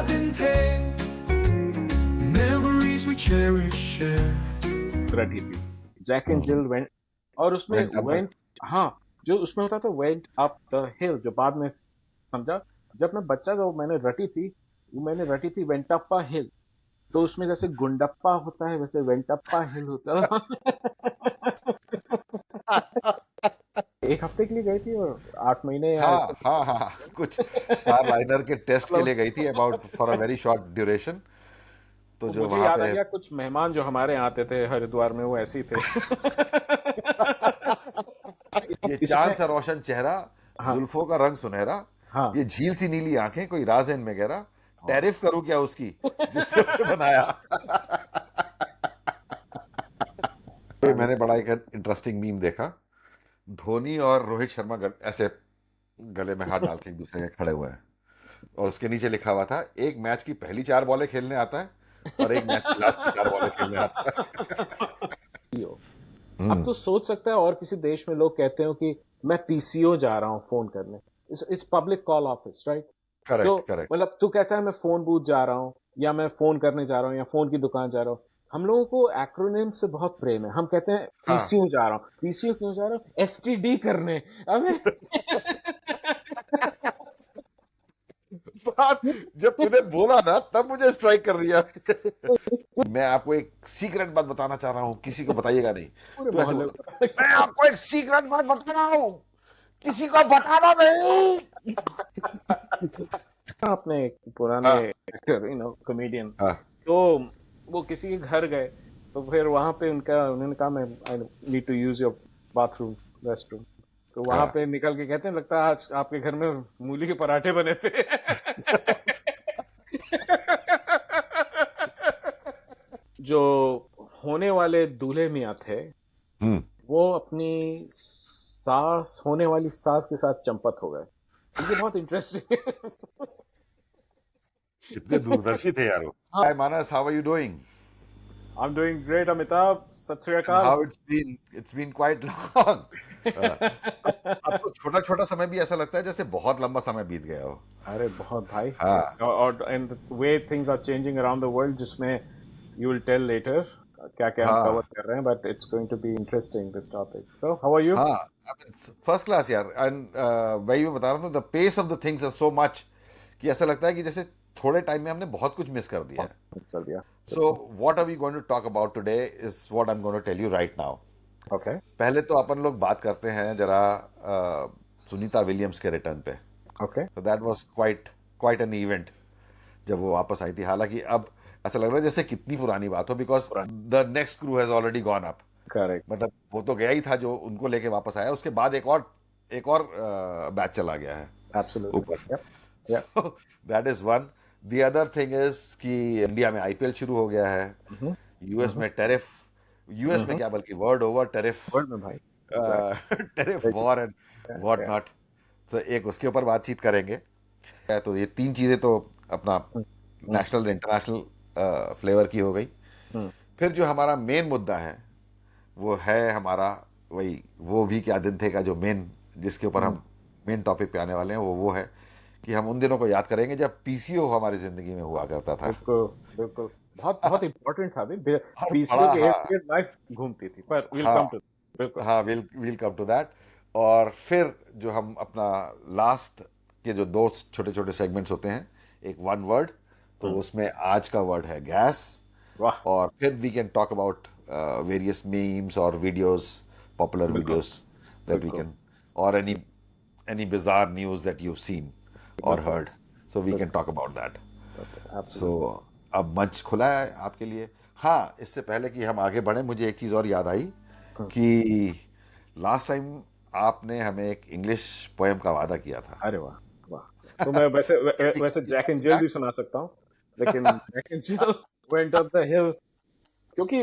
दिन थे, memories we cherish share. रटी थी जैक एंड जिल वेंट, और उसमें Went up the- वेंट, हाँ, जो उसमें होता था वेंट अप द हिल, जो बाद में समझा। जब मैं बच्चा था मैंने रटी थी वेंट अप अ हिल, तो उसमें जैसे गुंडप्पा होता है वैसे वेंटप्पा हिल होता था। एक हफ्ते के लिए गई थी और 8 महीने या हाँ हाँ हाँ, कुछ स्टार लाइनर के टेस्ट के लिए गई थी, about for a very short duration. तो तो जो मुझे वहां याद आ पे गया कुछ मेहमान जो हमारे यहाँ आते थे हरिद्वार में वो ऐसे ही थे। ये चांद इसमें सा रोशन चेहरा, हाँ जुल्फों का रंग सुनहरा, हाँ ये झील सी नीली आंखें, कोई राज है इनमें गहरा, हाँ। तारीफ करूं क्या उसकी जिसने उसे बनाया। ये मैंने बड़ा एक इंटरेस्टिंग मीम देखा, धोनी और रोहित शर्मा ऐसे गले में हाथ डाल के एक दूसरे के खड़े हुए हैं, और उसके नीचे लिखा हुआ था, एक मैच की पहली 4 बॉलें खेलने आता है और एक मैच की लास्ट की 4 बॉलें खेलने आता है। अब तो सोच सकता है और किसी देश में लोग कहते हो कि मैं पीसीओ जा रहा हूँ फोन करने, it's public call office, right? तो करेक्ट करेक्ट। मतलब तू कहता है मैं फोन बूथ जा रहा हूँ, या मैं फोन करने जा रहा हूँ, या फोन की दुकान जा रहा हूँ। हम लोगों को एक्रोनिम से बहुत प्रेम है, हम कहते हैं हाँ, पीसीओ जा रहा हूँ, पीसीओ क्यों जा रहा हूँ, एसटीडी करने। अबे बात जब तूने बोला ना तब मुझे स्ट्राइक कर रही है। मैं आपको एक सीक्रेट बात बताना चाह रहा हूँ, किसी को बताइएगा नहीं। पूरे तू ऐसे मोहल्ले बोलता, को। मैं आपको एक सीक्रेट बात बता रहा हूँ, किसी को बताना नहीं। अपने एक पुराने हाँ एक्टर कॉमेडियन, हाँ तो वो किसी के घर गए, तो फिर वहां पे उन्होंने कहा मैं I need to use your bathroom, restroom. तो वहां हाँ। पे निकल के कहते हैं लगता है आज आपके घर में मूली के पराठे बने थे। जो होने वाले दूल्हे मियां थे, हम्म। वो अपनी सास होने वाली सास के साथ चंपत हो गए। ये बहुत इंटरेस्टिंग है। इतने दूरदर्शी थे यार वो। Hi Manas, how are you doing? I am doing great Amitabh, सत श्री एंड अकाल। How it's been quite long. अब तो छोटा छोटा समय भी ऐसा लगता है जैसे बहुत लंबा समय बीत गया हो। अरे बहुत भाई। हाँ और and the way things are changing around the world, जिसमें यू विल टेल लेटर क्या क्या हम कवर हाँ कर रहे हैं, but it's going to be interesting this topic. So how are you? हाँ, फर्स्ट क्लास यार। एंड वही मैं बता रहा था, the pace of the things are so much कि ऐसा लगता है कि जैसे थोड़े टाइम में हमने बहुत कुछ मिस कर दिया है। चल दिया। So what are we going to talk about today is what I am going to tell you right now. Okay पहले तो अपन लोग बात करते हैं जरा सुनीता विलियम्स के रिटर्न पे। ओके। तो that was quite quite an event जब वो वापस आई थी। हालांकि अब ऐसा लग रहा है जैसे कितनी पुरानी बात हो, because the next crew has already gone up. Correct. मतलब वो तो गया ही था जो उनको लेके वापस आया, उसके बाद एक और बैच चला गया है एब्सोल्युटली। ऊपर। Yep yep. That is one. The other thing is कि इंडिया में आईपीएल शुरू हो गया है। हम्म यूएस में टैरिफ, यूएस में हम्म। क्या बल्कि वर्ल्ड ओवर टैरिफ, वर्ल्ड में भाई, exactly. Tariff war and what not. तो एक उसके ऊपर बातचीत करेंगे। तो ये तीन चीजें तो अपना नेशनल इंटरनेशनल फ्लेवर की हो गई। फिर जो हमारा मेन मुद्दा है वो है हमारा वही, वो भी क्या दिन थे का जो मेन, जिसके ऊपर हम मेन टॉपिक पे आने वाले हैं, वो है कि हम उन दिनों को याद करेंगे जब पीसीओ हमारी जिंदगी में हुआ करता था। बिल्कुल बिल्कुल। बहुत बहुत इंपॉर्टेंट था भाई, और पीसीओ बड़ा, के इर्द हाँ गिर्द लाइफ घूमती थी, पर विल हाँ कम टू। बिल्कुल। हाँ, विल कम टू दैट। और फिर जो हम अपना लास्ट के जो दो छोटे छोटे सेगमेंट्स होते हैं, एक वन वर्ड, तो उसमें आज का वर्ड है गैस। वाह। और फिर we can talk about various memes और वीडियोस, पॉपुलर बिल्कुल वीडियोस दैट वी बिल्कुल कैन, और any bizarre news that you've seen or बिल्कुल heard, so we can बिल्कुल talk about that. So absolutely. अब मंच खुला है आपके लिए। हाँ, इससे पहले कि हम आगे बढ़े, मुझे एक चीज़ और याद आई कि लास्ट टाइम आपने हमें एक इंग्लिश पोएम का वादा किया था। अरे वाह वाह। तो मैं वैसे जैक एंड जिल भी सुना सकता हूँ, लेकिन Jack and Jill went up the hill, क्योंकि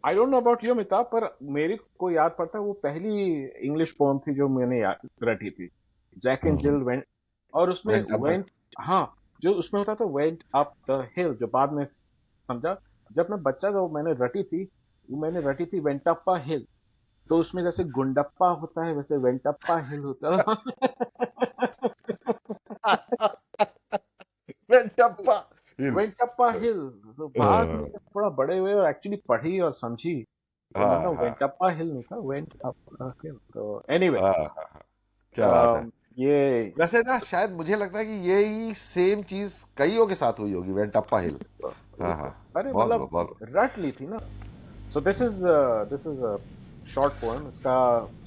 I don't know about you Amitabh, पर मेरी को याद पड़ता है वो पहली इंग्लिश पोम थी जो मैंने रटी थी, जैक एंड जिल वेंट। और उसमें Went up the- वेंट, हाँ, जो उसमें होता था वेंट अप द हिल, जो बाद में समझा। जब मैं बच्चा था मैंने रटी थी वेंट अप अ हिल, तो उसमें जैसे गुंडप्पा होता है वैसे वेंटप्पा हिल होता था। Went up हिल। वेंटप्पा हिल। तो बात में थोड़ा बड़े हुए और एक्चुअली पढ़ी और समझी तो हाँ मतलब हाँ वेंटप्पा हिल नहीं था, वेंटप्पा हिल। तो एनीवे हाँ हाँ हाँ, क्या बात है। ये वैसे ना शायद मुझे लगता है कि यही सेम चीज कईयों के साथ हुई होगी, वेंटप्पा हिल। हाँ हाँ, अरे बहुत मतलब बहुत। रट ली थी ना। So this is a short poem. इसका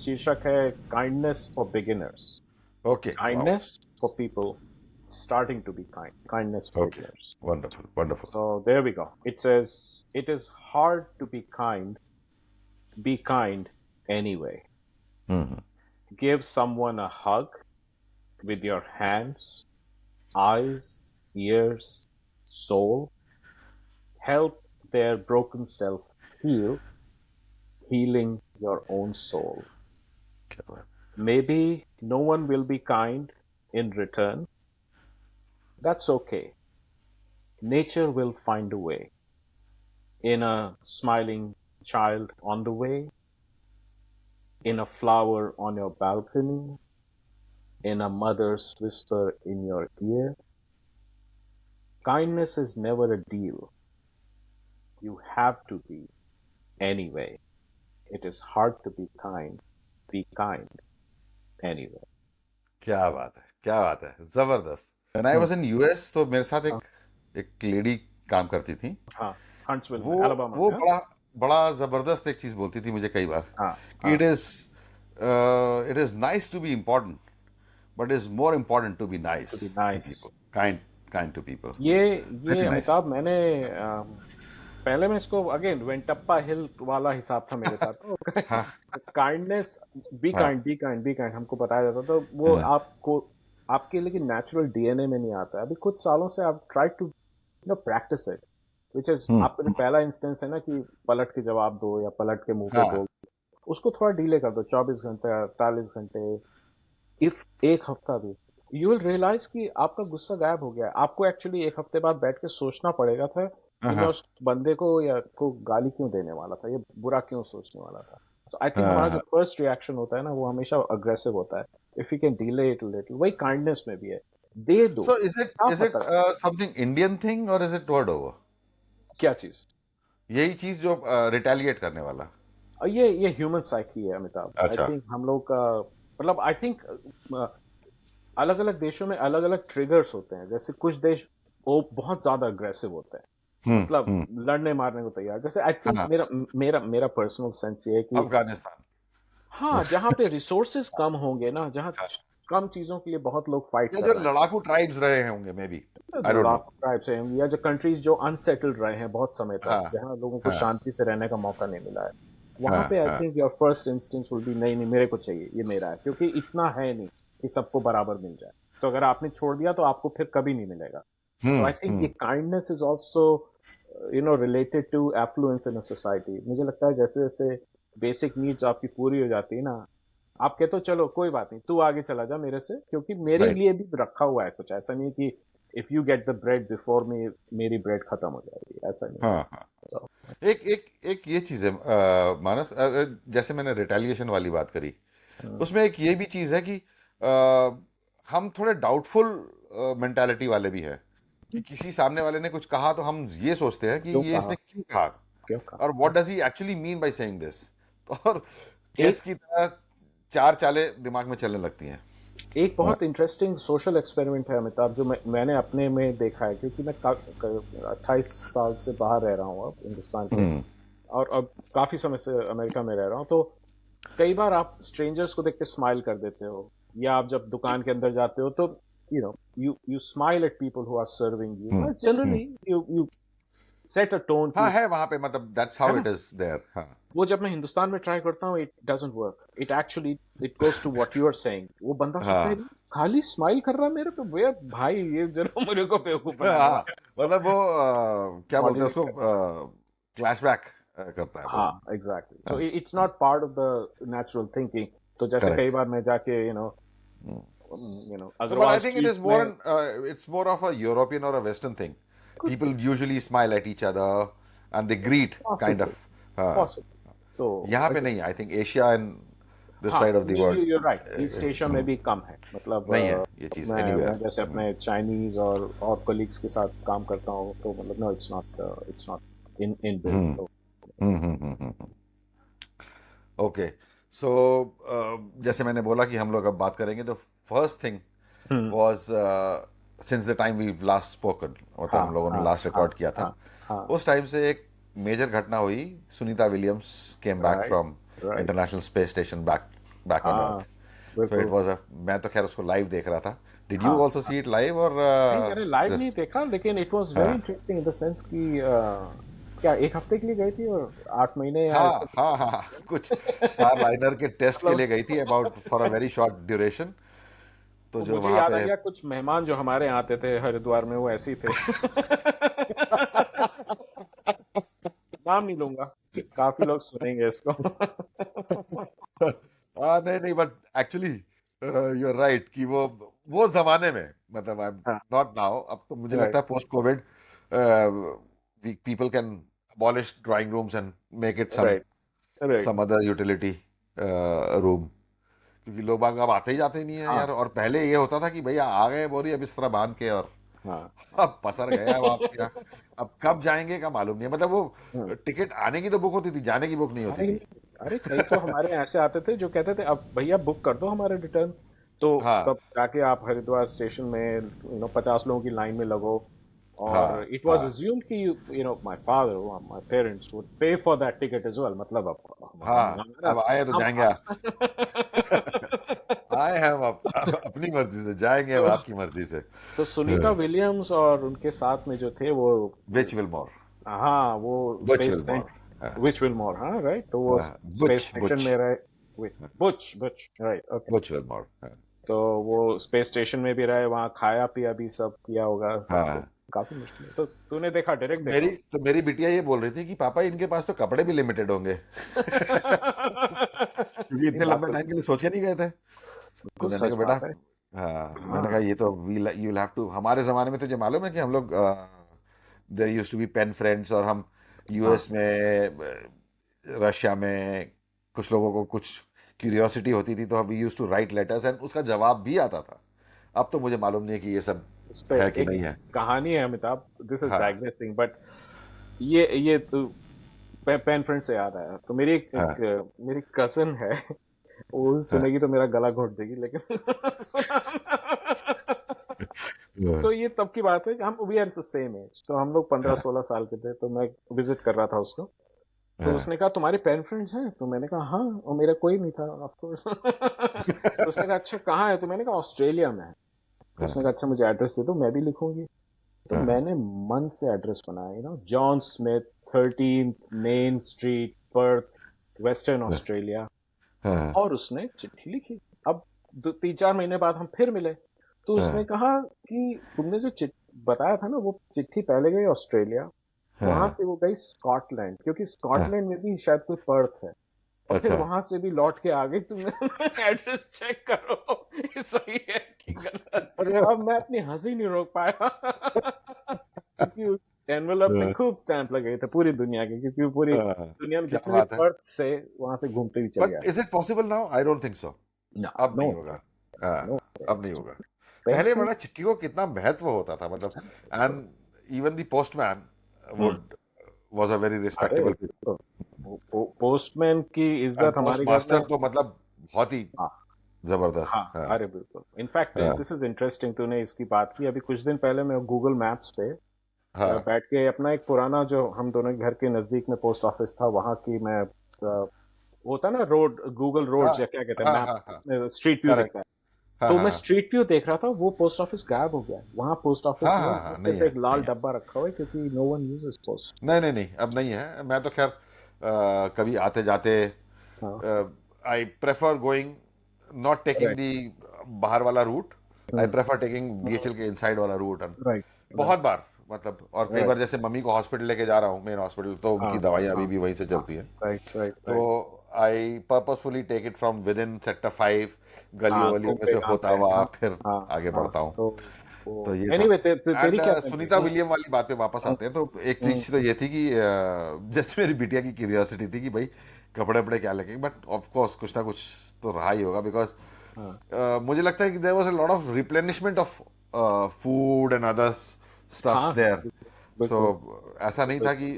शीर्षक है kindness for beginners. Okay, wow. Kindness for people starting to be kind. Kindness for okay, beginners. Wonderful wonderful. So there we go. It says, it is hard to be kind. Be kind anyway. Hmm. Give someone a hug with your hands, eyes, ears, soul. Help their broken self heal, healing your own soul. क्या बात। Maybe no one will be kind in return. That's okay. Nature will find a way. In a smiling child on the way, in a flower on your balcony, in a mother's whisper in your ear. Kindness is never a deal. You have to be anyway. It is hard to be kind. Be kind anyway. क्या बात है, क्या बात है, जबरदस्त। When I hmm, was in US तो मेरे साथ हाँ, एक लेडी काम करती थी। हाँ, हंट्सविल वो में, अलाबामा वो में, हाँ, बड़ा बड़ा जबरदस्त एक चीज बोलती थी मुझे कई बार हाँ, कि हाँ, it is nice to be important, but is more important to be to be nice to nice. People, kind kind to people. ये वेरी ये नाइस। अमिताभ मैंने पहले मैं इसको अगेन वेंटप्पा हिल वाला हिसाब था मेरे साथ। तो हाँ काइंडनेस, बी हाँ kind, be kind, be kind हमको बताया जाता। तो वो हाँ आपको आपके लेकिन नेचुरल डीएनए में नहीं आता है। अभी कुछ सालों से आप try to practise it, which is आपका जो पहला इंस्टेंस है ना कि पलट के जवाब दो या पलट के मुंह पे हाँ बोल, उसको थोड़ा डीले कर दो, 24 घंटे, 48 घंटे, इफ एक हफ्ता भी। यू विल रियलाइज कि आपका गुस्सा गायब हो गया है। आपको एक्चुअली एक हफ्ते बाद बैठ के सोचना पड़ेगा था कि मैं हाँ उस बंदे को या को गाली क्यों देने वाला था, ये बुरा क्यों सोचने वाला था। सो आई थिंक हमारा जो हाँ। फर्स्ट रिएक्शन होता है ना वो हमेशा अग्रेसिव होता है। If you can delay it little, वही काइंडनेस में भी है। दे दो, सो साफ इज इट मतलब। समथिंग इंडियन थिंग और इज इट वर्ल्ड ओवर? क्या चीज? यही चीज जो रिटेलिएट करने वाला। ये ह्यूमन साइकी है अमिताभ। आई अच्छा। थिंक हम लोग का मतलब आई थिंक अलग अलग देशों में अलग अलग ट्रिगर्स होते हैं। जैसे कुछ देश वो बहुत ज्यादा अग्रेसिव होते हैं, मतलब हम्म। लड़ने मारने को तैयार। जैसे आई थिंक हाँ, मेरा मेरा मेरा पर्सनल सेंस ये है कि अफगानिस्तान। हाँ, जहाँ पे रिसोर्सेज कम होंगे ना, जहाँ कम चीजों के लिए बहुत लोग फाइट या कर जो रहे लड़ाकू ट्राइब्स रहे होंगे मे बी, हैं, आई डोंट नो। लड़ाकू ट्राइब्स हैं, या जो कंट्रीज जो अनसेटल्ड रहे हैं बहुत समय तक, हाँ जहाँ लोगों को हाँ शांति से रहने का मौका नहीं मिला है, हाँ वहां पे आई हाँ। Think your first instinct will be नहीं नहीं मेरे को चाहिए, ये मेरा है, क्योंकि इतना है नहीं कि सबको बराबर मिल जाए। तो अगर आपने छोड़ दिया तो आपको फिर कभी नहीं मिलेगा। तो आई थिंक ये hmm. Kindness is also related to affluence in a society. मुझे लगता है जैसे जैसे बेसिक नीड्स आपकी पूरी हो जाती है ना, आप कहते हो चलो कोई बात नहीं, तू आगे चला जा मेरे से, क्योंकि मेरे राइट। लिए भी रखा हुआ है कुछ। ऐसा नहीं कि if you get the bread before me, मेरी ब्रेड खत्म हो जाएगी, ऐसा नहीं है। हाँ हाँ। So, एक एक एक ये चीज है मानस, जैसे मैंने रिटेलिएशन वाली बात करी, हम्म, उसमें एक ये भी चीज है कि हम थोड़े डाउटफुल मेंटालिटी वाले भी है कि किसी सामने वाले ने कुछ कहा तो हम ये सोचते हैं कि क्यों ये कहा, इसने क्यों कहा क्यों कहा। और what does he actually mean by saying this. और चेस एक की तरह चार चालें दिमाग में चलने लगती हैं। एक हाँ। बहुत इंटरेस्टिंग सोशल एक्सपेरिमेंट है अमिताभ, जो मैंने अपने में देखा है, क्योंकि मैं 28 साल से बाहर रह रहा हूँ अब हिंदुस्तान के, हम्म और अब काफी समय से अमेरिका में रह रहा हूँ। तो कई बार आप स्ट्रेंजर्स को देख के स्माइल कर देते हो, या आप जब दुकान के अंदर जाते हो तो you smile at people who are serving hmm you. Hmm. Generally you set a tone हाँ की, है वहां पे, मतलब दैट्स है हाउ ना। It is there. हाँ वो जब मैं हिंदुस्तान में ट्राई करता हूँ, it doesn't work. It actually it goes to what you are saying. वो बंदा सोचता है हाँ खाली स्माइल कर रहा है मेरे पे, वे भाई ये जरा मेरे को बेवकूफ बनाने हाँ। वाला है। So, मतलब वो क्या बोलते हैं coordinate उसको, करना। फ्लैशबैक करता है वो। हाँ, एग्जैक्टली। सो हाँ, it's not part of the natural thinking. तो जैसे कई करेक्ट। बार मैं जाके But Agarwal I think it street is में, it's more of a European or a Western thing. People usually smile at each other and they greet kind of. Possible हाँ, possible. तो यहाँ पे नहीं, I think Asia and this हाँ, side of the world you right, East Asia में भी कम है, मतलब नहीं है ये चीज मैं एनीवेयर। जैसे अपने चाइनीज और कोलिग्स के साथ काम करता हूँ, तो मतलब no, it's not in build, तो ओके, सो जैसे मैंने बोला कि हम लोग अब बात करेंगे, तो first thing hmm, was since the time we last spoken, मतलब हाँ हम लोगों ने हाँ लास्ट हाँ रिकॉर्ड किया था, हाँ हाँ, उस टाइम से एक मेजर घटना हुई। Sunita Williams came back right from right, international space station back back on हाँ अर्थ। सो इट बिल्कुल, वाज अ, मैं तो खैर उसको लाइव देख रहा था। डिड यू हाँ आल्सो हाँ। सी इट लाइव और नहीं, मैंने लाइव नहीं जस्ट? देखा, लेकिन इट वाज वेरी हाँ इंटरेस्टिंग इन द सेंस कि क्या एक हफ्ते के लिए गई थी और 8 महीने या हाँ हाँ हाँ कुछ स्टार लाइनर के टेस्ट के मतलब लिए गई थी, about for a very short duration. तो वो जो मुझे वहां याद आ पे गया, कुछ मेहमान जो हमारे यहाँ आते थे हरिद्वार में, वो ऐसे ही थे। नाम नहीं लूंगा, काफी लोग सुनेंगे इसको। नहीं नहीं, but actually you are right कि वो जमाने में, मतलब आई एम हाँ, नॉट नाउ, अब तो मुझे लगता राइट है post COVID people can abolish drawing rooms and make it right right, some other utility room, क्योंकि लोग बाग अब आते ही जाते ही नहीं है हाँ यार। और पहले ये होता था कि भैया आ गए बोरी अब इस तरह बांध के, और हाँ अब पसर गए अब आप क्या, अब कब जाएंगे का मालूम नहीं है। मतलब हाँ। वो टिकट आने की तो बुक होती थी, जाने की बुक नहीं होती अरे थी। अरे, कई तो हमारे यहाँ ऐसे आते थे जो कहते थे अब भैया बुक कर दो हमारे रिटर्न, तो हाँ तब जाके आप हरिद्वार स्टेशन में 50 लोगों की लाइन में लगो, और हाँ इट वाज हाँ अज्यूम्ड कि my father, my parents would pay for that ticket as well, मतलब अब हाँ, अब आए तो हम जाएंगे आए हम अपनी मर्जी से जाएंगे, अब तो आपकी मर्जी से। तो सुनीता विलियम्स और उनके साथ में जो थे वो, विच विल मोर, हाँ वो बुच space, will more, which will more, हाँ राइट, तो वो स्पेस बुच स्टेशन बुच में रहे, बुच बुच, राइट, ओके। बुच विल मोर। तो वो स्पेस स्टेशन में भी रहे, वहाँ खाया पिया भी सब किया होगा सबको, हाँ, काफी मुश्किल है। तो तूने देखा, डायरेक्ट देखा मेरी हो? तो मेरी बिटिया ये बोल रही थी कि पापा इनके पास तो कपड़े भी लिमिटेड होंगे क्योंकि नहीं, इतने बात लंबे तो टाइम के लिए सोच के नहीं गए थे। तो बिल्कुल मैंने सच कहा बेटा, बात है। हाँ मैंने कहा हाँ ये तो we you will have to, हमारे ज़माने में तुझे मालूम है कि हम लोग there used to be pen friends, और हम हाँ यूएस में रशिया में कुछ लोगों को कुछ क्यूरियोसिटी होती थी तो we used to write letters and उसका जवाब भी आता था। अब तो मुझे मालूम नहीं है कि ये सब उस पे है कि एक नहीं है। कहानी है अमिताभ, दिस इज हाँ डाइग्रेसिंग, बट ये तो पेन फ्रेंड से याद आया, तो हाँ मेरी कजिन है, वो हाँ सुनेगी तो मेरा गला घोट देगी, लेकिन सुना। हाँ तो ये तब की बात है कि हम we are the same age, तो हम लोग 15-16 साल के थे, तो मैं विजिट कर रहा था उसको, तो हाँ उसने कहा तुम्हारे पेन फ्रेंड्स हैं, तो मैंने कहा हाँ, और मेरा कोई नहीं था ऑफ कोर्स। तो उसने कहा अच्छा कहाँ है, तो मैंने कहा ऑस्ट्रेलिया में है। तो उसने कहा अच्छा मुझे एड्रेस दे दो, मैं भी लिखूंगी। तो हाँ मैंने मन से एड्रेस बनाया, John Smith, 13th main street, Perth, western Australia, हाँ और उसने चिट्ठी लिखी। अब 3-4 महीने बाद हम फिर मिले, तो उसने हाँ कहा कि तुमने जो बताया था ना, वो चिट्ठी पहले गई ऑस्ट्रेलिया, वहां हाँ से वो गई स्कॉटलैंड, क्योंकि हाँ, स्कॉटलैंड में भी शायद कोई पर्थ है, और फिर अच्छा वहां से भी लौट के आ गई। तुमने एड्रेस चेक करो, ये सही है कि गलत। अरे अब मैं अपनी हंसी नहीं रोक पाया, क्योंकि उस एनवेलप में खूब स्टैंप लगे थे पूरी दुनिया के, क्योंकि वो पूरी दुनिया में क्या जितने भी बात है। पर्थ से वहां से घूमते हुए चले बट आए। Is it possible now? I don't think so. No, अब no, नहीं होगा। no. अब नहीं होगा। पेन पहले फ्रेंड, बड़ा चिट्ठी को कितना महत्व होता था, मतलब and even the postman would was a very अरे रिस्पेक्टेबल, बिल्कुल, पोस्टमैन की एंड इज्जत पोस्ट हमारे घर में। मास्टर तो मतलब बहुत ही हाँ जबरदस्त। हाँ, हाँ अरे बिल्कुल, इनफैक्ट हाँ दिस इज इंटरेस्टिंग, तूने इसकी बात की, अभी कुछ दिन पहले मैं गूगल मैप्स पे हाँ बैठ के अपना एक पुराना, जो हम दोनों के घर के नजदीक में पोस्ट ऑफिस था, वहां की मैं होता ना रोड, गूगल रोड हाँ या क्या कहते हैं, हाँ हाँ हाँ, मैप स्ट्रीट व्यू करेक्ट। देखता है, हाँ तो हाँ मैं हाँ स्ट्रीट व्यू देख रहा था, वो पोस्ट ऑफिस गायब हो गया है। वहां पोस्ट हाँ ऑफिस नहीं है, हाँ वहां हाँ, नहीं सिर्फ है एक नहीं लाल है। डब्बा रखा हुआ है, क्योंकि नो वन यूजेस पोस्ट। नहीं नहीं नहीं, अब नहीं है। मैं तो खैर कभी आते जाते हाँ I prefer going, not taking right the बाहर वाला route, I prefer taking BHEL के इनसाइड वाला रूट। राइट बहुत बार, मतलब, और कई राइट, बार जैसे मम्मी को हॉस्पिटल लेके जा रहा हूँ, मेन हॉस्पिटल, तो हाँ उनकी दवाइयाँ अभी हाँ भी वहीं से हाँ, चलती हैं। राइट राइट तो right, I purposefully take it from within sector 5, गलियों हाँ वलियों में घूमते से कहाँ होता पे, हुआ हाँ फिर हाँ आगे हाँ, बढ़ता हूँ। तो तो वो ये था। एनीवे, तेरी एंड क्या थिंकिंग सुनीता है? विलियम वाली बात पे वापस हम्म, आते हैं, तो एक हम्म, चीज तो ये थी कि जैसे मेरी बिटिया की क्यूरियोसिटी थी कि भाई कपड़े वपड़े क्या लेके, बट ऑफ कोर्स कुछ ना कुछ तो रहा ही होगा, बिकॉज हाँ मुझे लगता है कि there was a lot of replenishment of food and other stuffs हाँ देयर। सो बिल्कुल ऐसा नहीं था कि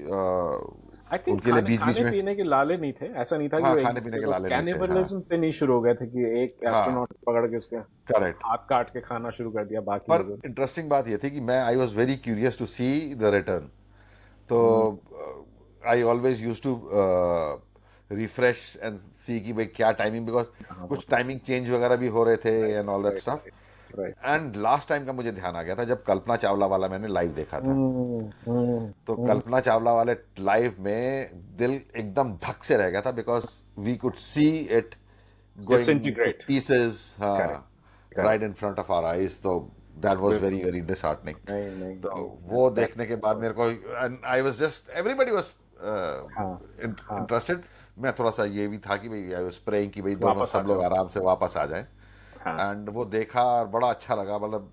आई थिंक उनके लिए बीच बीच खाने में, पीने के लाले नहीं थे, ऐसा नहीं था कि हाँ, वो एक खाने पीने दूसरे के को लाले नहीं थे, हाँ, कैनिबलिज्म पे नहीं शुरू हो गए थे कि एक हाँ, एस्ट्रोनॉट पकड़ के उसके करेक्ट। हाथ काट के खाना शुरू कर दिया बाकी पर लोगों ने। इंटरेस्टिंग बात ये थी कि मैं I was very curious to see the return. तो hmm, I always use to refresh and see कि भाई क्या टाइमिंग, बिकॉज हाँ कुछ टाइमिंग चेंज वगैरह भी हो रहे थे right and all that right stuff. Right right and last time का मुझे ध्यान आ गया था जब कल्पना चावला वाला मैंने लाइव देखा था। तो हम्म, कल्पना चावला वाले लाइव में दिल एकदम धक से रह गया था, because we could see it going to disintegrate pieces, correct हाँ, right correct in front of our eyes. तो दैट वाज बिल्कुल वेरी वेरी डिसहार्टनिंग। नहीं नहीं तो नहीं वो that- देखने के बाद मेरे को, and I was just, everybody was हाँ हाँ इंटरेस्टेड। मैं थोड़ा सा ये भी था कि भाई आई वाज प्रेइंग कि भाई दोनों वापस आ सब लोग जाओ आराम से वापस आ जाएं। हाँ एंड वो देखा और बड़ा अच्छा लगा, मतलब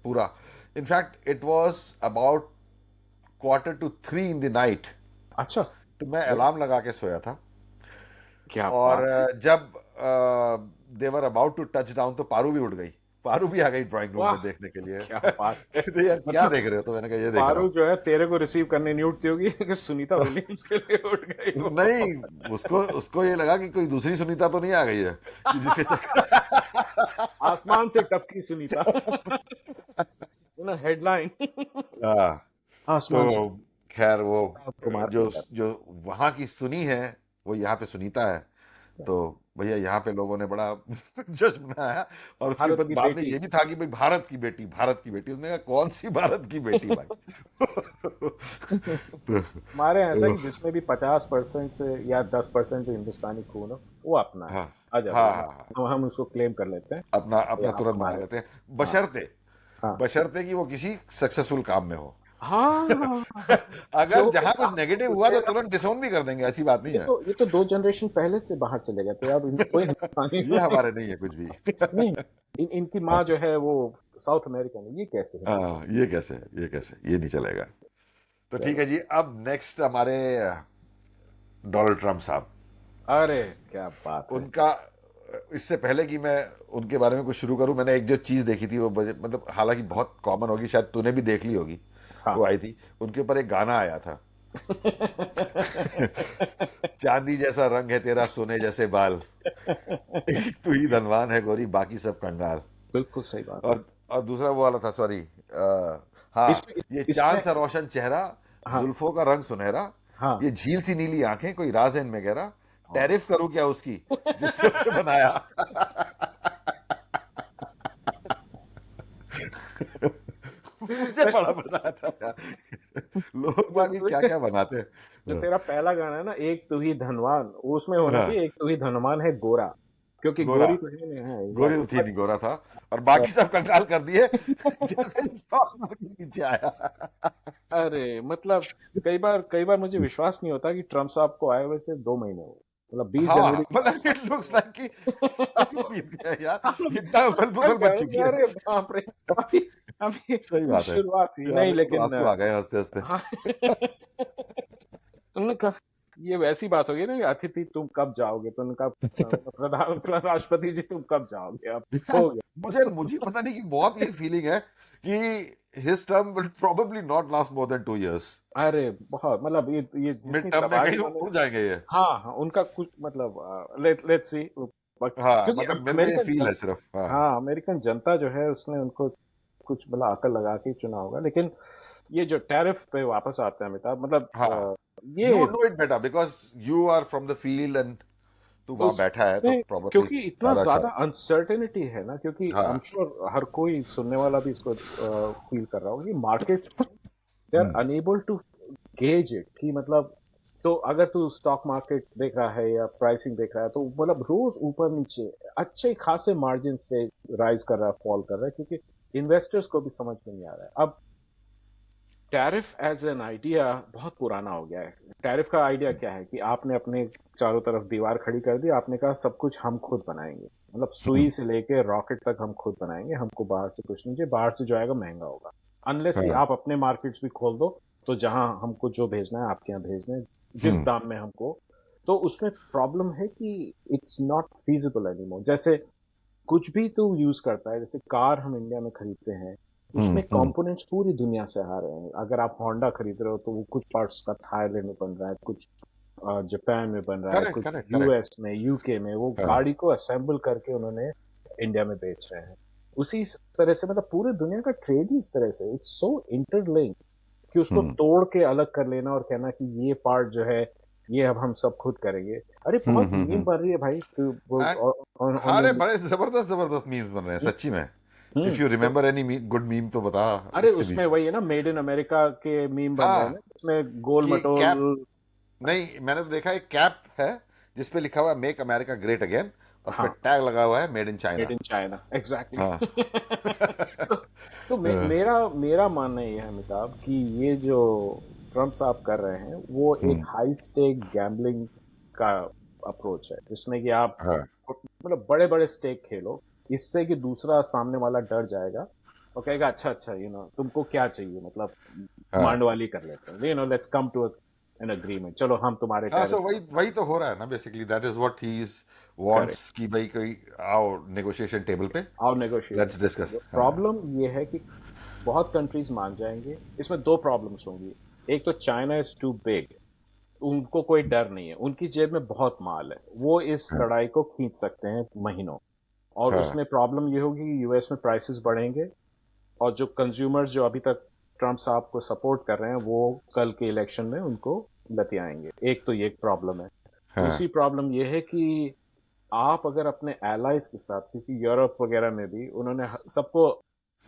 पूरा। In fact it was about 2:45 in the night. अच्छा तो मैं भाई अलार्म लगा के सोया था। क्या और बात है जब देवर अबाउट टू टच डाउन तो पारू भी उठ गई, पारू भी आ गई ड्राइंग रूम में वाह देखने के लिए। क्या बात है कहते यार क्या मतलब देख रहे हो, तो मैंने कहा ये देख रहा पारू हूँ। जो है तेरे को रिसीव करने नहीं उठती होगी कि सुनीता विलियम्स के लिए उठ गई नहीं, हो उसको उसको ये लगा कि कोई दूसरी सुनीता तो नहीं आ गई है कि जिसके चक्कर। आसमान से टपकी सुनीता ना हेडलाइन हाँ, आसमान से तो खैर वो कुमार की जो तरह जो वहां की सुनी है वो यहाँ पे सुनीता है। तो भैया यहाँ पे लोगों ने बड़ा जश्न मनाया। और उसके भारत बाद की बाद में बेटी ये भी था कि भाई भारत की बेटी, भारत की बेटी। उसने कहा कौन सी भारत की बेटी भाई। हमारे यहाँ ऐसा है तो, कि जिसमें भी 50% से या 10% हिंदुस्तानी खून हो वो अपना है हाँ, आ जाओ हाँ, भाई हाँ, हाँ, हम उसको क्लेम कर लेते हैं अपना ये अपना आप तुरंत बना हमारे लेते हैं, हाँ बशर्ते हाँ बशर्ते कि वो किसी सक्सेसफुल काम में हो। हाँ हाँ, हाँ, अगर जो जहां कुछ काम नेगेटिव हुआ तो तुझे तुरंत डिसोन भी कर देंगे, ऐसी बात नहीं है। ये तो 2 जनरेशन पहले से बाहर चले गए थे अब कोई हिंदुस्तानी ये हमारे नहीं है कुछ भी। नहीं इनकी माँ जो है वो साउथ अमेरिकन है ये कैसे हिंदुस्तान हाँ, ये कैसे ये नहीं चलेगा। तो ठीक चलो है जी, अब नेक्स्ट हमारे डोनाल्ड ट्रम्प साहब। अरे क्या बात है उनका, इससे पहले कि मैं उनके बारे में कुछ शुरू करूं, मैंने एक जो चीज़ देखी थी वो मतलब हालांकि बहुत कॉमन होगी, शायद तूने भी देख ली होगी। हाँ वो आई थी, उनके ऊपर एक गाना आया था। चांदी जैसा रंग है तेरा, सोने जैसे बाल, एक तू ही धनवान है गोरी, बाकी सब कंगाल। बिल्कुल सही बात है और दूसरा वो वाला था, सॉरी, हाँ, इसमें ये चांद इसमें सा रोशन चेहरा, हाँ जुल्फों का रंग सुनहरा, हाँ ये झील सी नीली आंखें, कोई राज है इनमें गहरा, हाँ तारीफ करूं क्या उसकी जिसने उसे बनाया। मुझे बड़ा मजा आता था यार। लोग बाकी क्या क्या बनाते जो हैं। तेरा पहला गाना है ना एक तू ही धनवान उसमें होना हाँ, चाहिए एक तू ही धनवान है गोरा क्योंकि गोरा, गोरी तो है नहीं है गोरी तो थी ऊपर नहीं, गोरा था। और बाकी सब कंगाल कर दिए जैसे स्टॉक मार्केट नीचे आया। अरे मतलब कई बार मुझे विश्वास नहीं होता कि ट्रम्प साहब को आए हुए सिर्फ 2 महीने हुए मतलब 20 जनवरी हाँ, को मतलब इट लुक्स लाइक कि साल बीत गए यार, हम इतना उथल थक पुथल मच गए चुकी कि है। अरे बाप रे अभी सही अभी बात है शुरुआत हुई यार, नहीं मेरे को तो लेकिन आंसू आ गए हंसते हंसते। हाँ उन्होंने कहा ये वैसी बात होगी ना कि अतिथि तुम कब जाओगे तो उनका प्रधान राष्ट्रपति जी तुम कब जाओगे अब यार, हो गया मुझे बस मुझे पता नहीं कि बहुत ये फीलिंग है कि his term will probably not last more than 2 years। अरे बहुत मतलब ये मिड जितनी टर्म में तबाही कहीं उन्होंने उड़ जाएंगे ये। हाँ हाँ उनका कुछ मतलब लेट्स सी हाँ, क्योंकि मतलब मेरे को ये अमेरिकन फील है सिर्फ, हाँ। हाँ अमेरिकन जनता जो है उसने उनको कुछ भला अकल लगा के ही चुना होगा लेकिन ये जो टैरिफ पे वापस आते हैं अमिताभ मतलब हाँ, यू ये know it better because you are from the field and तू वहां बैठा है, तो उसमें प्रॉब्लली क्योंकि इतना ज्यादा अच्छा। ज्यादा अनसर्टेनिटी है ना क्योंकि आई एम हाँ। श्योर हर कोई सुनने वाला भी इसको फील कर रहा होगा कि market they are hmm, unable to gauge it कि मतलब तो अगर तू स्टॉक मार्केट देख रहा है या प्राइसिंग देख रहा है तो मतलब रोज ऊपर नीचे अच्छे खासे मार्जिन से राइज कर रहा है फॉल कर रहा है क्योंकि इन्वेस्टर्स को भी समझ में नहीं आ रहा है अब टैरिफ एज एन आइडिया बहुत पुराना हो गया है टैरिफ का आइडिया क्या है कि आपने अपने चारों तरफ दीवार खड़ी कर दी आपने कहा सब कुछ हम खुद बनाएंगे मतलब सुई से लेके रॉकेट तक हम खुद बनाएंगे हमको बाहर से कुछ नहीं चाहिए बाहर से जो आएगा महंगा होगा अनलेस कि हाँ, आप अपने मार्केट्स भी खोल दो तो जहां हमको जो भेजना है आपके यहाँ भेजना है जिस हम्म, दाम में हमको तो उसमें प्रॉब्लम है कि इट्स नॉट फीजिबल एनीमोर। जैसे कुछ भी तू यूज करता है, जैसे कार हम इंडिया में खरीदते हैं, उसमें कंपोनेंट्स पूरी दुनिया से आ रहे हैं। अगर आप होंडा खरीद रहे हो तो वो कुछ पार्ट्स का थाईलैंड में बन रहा है, कुछ जापान में बन रहा है, करेक्ट कुछ करेक्ट करेक्ट यूएस में, यूके में। वो हाँ गाड़ी को असेंबल करके उन्होंने इंडिया में बेच रहे हैं। उसी तरह से मतलब पूरे दुनिया का ट्रेड ही इस तरह से, इट्स सो इंटरलिंक कि उसको तोड़ के अलग कर लेना और कहना कि ये पार्ट जो है ये अब हम सब खुद करेंगे। अरे बहुत मीम बन रही है भाई एंड हाँ रे, बड़े जबरदस्त जबरदस्त मीम्स बन रहे हैं सच्ची में। इफ यू तो रिमेम्बर एनी गुड मीम तो बता अरे इसके उसमें बीच। वही है ना, मेड इन अमेरिका के मीम बन रहे हैं ना, हाँ उसमें गोल कि कैप, मटोल। नहीं मैंने तो देखा एक कैप है जिसपे लिखा हुआ है मेक अमेरिका ग्रेट अगेन, और उसपे हाँ, टैग लगा हुआ है made in made China. In China, exactly. हाँ तो मेरा मानना ये है अमिताभ कि ये जो ट्रम्प साहब कर रहे हैं वो एक हाई स्टेक गैम्बलिंग का अप्रोच है, जिसमें कि आप हाँ मतलब बड़े बड़े स्टेक खेलो, इससे कि दूसरा सामने वाला डर जाएगा और कहेगा अच्छा अच्छा तुमको क्या चाहिए, मतलब हाँ मांडवाली कर लेते हैं, let's come to an agreement, चलो हम तुम्हारे हाँ। सो टैरिफ वही वही तो हो रहा है ना basically, that is what he is करें, वांट्स कि भाई कोई आओ नेगोशिएशन टेबल पे, आओ नेगोशिएट लेट्स डिस्कस। करें। हाँ प्रॉब्लम ये है कि बहुत कंट्रीज मान जाएंगे, इसमें दो प्रॉब्लम्स होंगी। एक तो चाइना इज टू बिग, उनको कोई डर नहीं है, उनकी जेब में बहुत माल है, वो इस हाँ लड़ाई को खींच सकते हैं महीनों। और हाँ उसमें प्रॉब्लम ये होगी कि यूएस में प्राइसेस बढ़ेंगे और जो कंज्यूमर्स जो अभी तक ट्रम्प साहब को सपोर्ट कर रहे हैं वो कल के इलेक्शन में उनको लतियाएंगे। एक तो ये प्रॉब्लम है। हाँ। दूसरी प्रॉब्लम ये है कि आप अगर अपने एलाइज के साथ, क्योंकि यूरोप वगैरह में भी उन्होंने सबको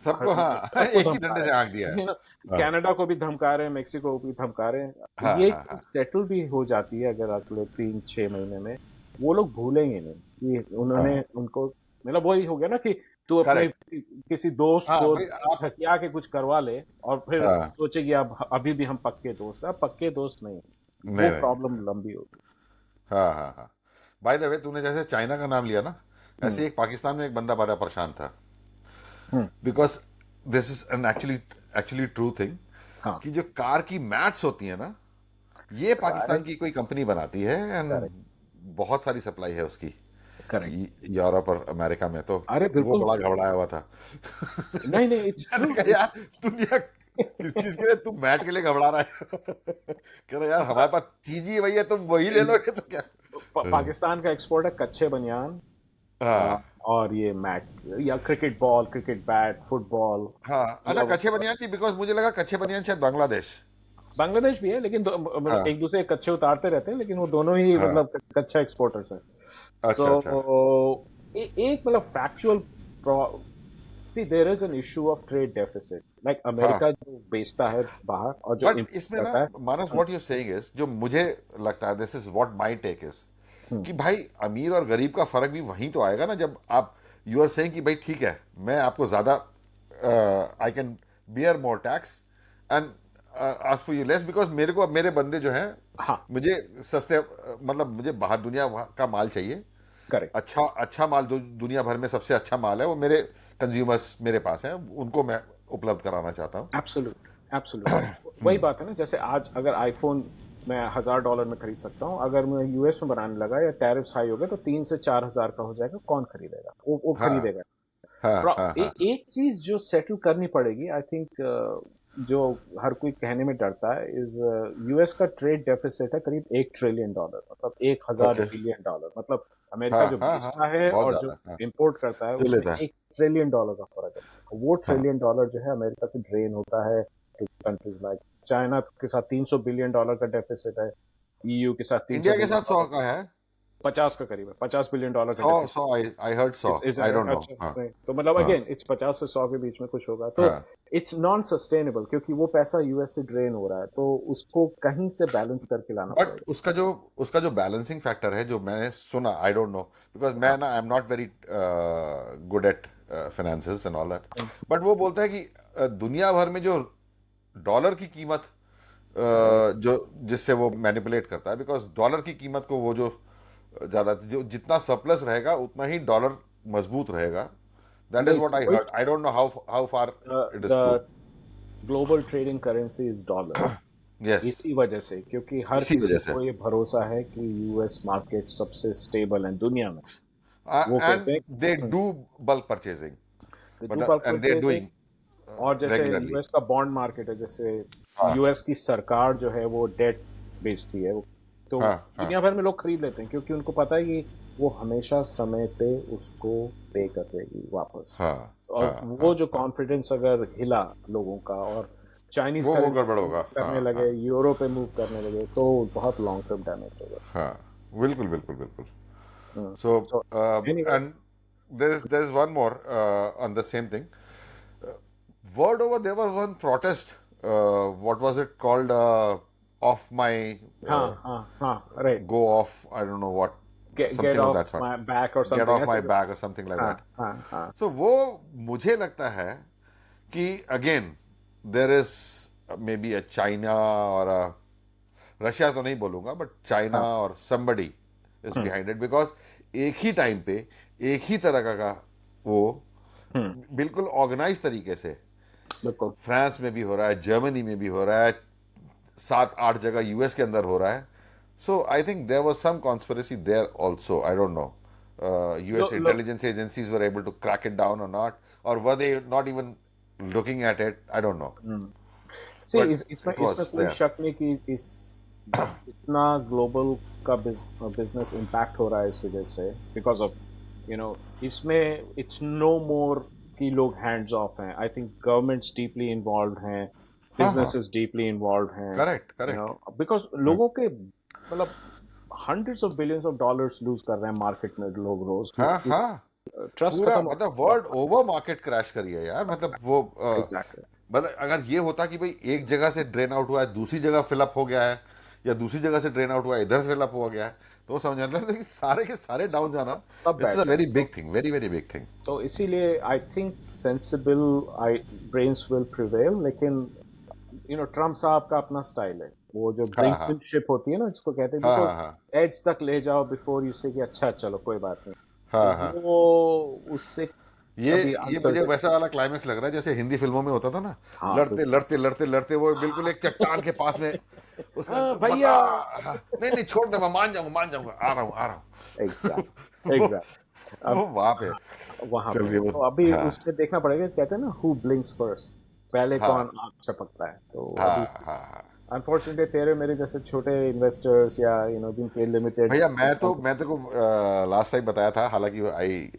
सबको हाँ सबको एक ही धमका डंडे से रहे आंक दिया हैं, है। हाँ कनाडा को भी धमका रहे हैं, मेक्सिको को भी धमका रहे हैं। हाँ ये हाँ हाँ सेटल भी हो जाती है अगर अगले 3-6 महीने में, वो लोग भूलेंगे नहीं कि उन्होंने हाँ। उनको, मतलब वही हो गया ना कि तू अपने करेक्ट। किसी दोस्त हाँ को भाई आप। हकिया के कुछ करवा ले और फिर हाँ सोचे कि अब अभी भी हम पक्के दोस्त हैं। अब पक्के दोस्त नहीं, वो नहीं नहीं। प्रॉब्लम लंबी होगी। हाँ हाँ हाँ। बाय द वे तूने जैसे चाइना का नाम लिया ना, हम्म ऐसे एक पाकिस्तान में एक बंदा बड़ा परेशान था, hmm. Because this is an actually actually true thing, हाँ, कि जो कार की मैट्स होती है ना, ये पाकिस्तान करेक्ट की कोई कंपनी बनाती है, एंड करेक्ट बहुत सारी सप्लाई है उसकी करेक्ट। यूरोप और अमेरिका में। तो अरे वो बिल्कुल, बड़ा घबराया हुआ था। नहीं नहीं, इट्स मैंने ट्रू। कहा यार दुनिया किस चीज के लिए तुम मैट के लिए घबरा रहा है? कह रहा यार हमारे पास चीज ही वही है, तुम वही ले लोगे तो क्या। पाकिस्तान का एक्सपोर्ट है कच्चे बनियान, अ, हाँ और ये मैट या cricket ball, cricket bat, football, हाँ। अच्छा या कच्चे बनियान की, बिकॉज मुझे लगा कच्चे बनियान शायद बांग्लादेश। बांग्लादेश भी है, लेकिन मतलब हाँ एक दूसरे के कच्चे उतारते रहते हैं, लेकिन वो दोनों ही हाँ। मतलब कच्चा एक्सपोर्टर्स हैं। सो अच्छा अच्छा। एक मतलब factual, see there is an issue of trade deficit, like हाँ अमेरिका जो बेचता है बाहर और जो बट इम्पोर्ट इसमें ना, करता है। Manas what you saying is, जो मुझे लगता है, this is what my take is, hmm, कि भाई अमीर और गरीब का फर्क भी वहीं तो आएगा ना, जब आप यू आर सेइंग कि भाई ठीक है मैं आपको ज्यादा I can bear more tax and ask for you less, because मेरे को अब मेरे बंदे जो हैं, हाँ, मुझे सस्ते मतलब मुझे बाहर दुनिया का माल चाहिए, करेक्ट, अच्छा अच्छा माल, जो दुनिया भर में सबसे अच्छा माल है वो मेरे कंज्यूमर्स मेरे पास हैं, उनको मैं उपलब्ध कराना चाहता हूँ। Absolute absolute. वही बात है ना, जैसे आज अगर आईफोन मैं $1000 में खरीद सकता हूँ, अगर मैं यूएस में बनाने लगा या टैरिफ्स हाई हो गए तो 3 से 4 हजार का हो जाएगा, कौन खरीदेगा? वो हाँ खरीदेगा। हाँ हाँ हाँ एक चीज जो सेटल करनी पड़ेगी, आई थिंक, जो हर कोई कहने में डरता है, इज यूएस का ट्रेड डेफिसिट है करीब $1 ट्रिलियन, मतलब 1000 बिलियन डॉलर, मतलब अमेरिका हाँ जो हाँ हाँ। बेचता है बहुत और जो ज्यादा हाँ। इंपोर्ट करता है जो उसमें लेता है। $1 ट्रिलियन का फर्क है। वो हाँ $1 ट्रिलियन जो है अमेरिका से ड्रेन होता है टू कंट्रीज लाइक चाइना के साथ $300 बिलियन का डेफिसिट है, ईयू के साथ तीन सौ इंडिया के बिलियन साथ 100 डॉलर का है। 50 का करीब है, $50 बिलियन का 100 deficit. 100 I heard 100। I don't no. अच्छा हाँ नहीं, तो मतलब हाँ अगेन इट्स 50 से 100 के बीच में कुछ होगा, तो हाँ। इट्स नॉन सस्टेनेबल, क्योंकि वो पैसा यूएस से ड्रेन हो रहा है, तो उसको कहीं से बैलेंस करके लाना बट पड़ेगा। उसका जो बैलेंसिंग फैक्टर है, जो मैंने सुना, आई डोंट नो, बिकॉज मैं हाँ, ना I am not very good at finances and all that, but वो बोलता है कि दुनिया भर में जो डॉलर की कीमत जो जिससे वो मैनिपुलेट करता है, बिकॉज डॉलर की कीमत को वो जो ज्यादा जो जितना सरप्लस रहेगा उतना ही डॉलर मजबूत रहेगा। दैट इज नहीं व्हाट आई वही, heard, I don't know how far it is true. The global trading currency is dollar, yes, इसी वजह से, क्योंकि हर इसी किसी वजह से। को ये भरोसा है कि यूएस मार्केट सबसे स्टेबल है दुनिया में। वो एंड कहते हैं they do bulk purchasing, to मतलब bulk and they purchasing. Doing और जैसे रेगुलरली। यूएस का बॉन्ड मार्केट है, जैसे हाँ यूएस की सरकार जो है वो डेट बेचती है, तो हाँ हाँ दुनिया भर में लोग खरीद लेते हैं क्योंकि उनको पता है कि वो हमेशा समय पे उसको पे कर देगी वापस। हाँ और हाँ वो हाँ जो हाँ, कॉन्फिडेंस अगर हिला लोगों का, और चाइनीज वो करेंसी गड़बड़ पे मूव होगा। करने हाँ लगे, हाँ यूरो पे मूव करने लगे, तो बहुत लॉन्ग टर्म डैमेज होगा। हाँ, बिल्कुल बिल्कुल बिल्कुल। हम्म। So, तो anyway, and there's one more on the same thing. Uh, word over there was one protest. What was it called? Off my हाँ uh, हाँ हाँ, right. go off. I don't know what. Get Something of off that sort. My back और Get something off my ऐसे कुछ। back or something like हाँ that. हाँ हाँ। So वो मुझे लगता है कि again there is maybe a China or a Russia तो नहीं बोलूंगा, बट चाइना हाँ। और somebody is hmm. behind it because एक ही टाइम पे एक ही तरह का वो हम्म। बिल्कुल ऑर्गेनाइज तरीके से बिल्कुल। फ्रांस में भी हो रहा है, जर्मनी में भी हो रहा है, 7-8 जगह यूएस के अंदर हो रहा है। So I think there was some conspiracy there also, I don't know US लोग intelligence agencies were able to crack it down और नॉट, और were they not even looking at it, I don't know, see but इसमें it इसमें was कोई there. शक नहीं कि इस इतना ग्लोबल का बिजनेस इम्पैक्ट हो रहा है इस वजह से, बिकॉज ऑफ इसमें इट्स नो मोर कि लोग हैंड्स ऑफ हैं। I think governments deeply involved हैं, हाँ हाँ, बिजनेसेस डीपली इन्वॉल्व हैं, करेक्ट करेक्ट। बिकॉज लोगों के मतलब hundreds of billions of dollars lose कर रहे हैं मार्केट में लोग रोज। हाँ हाँ, ट्रस्ट पूरा खत्म हो मतलब गया। वर्ल्ड ओवर मार्केट क्रैश करी है यार, मतलब वो एग्जैक्टली। मतलब अगर ये होता कि भाई एक जगह से ड्रेन आउट हुआ है दूसरी जगह फिलअप हो गया है, या दूसरी जगह से ड्रेन आउट हुआ है इधर फिलअप हो गया है, तो समझ आता है कि सारे के सारे डाउन जाना, सब इट्स अ बैठ वेरी जाए। Big thing, very very big thing. तो इसीलिए I think sensible I brains will prevail. लेकिन ट्रम्प साहब का अपना स्टाइल है, वो जो हाँ हाँ ब्रिंकमैनशिप होती है ना, जिसको कहते हैं, हाँ बिल्कुल हाँ हाँ एज तक ले जाओ बिफोर यू से कि अच्छा चलो कोई बात नहीं। तो हाँ हाँ। वो उससे ये कभी ये मुझे अनसर्टेनिटी। वैसा वाला क्लाइमेक्स लग रहा है जैसे हिंदी फिल्मों में होता था ना, हाँ लड़ते बिल्कुल। लड़ते लड़ते लड़ते वो बिल्कुल एक चट्टान के पास में, उसने हाँ बता, भैया। हाँ, नहीं नहीं छोड़ दे, मैं मान जाऊंगा, आ रहा हूँ आ रहा एग्जैक्ट हूँ। एग्जैक्ट। वो अब वहां पे, वहां पे चलिए वो, तो अभी हाँ उसमें देखना पड़ेगा, कहते हैं ना हु ब्लिंक्स फर्स्ट, पहले हाँ कौन आग झपकता है। तो अभी हाँ हाँ हाँ। अनफॉर्चुनेटली तेरे मेरे जैसे छोटे इन्वेस्टर्स या जिनके लिमिटेड भैया इनकम। मैं तो को लास्ट टाइम बताया था, हालांकि आई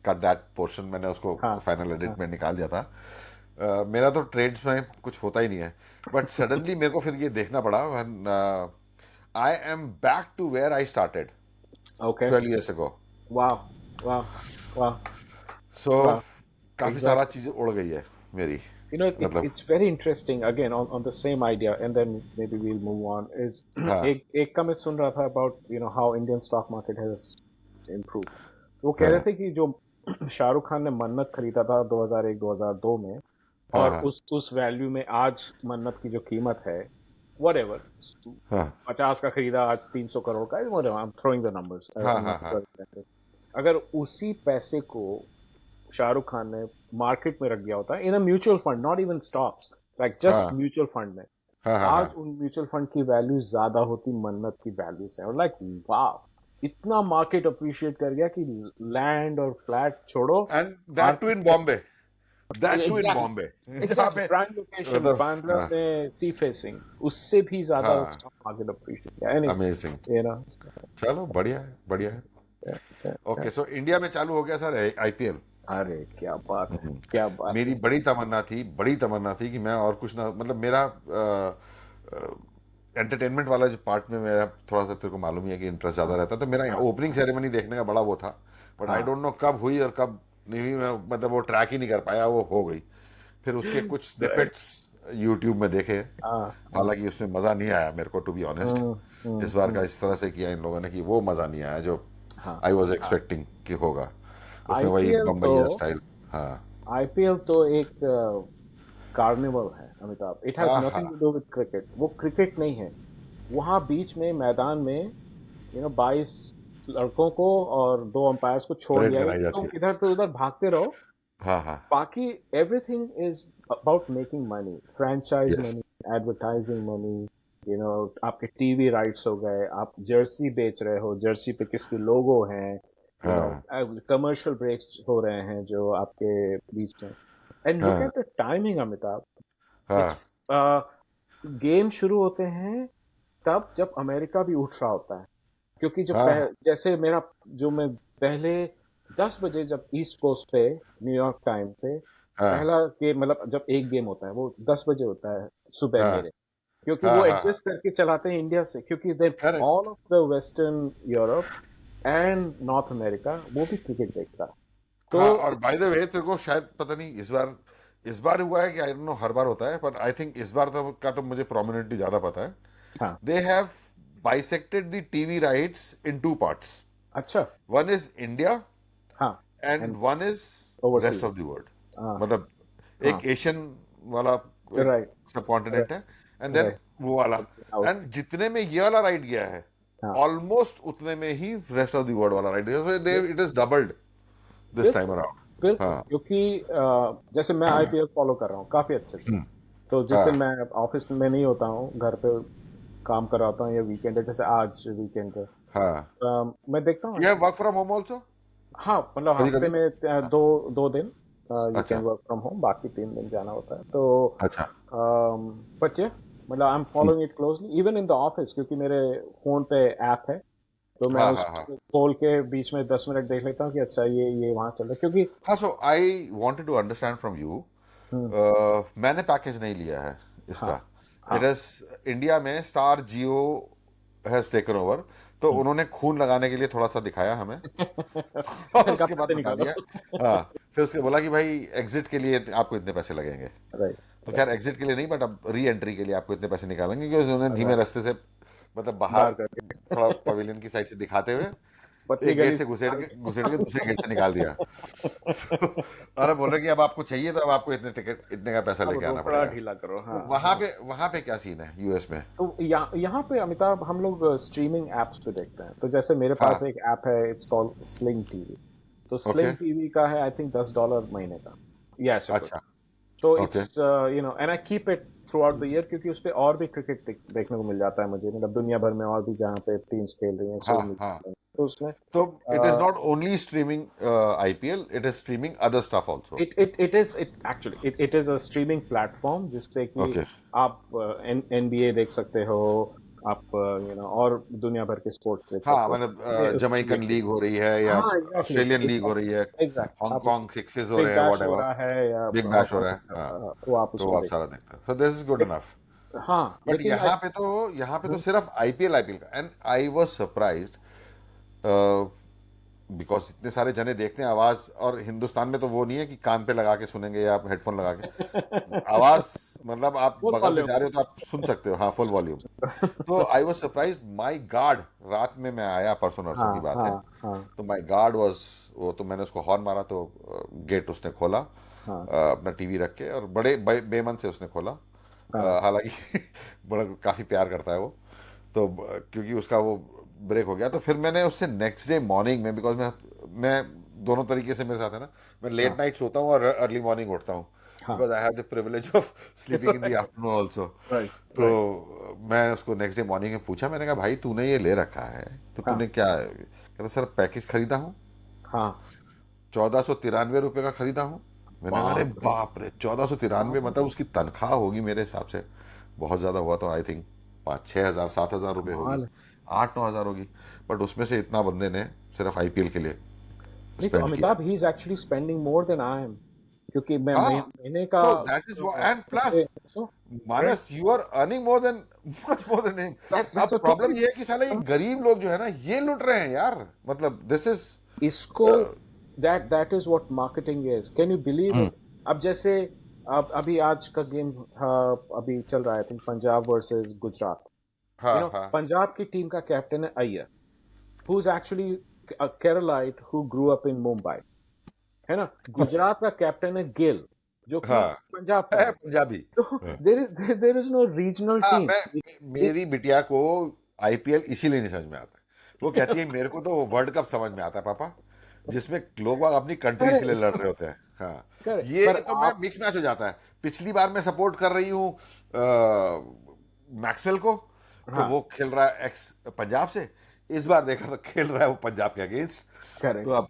कट दैट पोर्शन, मैंने उसको हाँ फाइनल हाँ एडिट में निकाल दिया था। मेरा तो ट्रेड्स में कुछ होता ही नहीं है, बट सडनली मेरे को फिर ये देखना पड़ा, I am back to where I started okay. 12 years ago। वाह वाह वाह सो वाह। काफी सारा एग्जैक्टली। चीजें उड़ गई है मेरी, It's मतलब। it's very interesting again on the same idea, and then maybe we'll move on is हाँ एक का मैं सुन रहा था about how Indian stock market has improved। वो कह रहे हाँ थे कि जो शाहरुख खान ने मन्नत खरीदा था 2001-2002 में, हाँ और हाँ उस वैल्यू में आज मन्नत की जो कीमत है, whatever, हाँ 50 का खरीदा आज 300 करोड़ का है, whatever, I'm throwing the numbers, हाँ I'm हाँ not हाँ sure exactly। अगर उसी पैसे को शाहरुख खान ने मार्केट में रख दिया होता in a mutual fund, not even stocks, like just हाँ म्यूचुअल फंड में, हाँ हाँ आज हाँ। उन म्यूचुअल फंड की वैल्यू ज्यादा होती मन्नत की वैल्यू से। और लाइक वाह, इतना मार्केट अप्रिशिएट कर गया कि लैंड और फ्लैट छोड़ो, and that too in market. Bombay, that too in exactly Bombay, जहाँ एग्जैक्टली, पे प्राइम लोकेशन मतलब, बांद्रा हाँ में, सी फेसिंग, उससे भी ज्यादा हाँ, स्टॉक मार्केट अप्रिशिएट किया। Any amazing. यू नो चलो बढ़िया है बढ़िया है। ओके, सो इंडिया में चालू हो गया सर आईपीएल। अरे क्या बात है, क्या बात मेरी है। बड़ी तमन्ना थी कि मैं और कुछ ना, मतलब मेरा एंटरटेनमेंट वाला जो पार्ट में मेरा थोड़ा सा, तेरे को मालूम ही है कि इंटरेस्ट ज़्यादा हाँ रहता है, तो मेरा हाँ ओपनिंग सेरेमनी देखने का बड़ा वो था, बट आई हाँ डोंट नो कब हुई और कब नहीं हुई, मैं मतलब वो ट्रैक ही नहीं कर पाया, वो हो गई। फिर उसके कुछ राइट। स्निपेट्स यूट्यूब में देखे, हाँ हाँ। हालांकि उसमें मज़ा नहीं आया मेरे को, टू बी ऑनेस्ट। इस बार का हम्म। इस तरह से किया इन लोगों ने कि वो मज़ा नहीं आया जो हाँ आई वॉज हाँ। एक्सपेक्टिंग कि होगा। उसमें वही आईपीएल तो बम्बैया स्टाइल। हाँ आईपीएल तो एक कार्निवल है अमिताभ। इट हैज हाँ नथिंग हाँ, टू डू विद क्रिकेट। वो क्रिकेट नहीं है। वहां बीच में मैदान में 22 लड़कों को और 2 अंपायर्स को छोड़ परेड दिया गया कराई कि जाती तुम है। इधर से उधर भागते रहो। हाँ हाँ, बाकी everything is about making money, franchise yes money, advertising money, आपके टीवी राइट्स हो गए, आप जर्सी बेच रहे हो, जर्सी पे किसके लोगो हैं, हाँ कमर्शियल ब्रेक्स हो रहे हैं जो आपके बीच में। एंड लुक हाँ एट द टाइमिंग अमिताभ, हाँ इट्स गेम शुरू होते हैं तब जब अमेरिका भी उठ रहा होता है, क्योंकि हाँ जैसे मेरा जो मैं पहले 10 बजे जब ईस्ट कोस्ट पे न्यूयॉर्क टाइम पे हाँ पहला गेम, मतलब जब एक गेम होता है वो 10 बजे होता है सुबह हाँ मेरे, क्योंकि हाँ वो हाँ हाँ एडजस्ट करके चलाते हैं इंडिया से, क्योंकि they correct. All of the western Europe and north America वो भी क्रिकेट देखता है। तो हाँ और बाय द वे तेरे को शायद पता नहीं इस बार हुआ है कि आई डोंट नो हर बार होता है, पर आई थिंक इस बार तो मुझे प्रोमिनेंटली ज्यादा पता है। हाँ। They have bisected the TV rights in two parts. अच्छा। वन इज इंडिया हाँ। And and one is rest overseas. Of the world. हाँ। मतलब हाँ। एक एशियन वाला एक राइट। सब कॉन्टिनेंट है, एंड देन राइट। वो वाला। आउट। एंड जितने में ये वाला राइट गया है हाँ। ऑलमोस्ट उतने में ही रेस्ट ऑफ द वर्ल्ड वाला राइट गया, so they it is doubled this time बिल्कुल। अराउंड। बिल्कुल, हाँ क्योंकि जैसे मैं आईपीएल फॉलो कर रहा हूँ काफी अच्छे से। हम्म, तो जिस दिन हाँ मैं ऑफिस में नहीं होता हूँ, घर पे काम कर रहा होता हूँ, या वीकेंड है, जैसे आज वीकेंड है, हाँ। मैं देखता हूँ। You have work from home also हाँ, मतलब कभी हफ्ते कभी? में दो दो दिन यू कैन अच्छा वर्क फ्रॉम होम, बाकी 3 दिन जाना होता है। तो अच्छा। बट ये, मतलब I M hmm, following it closely even in the office, क्योंकि मेरे फोन पे ऐप है, तो मैं हाँ हाँ हाँ उसको खोल के बीच में 10 मिनट देख लेता हूँ कि अच्छा ये वहाँ चल रहा है, क्योंकि हाँ। So I wanted to understand from you. Hmm, मैंने पैकेज नहीं लिया है हाँ। इसका। इट हाँ। इज इंडिया में Star Jio has taken over, तो हम्म। उन्होंने खून लगाने के लिए थोड़ा सा दिखाया हमें और मैंने कहा उसके बाद पैसे बता निकालो। दिया। हाँ, फिर उसके बोला कि भाई एग्जिट के लिए आपको इतने पैसे लगेंगे। राइट। तो खैर एग्जिट के लिए नहीं, बट अब री एंट्री के लिए आपको इतने पैसे निकालेंगे, क्योंकि उन्होंने धीमे राइट। रास्ते से मतलब बाहर बाहर थोड़ा करके पवेलियन की साइड से दिखाते हुए पतली एक गेट गली से से निकाल घुसेड़ के दूसरे गेट से निकाल दिया। के। और अब बोल रहे कि अब आपको चाहिए तो अब आपको इतने का पैसा अब लेके आना रोकड़ा पड़ेगा। ढीला करो। तो हाँ। वहां पे क्या सीन है यूएस में? तो यहाँ पे अमिताभ हम लोग स्ट्रीमिंग एप्स पे देखते हैं, तो जैसे मेरे पास हाँ एक ऐप है, इट्स कॉल्ड स्लिंग टीवी। तो ओके स्लिंग टीवी का है आई थिंक $10 महीने का, या ऐसे कुछ। अच्छा तो okay it's and I keep it through out the year, क्योंकि उस पे और भी क्रिकेट देखने को मिल जाता है मुझे, मतलब दुनिया भर में और भी जहाँ पे टीम्स खेल रही हैं हाँ सो मिल हाँ। जाता है तो उसमें तो it is not only streaming IPL, it is streaming other stuff also. It is a streaming platform जिसपे कि ओके आप एनबीए देख सकते हो, आप और दुनिया भर के स्पोर्ट्स देख हाँ, सकते हो। मतलब जमैकन लीग हो रही है या हाँ, एग्जैक्टली। ऑस्ट्रेलियन लीग हो रही है, एग्जैक्ट आप हांगकांग सिक्सेस हो बिग रहे हैं, बैश वॉट हो एवर, रहा है या बिग बैश हो हांगकांग रहा का है, हाँ। वो आप तो उसमें आप देख सारा देखते हैं, so this is good enough. हाँ, बट लेकिन यहाँ पे तो सिर्फ आईपीएल का, and I was surprised because इतने सारे जने देखते हैं आवाज, और हिंदुस्तान में तो वो नहीं है कि कान पे लगा के सुनेंगे या आप हेडफोन लगा के आवाज, मतलब आप फुल बगल से वॉल्यूम। जा रहे हो तो आप सुन सकते हो, हाँ फुल वॉल्यूम। तो I was surprised my God. रात में मैं आया, परसों नरसों हाँ। की बात हाँ। है, हाँ। तो माय गॉड वाज, वो तो मैंने उसको हॉर्न मारा तो गेट उसने खोला, हाँ। अपना टीवी रख के, और बड़े बेमन से उसने खोला। हाँ। हालांकि बड़ा काफ़ी प्यार करता है वो, तो क्योंकि उसका वो ब्रेक हो गया, तो फिर मैंने उससे नेक्स्ट डे मॉर्निंग में, बिकॉज मैं दोनों तरीके से मेरे साथ है ना, मैं हाँ। लेट नाइट सोता हूँ और अर्ली मॉर्निंग उठता हूँ, हाँ। Because I have the privilege of sleeping in the afternoon also. Right. तो राइट। मैं उसको नेक्स्ट डे मॉर्निंग में पूछा, मैंने कहा भाई तूने ये ले रखा है तो हाँ। तूने क्या, कहता सर पैकेज खरीदा हूँ, हाँ। 1493 रुपये का खरीदा हूँ। मैंने कहा अरे बाप रे। बाप रे, 1493, हाँ, मतलब उसकी तनख्वाह होगी मेरे हिसाब से बहुत ज़्यादा हुआ, तो आई थिंक 5-6 हज़ार 7 हज़ार रुपये होगी, कमाल है। 8-9 हज़ार होगी, बट उसमें से इतना बंदे ने सिर्फ आईपीएल के लिए नहीं, तो स्पेंड किया। Amitabh he is actually spending more than I am, क्योंकि मैं हाँ, महीने का so that is and plus so right. Manas you are earning more than much more than him. अब दैट्स अ प्रॉब्लम ये है कि साले ये टोटली। गरीब लोग जो है ना ये लूट रहे हैं यार, मतलब दिस इज इसको that is what marketing is, can you believe it? अब जैसे अब अभी आज का गेम अभी चल रहा है, I think Punjab versus Gujarat. हाँ हाँ पंजाब की टीम का कैप्टन है Iyer, who is actually a Keralite who grew up in Mumbai, है ना? गुजरात का कैप्टन है गिल, जो कि हाँ, पंजाब का है है। पंजाबी। तो हाँ, देर इज नो रीजनल हाँ, टीम। मेरी बिटिया को आईपीएल इसीलिए नहीं समझ में आता है। वो कहती है मेरे को तो वर्ल्ड कप समझ में आता है पापा, जिसमें लोग बाग अपनी कंट्रीज के लिए लड़ रहे होते हैं। हाँ, करेक्ट, ये पर तो मैं आप मिक्स मैच हो जाता है। पिछली बार मैं सपोर्ट कर रही हूँ मैक्सवेल को, तो हाँ वो खेल रहा है एक्स पंजाब से। इस बार देखा तो खेल रहा है वो पंजाब के अगेंस्ट। तो करेक्ट अब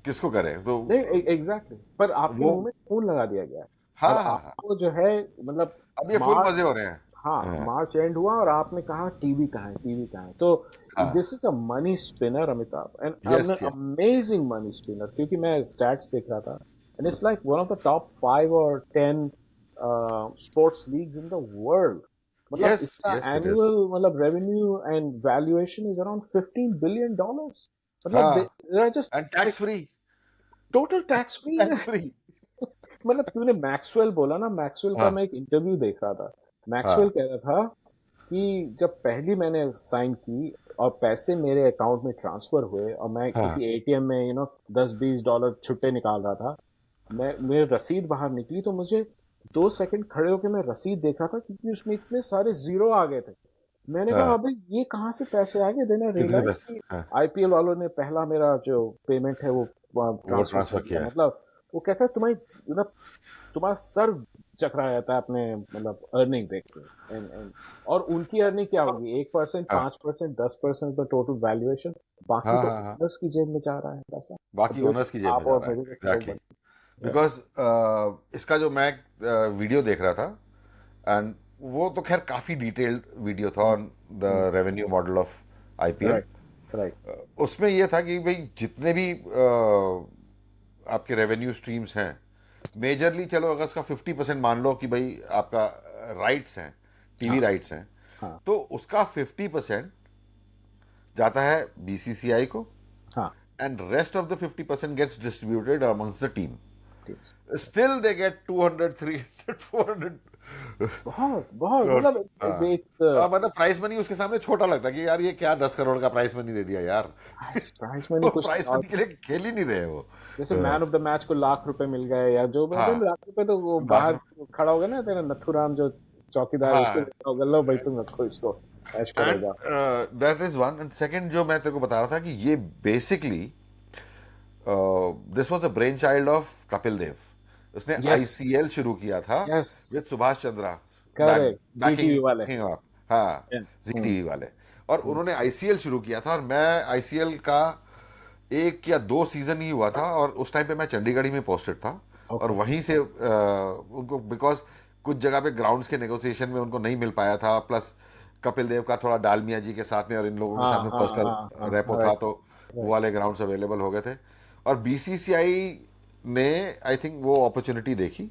किसको करें तो नहीं एग्जैक्टली, पर आपके वो। मुंह में खून लगा दिया गया है। हाँ अब हाँ हाँ, आपको जो है मतलब अब ये फुल मार्च, मजे हो रहे हैं। हाँ हाँ मार्च एंड हुआ और आपने कहा टीवी कहाँ है, टीवी कहाँ है, तो हाँ, this is a money spinner Amitabh, and yes yes, amazing money spinner, क्योंकि मैं स्टैट्स देख रहा था and it's like one of the top 5 or 10 sports leagues in the world. मतलब यस इसका यस इट इज। एनुअल मतलब revenue and valuation is around $15 billion। मतलब हाँ, they are just and tax free, total tax free है। Tax free. मतलब तूने Maxwell बोला ना, मैक्सवेल का हाँ मैं एक इंटरव्यू देख रहा था। मैक्सवेल हाँ कह रहा था कि जब पहली मैंने साइन की और पैसे मेरे अकाउंट में ट्रांसफर हुए और मैं हाँ किसी एटीएम में 10-20 डॉलर छुट्टे निकाल रहा था, मैं मेरी रसीद बाहर निकली तो मुझे 2 सेकंड खड़े होकर मैं रसीद देख रहा था, क्योंकि उसमें इतने सारे जीरो आ गए थे। मैंने कहा हाँ, अबे ये कहाँ से पैसे आ गए, देन आई कितने रियलाइज पैसे? कि हाँ, आईपीएल वालों ने पहला मेरा जो पेमेंट है वो वो ट्रांसफर कर ट्रांसफर दिया। किया। मतलब वो कहता है तुम्हारी मतलब तुम्हारा सर चकरा जाता है अपने मतलब अर्निंग देख के, एंड और उनकी अर्निंग क्या होगी, 1%, हाँ 5%, 10% तो टोटल वैल्यूएशन, बाकी हाँ तो हाँ हाँ, ओनर्स की जेब में जा रहा है पैसा। अब बाकी जो ओनर्स की जेब में आप जा और रहा है, मेरे जैसे लोग एग्जैक्टली। बने। बिकॉज इसका जो मैं वीडियो देख रहा था, एंड वो तो खैर काफ़ी डिटेल्ड वीडियो था on the revenue model of IPL. Right right उसमें ये था कि भाई जितने भी आपके रेवेन्यू स्ट्रीम्स हैं, मेजरली चलो अगर उसका 50% मान लो कि भाई आपका राइट्स हैं, टीवी हाँ राइट्स हैं, हाँ तो उसका 50% जाता है बीसीसीआई को, हाँ and rest of the 50% gets distributed amongst the team. ठीक। Still they get 200, 300, 400 बहुत बहुत crores. मतलब हाँ, इट्स मतलब प्राइस मनी उसके सामने छोटा लगता है कि यार ये क्या 10 करोड़ का प्राइस मनी दे दिया यार। प्राइस मनी वो कुछ प्राइस और, मनी के लिए खेल ही नहीं रहे वो। जैसे हाँ मैन ऑफ द मैच को ₹1,00,000 मिल गए या जो भी, हाँ, ₹1,00,000 तो वो लाख बाहर रुपए। खड़ा होगा ना तेरा नथुराम जो चौकीदार है, उसको हाँ, देता होगा, लो भाई तुम रखो इसको, ऐश करो एंड जाओ। That is one. And second जो मैं तेरे को बता रहा था कि ये basically this was a brain child of Kapil Dev. उसने यस आईसीएल शुरू किया था yes with Subhash Chandra, correct, Zee backing TV वाले। Him up. हाँ, Yeah. जी हम्म टीवी वाले। और हम्म, उन्होंने आईसीएल शुरू किया था, और मैं आईसीएल का 1 या 2 सीजन ही हुआ था, और उस टाइम पे मैं चंडीगढ़ ही में पोस्टेड था। और ओके वहीं से उनको बिकॉज कुछ जगह पे ग्राउंड्स के नेगोशिएशन में उनको नहीं मिल पाया था, प्लस कपिल देव का थोड़ा डालमिया जी के साथ में और इन लोगों के हाँ साथ में हाँ पर्सनल हाँ रेपो हाँ था, राइट तो वो राइट वाले ग्राउंड्स अवेलेबल हो गए थे। और बीसीसीआई ने आई थिंक वो अपॉर्चुनिटी देखी,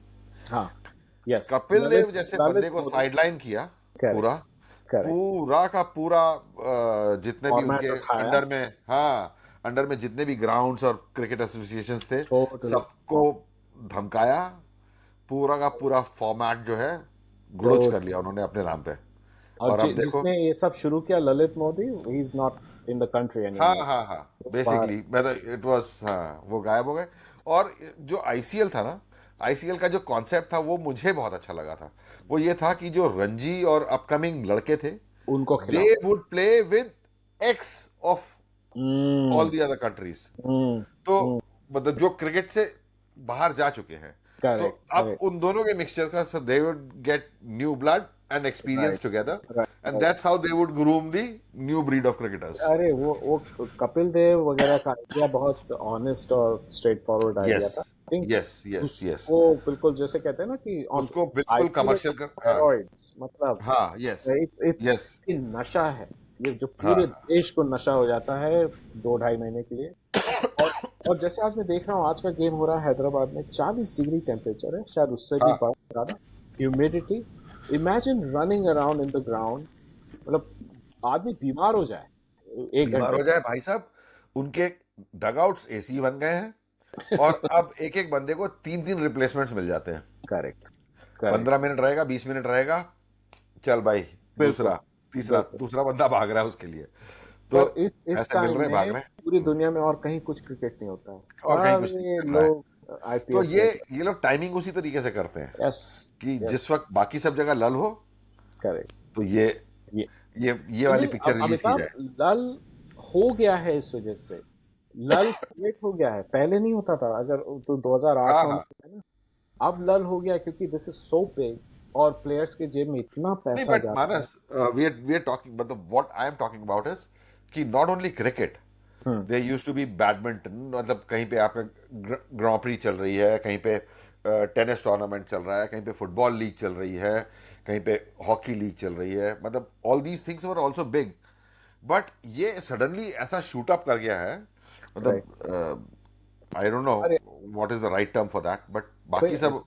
हाँ यस कपिल ललित देव जैसे ललित बंदे को मोदी। साइडलाइन किया पूरा, करेक्ट करेक्ट पूरा का पूरा जितने भी फॉर्मेट उनके उठाया अंडर में, हाँ, अंडर में जितने भी ग्राउंड्स और क्रिकेट एसोसिएशंस थे, टोटली सबको धमकाया। पूरा का पूरा फॉर्मेट जो है गुड़ुच कर लिया टोटली। उन्होंने अपने नाम पे। और और अब देखो, जिसने ये सब शुरू किया Lalit Modi, he is not in the country any हाँ मोर, हाँ हाँ, बाहर। बेसिकली मतलब इट वाज, हाँ, वो गायब हो गए। और जो आईसीएल था ना, आईसीएल का जो कॉन्सेप्ट था वो मुझे बहुत अच्छा लगा था। वो ये था कि जो रणजी और अपकमिंग लड़के थे, उनको दे खिलाओ। Would play with X of hmm all the other countries. हम्म तो हम्म मतलब जो क्रिकेट से बाहर जा चुके हैं, तो करेक्ट अब करेक्ट उन दोनों के मिक्सचर का, so they would get new blood and right experience together, right and right. That's how they would groom the new breed of cricketers. अरे वो कपिल देव वगैरह का आइडिया बहुत ऑनेस्ट और स्ट्रेट फॉरवर्ड आइडिया यस था, I think. Yes yes yes, उसको बिल्कुल जैसे कहते हैं ना कि ऑन उसको बिल्कुल आईपीएल इज कमर्शियल ऑन कर, हाँ स्टेरॉइड्स, मतलब हाँ, यस इट्स यस, नशा है, ये जो पूरे हाँ देश को नशा हो जाता है 2-2.5 महीने के लिए। और और जैसे आज मैं देख रहा हूँ, आज का गेम हो रहा है हैदराबाद में, 40 डिग्री टेम्परेचर है, शायद उससे भी हाँ, ज्यादा humidity. Imagine running around in the ground, मतलब आदमी बीमार हो जाए एक बीमार घंटे हो जाए भाई साहब। उनके डगआउट्स एसी बन गए हैं, और अब एक एक बंदे को 3 3 रिप्लेसमेंट्स मिल जाते हैं। करेक्ट करेक्ट 15 मिनट रहेगा, 20 मिनट रहेगा, चल भाई, बिल्कुल दूसरा, तीसरा, बिल्कुल। दूसरा बंदा भाग रहा है उसके लिए। तो पर इस ऐसे मिल टाइम रहे हैं, भाग में रहे हैं, पूरी दुनिया में और कहीं कुछ क्रिकेट नहीं होता है, और कहीं कुछ नहीं सारे चल रहा है। लोग तो आईपीएल ये खेल रहे ये लोग टाइमिंग उसी तरीके से करते हैं हैं। यस कि यस जिस वक्त बाकी सब जगह लल हो, करेक्ट। तो ये ये ये वाली नहीं पिक्चर रिलीज की अमिताभ, जाए। लल हो गया है इस वजह से, लल क्रिएट हो गया है, पहले नहीं होता था। अगर तो 2008 हाँ 9 में हाँ है ना, अब लल हो गया क्योंकि दिस इज सो बिग और प्लेयर्स के जेब में इतना नहीं पैसा बट जाता है। मानस वी आर टॉकिंग मतलब what I am talking about is कि not only cricket hmm. They use to be badminton मतलब कहीं पे आपका ग्रां प्री चल रही है कहीं पे टेनिस टूर्नामेंट चल रहा है कहीं पे फुटबॉल लीग चल रही है कहीं पे हॉकी लीग चल रही है मतलब all these things were also big but ये सडनली ऐसा शूट अप कर गया है राइट। मतलब आई डोंट नो अरे what is the right term for that but भाई बाकी सब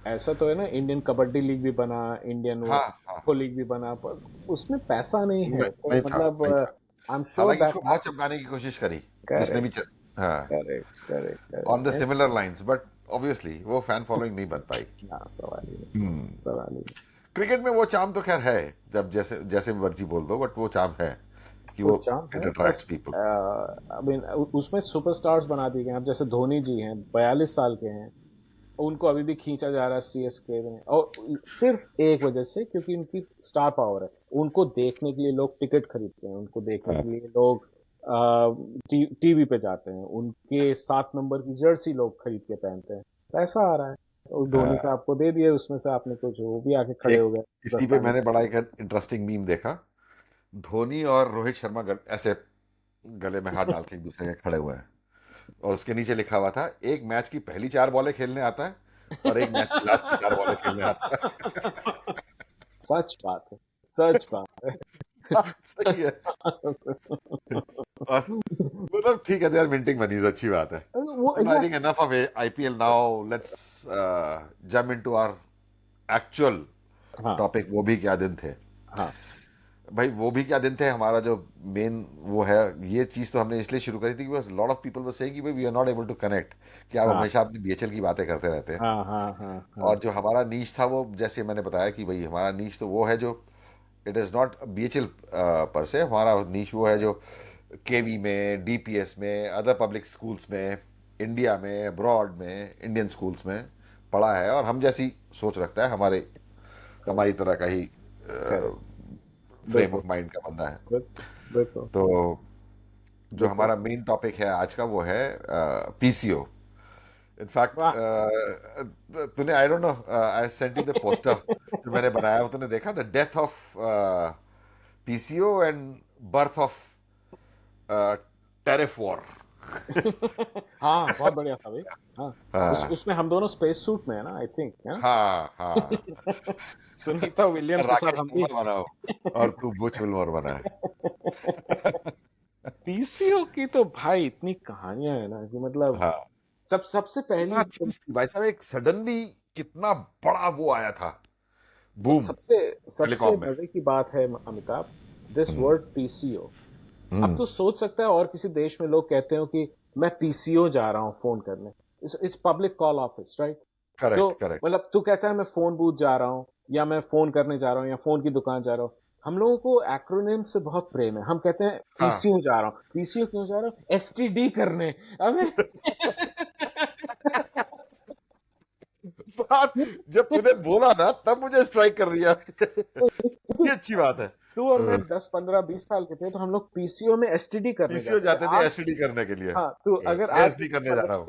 ऐसा तो है ना, इंडियन कबड्डी लीग भी बना, इंडियन वो हाँ हाँ खो लीग भी बना, पर उसमें पैसा नहीं है, तो नहीं था मतलब नहीं था आई एम श्योर हालांकि दैट इसको बहुत चमकाने की कोशिश करी जिसने भी करेक्ट हाँ correct correct on the correct. Similar lines but obviously वो फैन फॉलोइंग नहीं बन पाई ना सवाल ही नहीं, हम्म सवाल ही नहीं। क्रिकेट में वो चाम तो खैर है जब जैसे जैसे मर्जी बोल दो बट वो चाम है कि वो वो चाम इट है अट्रैक्ट्स बस। पीपल आई मीन उसमें सुपरस्टार्स बना दिए गए हैं। अब जैसे धोनी जी हैं, 42 साल के हैं, उनको अभी भी खींचा जा रहा है सीएसके में, और सिर्फ एक वजह से, क्योंकि उनकी स्टार पावर है। उनको देखने के लिए लोग टिकट खरीदते हैं, उनको देखने हाँ के लिए लोग टीवी पे जाते हैं, उनके 7 नंबर की जर्सी लोग खरीद के पहनते हैं। पैसा आ रहा है, और धोनी हाँ साहब को दे दिए, उसमें से आपने कुछ, वो भी आके खड़े एक हो गए इसी पे दस्ताने। मैंने बड़ा एक इंटरेस्टिंग मीम देखा धोनी और रोहित शर्मा ऐसे गले में हाथ डाल के एक दूसरे के खड़े हुए हैं और उसके नीचे लिखा हुआ था एक मैच की पहली 4 बॉलें खेलने आता है और एक मैच की लास्ट की 4 बॉलें खेलने आता है सच बात है, सच बात सही है और मतलब ठीक है यार मिंटिंग बनी तो अच्छी बात है वो चलो I think exact. Enough of IPL now let's jump into our actual हाँ टॉपिक वो भी क्या दिन थे हाँ भाई वो भी क्या दिन थे हमारा जो मेन वो है ये चीज तो हमने इसलिए शुरू करी थी कि lot of people were saying कि भाई we are not able to connect कि आप हाँ हमेशा अपनी बीएचएल की बातें करते रहते हैं हाँ हाँ हाँ हाँ और जो हमारा नीच था वो जैसे मैंने बताया कि भाई हमारा नीच तो वो है जो इट इज़ नॉट बीएचएल पर से हमारा नीच वो है जो केवी में डीपीएस में अदर पब्लिक स्कूल्स में इंडिया में अब्रॉड में इंडियन स्कूल्स में पढ़ा है और हम जैसी सोच रखता है हमारे करेक्ट हमारी तरह का ही करेक्ट। फ्रेम बिल्कुल ऑफ माइंड का बंदा है बिल्कुल बिल्कुल तो जो बिल्कुल। हमारा मेन टॉपिक है आज का वो है पीसीओ इनफैक्ट वाह। तूने आई don't no I sent you the poster जो मैंने बनाया वो तूने देखा the death of PCO and birth of tariff war हाँ बहुत बढ़िया था भाई। हाँ हाँ उसमें हम दोनों स्पेस सूट में है ना, आई थिंक, हाँ। हाँ हाँ सुनीता विलियम्स के साथ राकेश हम भी। शर्मा बना हो और तू बुच विल्मर बना है पीसीओ की तो भाई इतनी कहानियां है ना कि मतलब हाँ सबसे पहली क्या चीज थी भाई साहब एक सडनली कितना बड़ा वो आया था बूम सबसे सबसे टेलीकॉम में मजे की बात है Amitabh, this hmm word PCO. अब हम्म तो सोच सकता है और किसी देश में लोग कहते हो कि मैं पीसीओ जा रहा हूं फोन करने, it's public call office, right. तो करेक्ट करेक्ट मतलब तू कहता है मैं फोन बूथ जा रहा हूं, या मैं फोन करने जा रहा हूं, या फोन की दुकान जा रहा हूं। हम लोगों को एक्रोनिम से बहुत प्रेम है, हम कहते हैं हाँ पीसीओ जा रहा हूं। पीसीओ क्यों जा रहा हूं? एसटीडी करने। अबे बात जब तूने बोला ना तब मुझे स्ट्राइक कर रही है ये अच्छी बात है तू और मैं 10 15 20 साल के थे, तो हम लोग पीसीओ में एसटीडी करने पीसीओ जाते थे। जाते थे आज एसटीडी करने के लिए हाँ, तो अगर आज एएसडी किसी करने जा रहा हूँ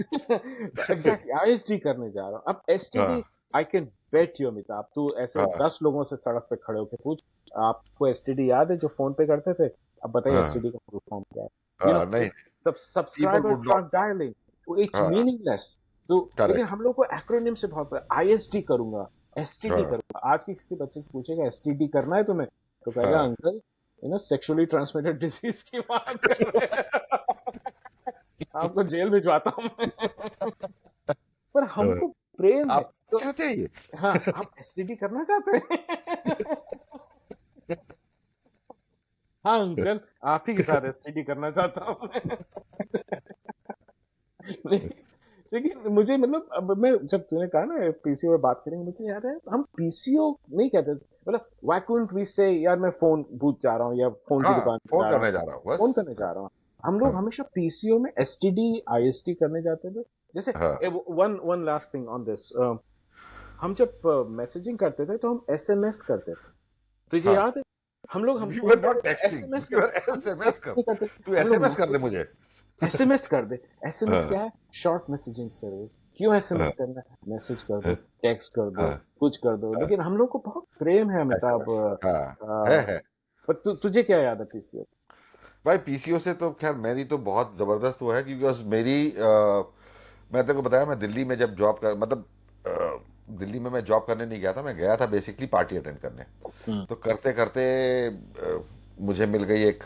एग्जैक्टली आईएसडी करने जा रहा हूँ। अब एसटीडी, हाँ I can bet you Amitabh, तू ऐसे हाँ 10 लोगों से सड़क पे खड़े होके पूछ, आपको एसटीडी याद है जो फोन पे करते थे? अब बताइए हाँ एसटीडी का फुल फॉर्म क्या है? नहीं people subscriber would track not dialling, it's हाँ मीनिंगलेस। तो लेकिन करेक्ट हम लोग को एक्रोनिम से बहुत, आईएसडी करूंगा, एसटीडी हाँ करूंगा। आज की किसी बच्चे से पूछेगा एसटीडी करना है तुम्हें, तो कहेगा हाँ अंकल सेक्सुअली ट्रांसमिटेड डिजीज की बात कर रहे हैं। आपको जेल भिजवाता हूँ मैं। पर हाँ। हमको प्रेम है आप तो। चाहते हैं ये हाँ, आप एसटीडी करना चाहते हैं? हाँ अंकल, आप ही के साथ एसटीडी करना चाहता हूँ मैं। लेकिन मुझे मतलब, अब मैं जब तूने कहा ना पीसीओ में बात करेंगे, मुझे याद है हम पीसीओ नहीं कहते थे। मतलब व्हाई कुडंट वी से यार मैं फोन बूथ जा रहा हूँ, या फोन की हाँ दुकान पे फोन जा रहा करने हूँ, जा रहा हूँ बस फोन करने जा रहा हूँ। हम लोग हाँ हमेशा पीसीओ में एसटीडी आईएसटी करने जाते थे। जैसे हाँ one one last thing on this, हम जब मैसेजिंग करते थे तो हम एसएमएस करते थे, तुझे हाँ याद है? हम लोग हम वी फोन वर करते नॉट थे टेक्सटिंग एसएमएस वी करते वर थे, हम एसएमएस कर text नहीं करते थे। तू हम लोग एसएमएस कर दे मैसेज, मुझे एसएमएस कर दे। एसएमएस हाँ, क्या है? Short messaging service. क्यों हाँ, एसएमएस करना है? मैसेज कर दो, हाँ, टेक्स्ट कर दो, हाँ, कुछ कर दो। हाँ, लेकिन हम लोग को बहुत प्रेम है ऐसे अमिताभ। बस हाँ, आ, है पर तुझे क्या याद है पीसीओ? भाई पीसीओ से तो खैर मेरी तो बहुत जबरदस्त वो है क्योंकि मेरी मैं तेरे को बताया मैं दिल्ली में जब जॉब कर मतलब दिल्ली में मैं जॉब करने नहीं गया था, मैं गया था बेसिकली पार्टी अटेंड करने। हम्म। तो करते करते मुझे मिल गई एक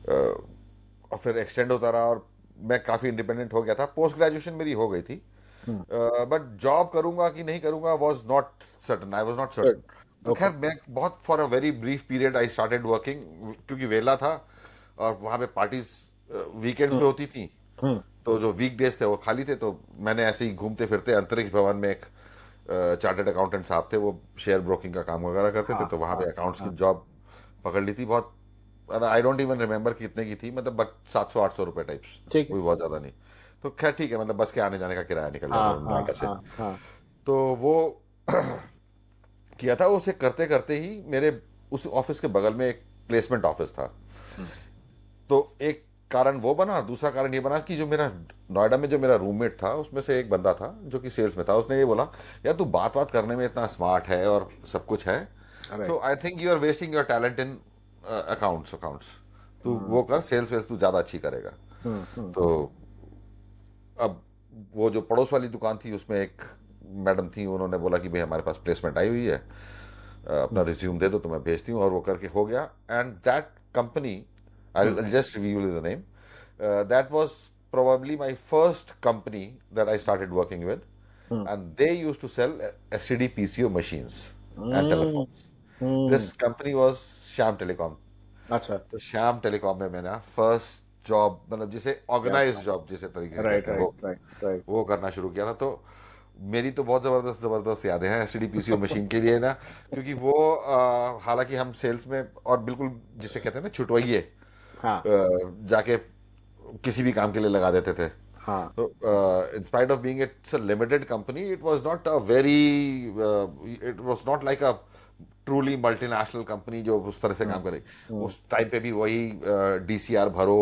और फिर एक्सटेंड होता रहा और मैं काफ़ी इंडिपेंडेंट हो गया था। पोस्ट ग्रेजुएशन मेरी हो गई थी, हम्म। बट जॉब करूंगा कि नहीं करूंगा was not certain, I was not sir. Certain. तो ओके। खैर मैं बहुत for a very brief period I started working क्योंकि वेला था और वहाँ पे पार्टीज वीकेंड्स हम्म। पे होती थी। हम्म। तो जो वीक डेज थे वो खाली थे, तो मैंने ऐसे ही घूमते फिरते अंतरिक्ष भवन में एक चार्टर्ड अकाउंटेंट साहब थे, वो शेयर ब्रोकिंग का काम वगैरह करते थे, हाँ तो वहाँ हाँ पे अकाउंट्स की हाँ। जॉब पकड़ ली थी। बहुत आई डोंट इवन रिमेम्बर कितने की थी, मतलब बट 700-800 रुपये टाइप्स, ठीक है। कोई बहुत ज़्यादा नहीं। तो खैर ठीक है, मतलब बस के आने जाने का किराया निकल हाँ जाता था हाँ नोएडा से। हाँ हाँ। तो वो किया था। उसे करते करते ही मेरे उस ऑफिस के बगल में एक प्लेसमेंट ऑफिस था। हम्म। तो एक कारण वो बना, दूसरा कारण ये बना कि जो मेरा नोएडा में जो मेरा रूममेट था उसमें से एक बंदा था जो कि सेल्स में था। उसने ये बोला, यार तू बात बात करने में इतना स्मार्ट है और सब कुछ है, राइट। तो I think you are wasting your talent in accounts accounts. तू हम्म। वो कर, सेल्स वेल्स तू ज़्यादा अच्छी करेगा। हम्म। तो अब वो जो पड़ोस वाली दुकान थी उसमें एक मैडम थी, उन्होंने बोला कि भाई हमारे पास प्लेसमेंट आई हुई है, अपना हम्म। रिज्यूम दे दो तो मैं भेजती हूँ, और वो करके हो गया। And that company, hmm. I just reveal the name, that was probably my first company that I started working with, hmm. and they used to sell STD PCO machines and hmm. telephones. This hmm. company was Shyam Telecom. अच्छा। तो Shyam telecom में मैंने first job, मतलब जिसे क्या organise बात। Job जिसे तरीके से राइट कहते हैं राइट राइट राइट। वो करना शुरू किया था। तो मेरी तो बहुत ज़बरदस्त ज़बरदस्त यादें हैं एसटीडी पीसीओ मशीन के लिए ना, क्योंकि वो हालांकि हम सेल्स में और बिल्कुल जिसे कहते हैं ना छुटवाइए, हाँ जाके किसी भी काम के लिए लगा देते थे। हाँ तो हाँ। in spite of being it's a limited company, it was not a very it was not like a truly multinational company जो उस तरह से हम्म। काम करे। हम्म। उस टाइम पे भी वही डीसीआर भरो,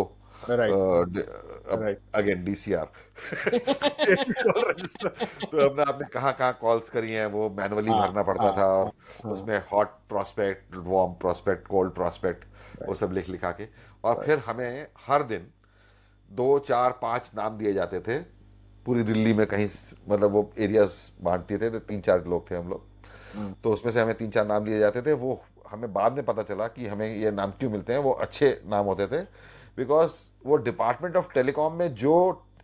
राइट अब right. Again DCR call register, तो हमने आपने कहाँ कहाँ कॉल्स करी हैं वो मैनुअली हाँ भरना पड़ता हाँ था, हाँ और हाँ। उसमें hot prospect, warm prospect, cold prospect, वो राइट सब लिख लिखा के, और राइट। फिर हमें हर दिन 2 4 5 नाम दिए जाते थे पूरी दिल्ली में कहीं, मतलब वो एरियाज बांटते थे, तो 3 4 लोग थे हम लोग। हम्म। तो उसमें से हमें 3 4 नाम दिए जाते थे। वो हमें बाद में पता चला कि हमें ये नाम क्यों मिलते हैं, वो अच्छे नाम होते थे, बिकॉज वो डिपार्टमेंट ऑफ टेलीकॉम में जो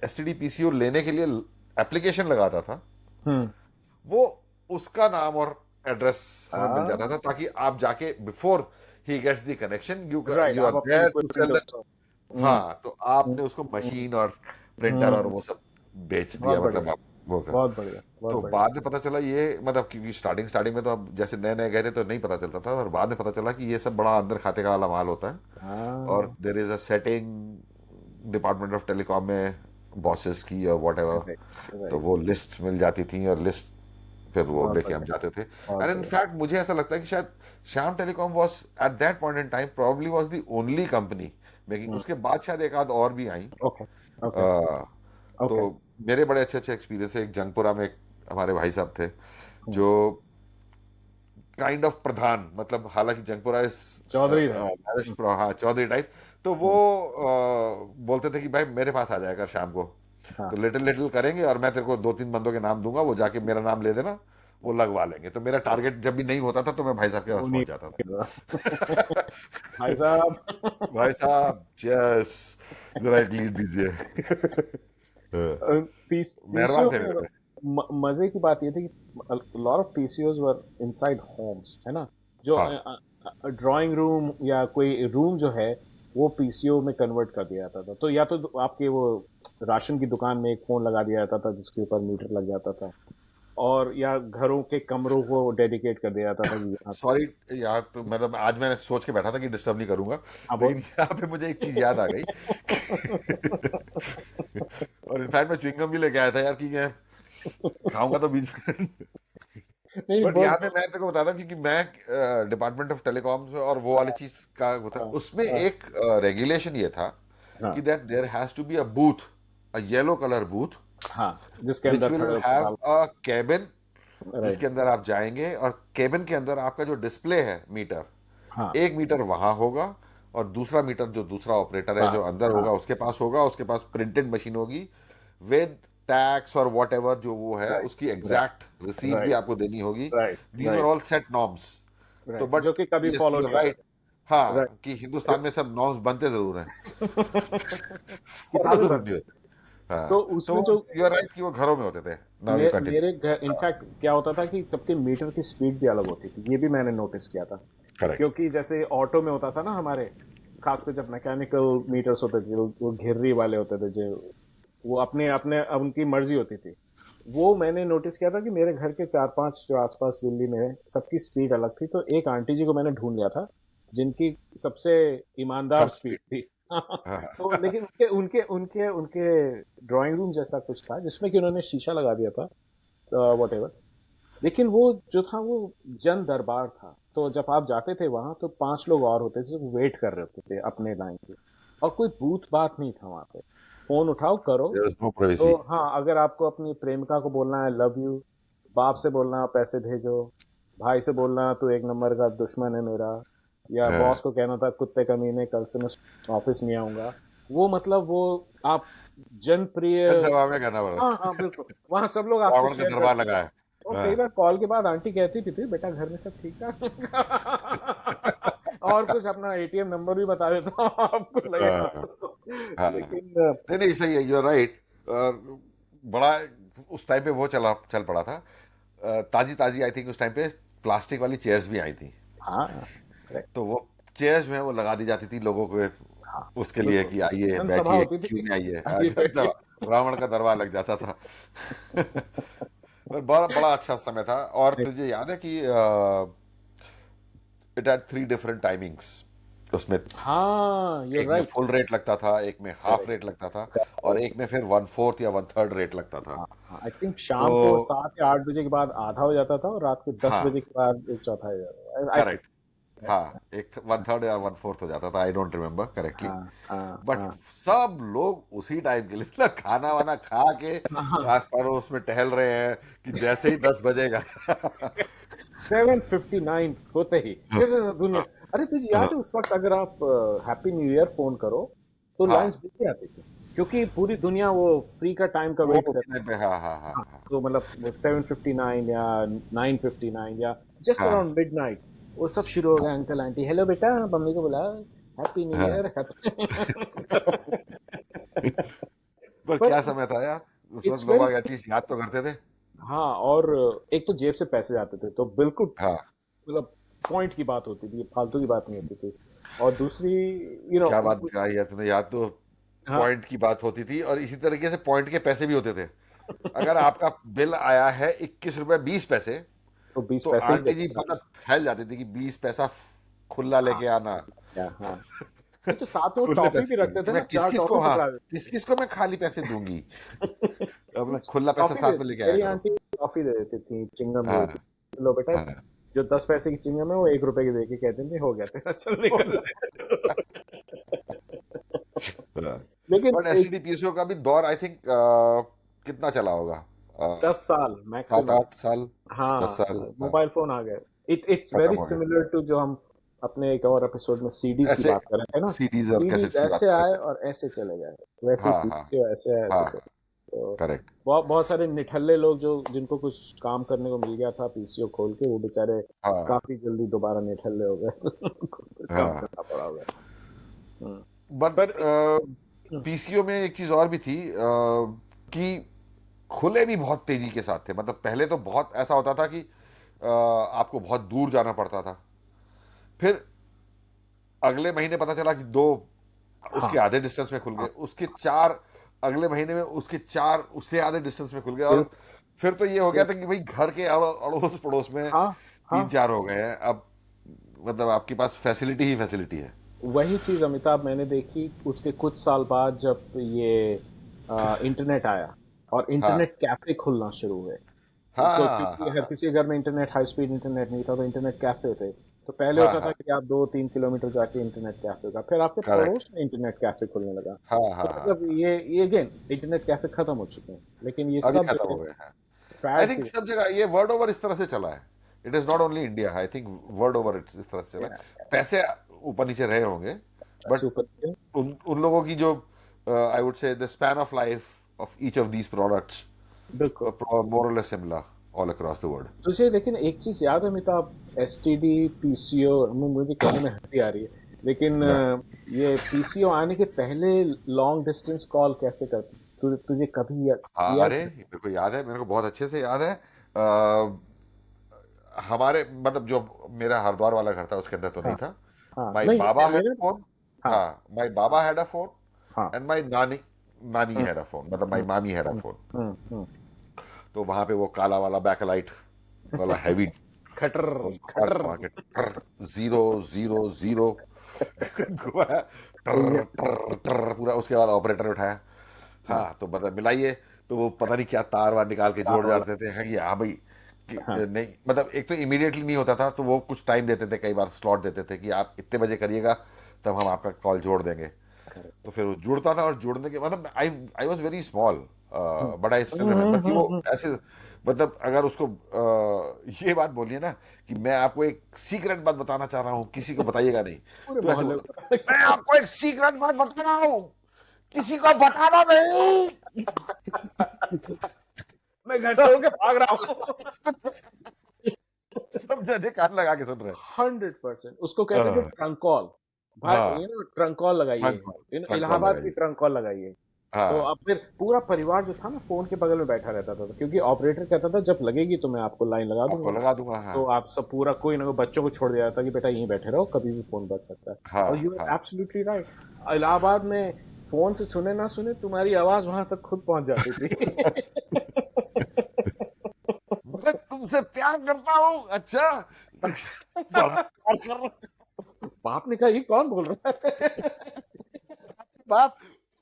एसटीडी पीसीओ लेने के लिए एप्लीकेशन लगाता था, हम्म। वो उसका नाम और एड्रेस हमें मिल जाता हाँ था, ताकि आप जाके बिफोर ही gets the connection you right. You are आप अपनी देयर टू इक्विपमेंट सेल। उसको। हम्म। हाँ, तो आपने उसको हम्म। मशीन और प्रिंटर और हम्म। वो सब बेच बहुत दिया, बढ़िया। मतलब आप वो कर। बहुत बढ़िया बहुत तो बढ़िया। बाद में पता चला ये, मतलब क्योंकि स्टार्टिंग स्टार्टिंग में तो अब जैसे नए नए गए थे तो नहीं पता चलता था, और बाद में पता चला कि ये सब बड़ा अंदर खाते का वाला माल होता है। और हाँ there is a setting department of telecom में बॉसेस की और वॉट एवर, राइट तो राइट। वो लिस्ट मिल जाती थी, और लिस्ट फिर वो बहुत लेके हम बढ़िया जाते थे। बहुत एंड इन बढ़िया। फैक्ट मुझे ऐसा लगता है कि शायद Shyam telecom was at that point in time probably was the only company making. Hmm. उसके बाद शायद एक आध और भी आई। Okay okay uh, okay. तो मेरे बड़े अच्छे अच्छे एक्सपीरियंस है। एक जंगपुरा में एक हमारे भाई साहब थे हम्म। जो काइंड ऑफ प्रधान, मतलब हालांकि जंगपुरा इस चौधरी है। हाँ चौधरी टाइप। तो वो हम्म। बोलते थे कि भाई मेरे पास आ जाया कर शाम को, हाँ। तो लिटिल लिटिल करेंगे और मैं तेरे को 2 3 बंदों के नाम दूंगा, वो जाके मेरा नाम ले देना, वो लगवा लेंगे। तो मेरा टारगेट जब भी नहीं होता था तो मैं भाई साहब के पास उन्हीं पहुंच जाता के द्वारा। था। भाई साहब। भाई साहब यस, जरा एक लीड दीजिए। हाँ, मेहरबान पीसीओ थे में मेरे पे। मजे की बात ये थी कि lot of PCOs were inside homes है ना। जो हाँ ड्राइंग रूम या कोई रूम जो है वो पीसीओ में कन्वर्ट कर दिया जाता था। तो या तो आपके वो राशन की दुकान में एक फोन लगा दिया जाता था जिसके ऊपर मीटर लग जाता था, और या घरों के कमरों को डेडिकेट कर दिया जाता था कि यहाँ से। सॉरी यार, तो मतलब आज मैं सोच के बैठा था कि डिस्टर्ब नहीं करूंगा, हाँ लेकिन बोल। यहाँ पे मुझे एक चीज याद आ गई। और इनफैक्ट मैं च्युइंगम भी लेके आया था यार, कि मैं खाऊंगा तो बीच में। नहीं बट बोल यहाँ पे बोल। मैं तेरे को बताता हूँ, क्योंकि मैं डिपार्टमेंट ऑफ टेलीकॉम और वो वाली चीज का होता है, हाँ उसमें हाँ एक रेगुलेशन ये था हाँ कि that there has to be a booth, a yellow colour booth, हाँ, जिसके विच अंदर विल खड़े होकर हैव डाल। A cabin, right. जिसके अंदर आप जाएंगे और केबिन के अंदर आपका जो डिस्प्ले है मीटर, हाँ एक मीटर वहां होगा और दूसरा मीटर जो दूसरा ऑपरेटर है जो बाहर। अंदर हाँ होगा उसके पास होगा, उसके पास प्रिंटेड मशीन होगी विद टैक्स और वॉट एवर जो वो है राइट उसकी राइट एग्जैक्ट रिसीट भी राइट आपको देनी होगी। Right these are right all set norms. तो राइट, जो बट कि कभी यस फॉलो यू आर नहीं होता राइट, था। राइट। हाँ कि जो हिंदुस्तान में सब नॉर्म्स बनते जरूर हैं, फॉलो किताबें जरूर नहीं बनती होते। थी। तो हाँ तो उसमें जो यू आर राइट कि वो घरों में होते थे। Now you continue. मेरे घर इनफैक्ट क्या होता था कि सबके मीटर की स्पीड भी अलग होती थी, ये भी मैंने नोटिस किया था। करेक्ट। क्योंकि जैसे ऑटो में होता था ना हमारे, खासकर जब मैकेनिकल मीटर्स होते थे, वो घिर्री वाले होते थे, जो वो अपने अपने उनकी मर्जी होती थी। वो मैंने नोटिस किया था कि मेरे घर के चार पांच जो आसपास दिल्ली में है, सबकी स्पीड अलग थी। तो एक आंटी जी को मैंने ढूंढ लिया था जिनकी सबसे ईमानदार कम स्पीड स्पीड। थी। हाँ तो लेकिन उनके उनके उनके उनके ड्राइंग रूम जैसा कुछ था जिसमें कि उन्होंने शीशा लगा दिया था, वट एवर। लेकिन वो जो था वो जन दरबार था। तो जब आप जाते थे वहां तो पांच लोग और होते थे जो वेट कर रहे होते थे अपने लाइन के। और कोई बूथ बात नहीं था वहां पे। फोन उठाओ करो। देयर इज नो तो प्राइवेसी। हाँ, अगर आपको अपनी प्रेमिका को बोलना है लव यू, बाप से बोलना पैसे भेजो, भाई से बोलना तू एक नंबर का दुश्मन है मेरा, या हाँ बॉस को कहना था कुत्ते कमीने कल से मैं ऑफिस नहीं आऊंगा, वो मतलब वो आप जनप्रिय। जनसभा में करना हाँ पड़ता हाँ बिल्कुल, वहां सब लोग है। आपसे रावण का शेयर दरबार करते थे। लगा है। और कई हाँ बार कॉल के बाद आंटी कहती भी थी बेटा घर में सब ठीक ठाक। और कुछ अपना एटीएम नंबर भी बता देता हूँ आपको लगेगा हाँ तो। हाँ। लेकिन नहीं नहीं सही है, यू आर राइट। बड़ा उस टाइम पे वो चल पड़ा था। ताजी ताजी आई थिंक उस टाइम पे प्लास्टिक वाली चेयर्स भी आई थी। हाँ करेक्ट। तो वो चेयर्स जो है वो लगा दी जाती थी लोगों को हाँ उसके लिए बिल्कुल, कि आइए जनसभा बैठिए होती क्यों थी। नहीं आइए। हाँ, आइए बैठिए। रावण का दरबार लग जाता था। पर बड़ा बड़ा अच्छा समय था। और तुझे याद है कि it had three different timings उसमें। हाँ यूर एक में राइट। फुल रेट लगता था, एक में हाफ करेक्ट रेट लगता था, और करेक्ट। एक में फिर वन फोर्थ या वन थर्ड रेट लगता था। हाँ हाँ, आई थिंक तो शाम को 7 या 8 बजे के बाद आधा हो जाता था और रात को 10 बजे हाँ के बाद एक चौथा हो जाता था, आई थिंक। करेक्ट। हाँ एक वन थर्ड या वन फोर्थ हो जाता था, आई डोंट रिमेम्बर करेक्टली। हाँ हाँ बट हाँ सब लोग उसी टाइम के लिए मतलब खाना वाना खा के हाँ। आस पड़ोस में टहल रहे हैं कि जैसे ही 10 बजेगा। 7:59 होते ही ये तो दुनिया। अरे तुझे याद है उस वक्त अगर आप हैप्पी न्यू ईयर फोन करो तो लाइंस हाँ बिजी आती थी, क्योंकि पूरी दुनिया वो फ्री का टाइम का वो वेट कर। टाइम पे हाँ हाँ हाँ हाँ, हाँ तो मतलब वो 7:59 या 9:59 या जस्ट हाँ अराउंड मिडनाइट वो सब शुरू हो गया। अंकल आंटी हेलो बेटा, मम्मी को बुला, हैप्पी न्यू हाँ। ईयर पर पर क्या समय था यार। उस वक्त इट्स लोग वेरी। एटलीस्ट याद तो करते थे। हाँ, और एक तो जेब से पैसे जाते थे तो बिल्कुल हाँ मतलब पॉइंट की बात होती थी, फालतू की बात नहीं होती थी। और दूसरी यू नो क्या बात कही है तूने, याद तो हाँ, पॉइंट की बात होती थी और इसी तरीके से पॉइंट के पैसे भी होते थे। अगर आपका बिल आया है 21 रुपए 20 पैसे, तो 20 तो पैसे ही आंटी जी लगेगा। मतलब फैल जाती थी कि 20 पैसा खुला हाँ लेके आना। हाँ हाँ। नहीं तो साथ में वो खुले टॉफी पैसे भी के लिए रखते कि थे मैं ना, किस 4 किस को, टॉफी हाँ पकड़ा देते। किस किस को मैं खाली पैसे दूंगी। अपना खुला पैसा टॉफी दे, साथ में लेके आया मेरी करो। आंटी टॉफी दे देती थी, चिंगम दे देती हाँ थी। लो बेटा, हाँ जो 10 पैसे की चिंगम है वो 1 रुपए की दे के कहते थे हो गया तेरा, चल निकल। लेकिन बट एक एसटीडी पीसीओ का भी दौर आई थिंक कितना चला होगा, 10 साल सात मैक्सिमम। आठ साल हाँ 10 साल। हाँ, मोबाइल फोन आ गए। इट्स खत्म वेरी हो गया। सिमिलर टू जो हम अपने एक और एपिसोड में सीडीज की ऐसे बात कर रहे थे ना। सीडीज और सीडीज कैसेट्स की बात ऐसे कर आए रहे थे। और ऐसे चले गए, वैसे ही हाँ हाँ पीछे ऐसे आए हाँ ऐसे हाँ चले। तो करेक्ट। बहुत बहुत सारे निठल्ले लोग जो जिनको कुछ काम करने को मिल गया था पीसीओ खोल के, वो बेचारे हाँ काफी जल्दी दोबारा निठल्ले हो गए। तो उनको काम हाँ। करना पड़ा होगा। हम्म, बट पर पीसीओ में एक चीज और भी थी कि खुले भी बहुत तेजी के साथ थे। मतलब पहले तो बहुत ऐसा होता था कि आपको बहुत दूर जाना पड़ता था, फिर अगले महीने पता चला कि दो हाँ उसके आधे डिस्टेंस में खुल गए, हाँ उसके चार अगले महीने में उसके चार उससे आधे डिस्टेंस में खुल गए, और बिल्कुल फिर तो ये हो गया था बिल्कुल। कि भाई घर के अड़ोस पड़ोस में हाँ हाँ, 3 4 हो गए हैं अब। मतलब आपके पास फैसिलिटी ही फैसिलिटी है। वही चीज अमिताभ मैंने देखी उसके कुछ साल बाद जब ये इंटरनेट आया और हाँ इंटरनेट कैफे खुलना शुरू हुए। हाँ हाँ हाँ क्योंकि हाँ हर हाँ किसी के घर में इंटरनेट, हाई स्पीड इंटरनेट नहीं था, तो इंटरनेट कैफे थे। तो पहले हाँ होता था हाँ कि आप 2-3 किलोमीटर जाके इंटरनेट कैफे का, फिर आपके करेक्ट पड़ोस में इंटरनेट कैफे खुलने लगा। हाँ तो हाँ मतलब हाँ ये अगेन इंटरनेट कैफे खत्म हो चुके हैं, लेकिन ये अभी सब खत्म हो जगह गए हैं आई फैड की थिंक सब जगह ये वर्ड ओवर इस तरह से चला है it is not only India I think word over इस तरह से चला वजह है पैसे ऊपर नीचे रहे होंगे बट से ऊपर। उन लोगों की जो आई वुड से the span of life of each of these products बिल्कुल। मोर और less similar all across the world तुझे लेकिन एक चीज याद है अमिताभ, एसटीडी पीसीओ, मुझे कहने में हंसी आ रही है, लेकिन या ये पीसीओ आने के पहले लॉन्ग डिस्टेंस कॉल कैसे करते, तुझे कभी हाँ किया अरे है? मेरे को याद है मेरे को बहुत अच्छे से याद है अ, हमारे मतलब जो मेरा हरिद्वार वाला घर था उसके अंदर तो नहीं हाँ था हाँ, माई नहीं बाबा हैड मेरे। अ फोन हाँ हाँ माई बाबा हैड अ फोन हाँ। एंड माई नानी नानी हम्म हैड अ फोन मतलब माई हम्म मामी हैड अ हम्म फोन हम्म। तो वहां पे वो काला वाला बैकलाइट वाला हैवी खटर और खटर। वहां के जीरो जीरो जीरो टर ये टर पूरा उसके बाद ऑपरेटर उठाया हाँ हाँ तो मतलब मिलाइए तो वो पता नहीं क्या तार वार निकाल के कार जोड़ वाला। जाड़ते थे हाँ कि हाँ भाई हाँ नहीं मतलब एक तो इमीडिएटली नहीं होता था तो वो कुछ टाइम देते थे कई बार स्लॉट देते थे कि आप इतने बजे करिएगा तब हम आपका कॉल जोड़ देंगे करेक्ट। तो फिर वो जुड़ता था और जुड़ने के मतलब I I was very small but I still remember कि वो हम्म। ऐसे मतलब अगर उसको ये बात बोलिए ना कि मैं आपको एक सीक्रेट बात बताना चाह रहा हूँ किसी को बताइएगा नहीं पूरे तो ऐसे मोहल्ले बोलता को मैं आपको एक सीक्रेट बात बता रहा हूँ किसी को बताना नहीं मैं घर छोड़ सब के भाग रहा हूँ। सब जने कान लगा के सुन रहे 100%, उसको कहते थे हैं ट्रंक कॉल। भाई हाँ ट्रंक कॉल लगाइए, trunk call trunk call Allahabad की लगाइए ट्रंक कॉल लगाइए। तो हाँ अब फिर पूरा परिवार जो था ना फोन के बगल में बैठा रहता था, क्योंकि ऑपरेटर कहता था जब लगेगी तो मैं आपको लाइन लगा आपको दूंगा। लगा दूंगा हाँ तो आप सब पूरा कोई ना कोई बच्चों को छोड़ दिया जाता कि बेटा यहीं बैठे रहो, कभी भी फोन बज सकता है। हाँ और यू आर हाँ एब्सोल्युटली राइट। इलाहाबाद में फोन से सुने ना सुने तुम्हारी आवाज वहां तक खुद पहुंच जाती थी। मैं तुमसे प्यार करता हूँ अच्छा बड़ा प्यार कर रहा हूँ। बाप ने कहा ये कौन बोल रहा है? बाप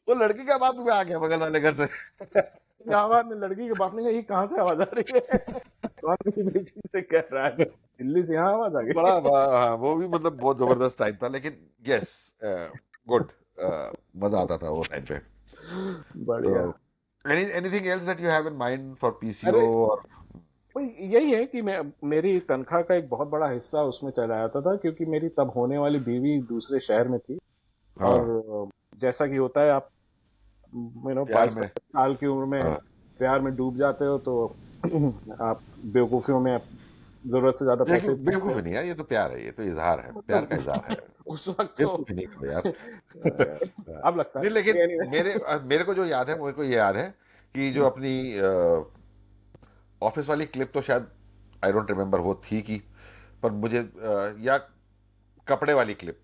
वो लड़की का बाप भी आ गया बगल वाले घर से इलाहाबाद में लड़की के बाप ने कहा ये कहाँ से आवाज आ रही है? कौन मेरी बेटी से कह रहा है? दिल्ली से यहाँ आवाज आ गई। हाँ, वो भी मतलब बहुत जबरदस्त टाइम था लेकिन यस गुड मजा आता था वो टाइम पे तो बढ़िया। Anything else that you have in mind for PCO अरे और भाई यही है कि मैं, मेरी तनख्वाह का एक बहुत बड़ा हिस्सा उसमें चला जाता था, क्योंकि मेरी तब होने वाली बीवी दूसरे शहर में थी। और हाँ जैसा कि होता है, आप प्यार बाईस में 25 साल की उम्र में हाँ प्यार में डूब जाते हो, तो आप बेवकूफियों में जरूरत से ज्यादा पैसे भी देते बेवकूफी हो। नहीं है ये तो प्यार है ये तो इजहार है प्यार का मतलब इजहार है उस वक्त तो बेवकूफी नहीं करो यार अब लगता नहीं लेकिन है anyway। मेरे को जो याद है मेरे को ये याद है कि जो अपनी ऑफिस वाली क्लिप तो शायद आई डोंट रिमेम्बर वो थी कि पर मुझे या कपड़े वाली क्लिप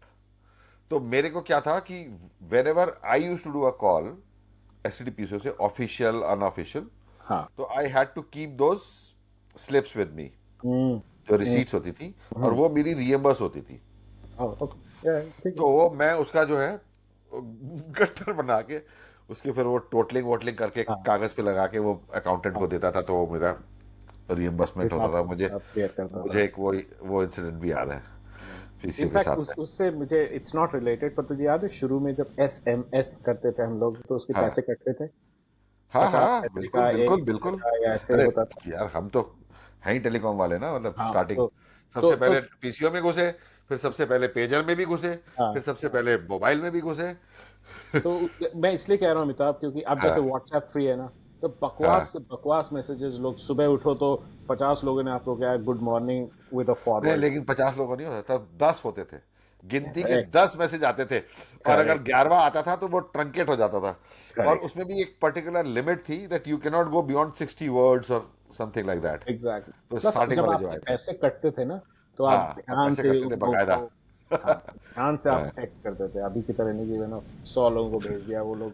तो मेरे को क्या था कि whenever I use to do a call STD PCO से ऑफिशियल अनऑफिशियल हाँ। तो I had to keep those slips with me hmm जो हम्म रिसीट्स होती थी और हम्म। वो मेरी रिएम्बर्स होती थी ओके ठीक है। तो मैं उसका जो है गट्टर बना के उसके फिर वो टोटलिंग वोटलिंग करके हाँ कागज पे लगा के वो अकाउंटेंट हाँ, को देता था तो वो मेरा रिएम्बर्समेंट होता हिसाब था मुझे हिसाब क्लियर करता था। मुझे एक वो इंसिडेंट भी याद है पीसीओ के इनफैक्ट साथ में उससे मुझे इट्स नॉट रिलेटेड, पर तुझे याद है शुरू में जब एसएमएस करते थे हम लोग, तो उसके हाँ पैसे कटते थे हाँ 50 हाँ पैसे बिल्कुल का, बिल्कुल 1 रुपए बिल्कुल का, या ऐसे अरे होता था। यार हम तो हैं ही टेलीकॉम वाले ना मतलब हाँ स्टार्टिंग तो सबसे पहले पीसीओ में घुसे फिर सबसे पहले पेजर में भी घुसे फिर हाँ सबसे पहले मोबाइल में भी घुसे तो मैं इसलिए कह रहा हूँ अमिताभ, क्योंकि अब जैसे हाँ व्हाट्सएप फ्री है ना, तो बकवास हाँ से बकवास मैसेजेस, लोग सुबह उठो तो 50 लोगों ने आपको क्या गुड मॉर्निंग विद अ नहीं फॉरवर्ड। लेकिन 50 लोगों नहीं होता तब 10 होते थे गिनती के करेक्ट 10 मैसेज आते थे और अगर करेक्ट 11वां आता था तो वो ट्रंकेट हो जाता था और करेक्ट। उसमें भी एक पर्टिकुलर लिमिट थी that you can not go beyond 60 words और समथिंग लाइक दैट एग्जैक्टली। तो प्लस स्टार्टिंग जब वाले जो आपके आए थे पैसे कटते थे ना, तो आप हाँ तब ध्यान पैसे से कटते उन थे लोगों बकायदा को, हाँ ध्यान से आप हाँ टेक्स्ट करते थे, अभी की तरह नहीं कि ना 100 लोगों को भेज दिया, वो लोग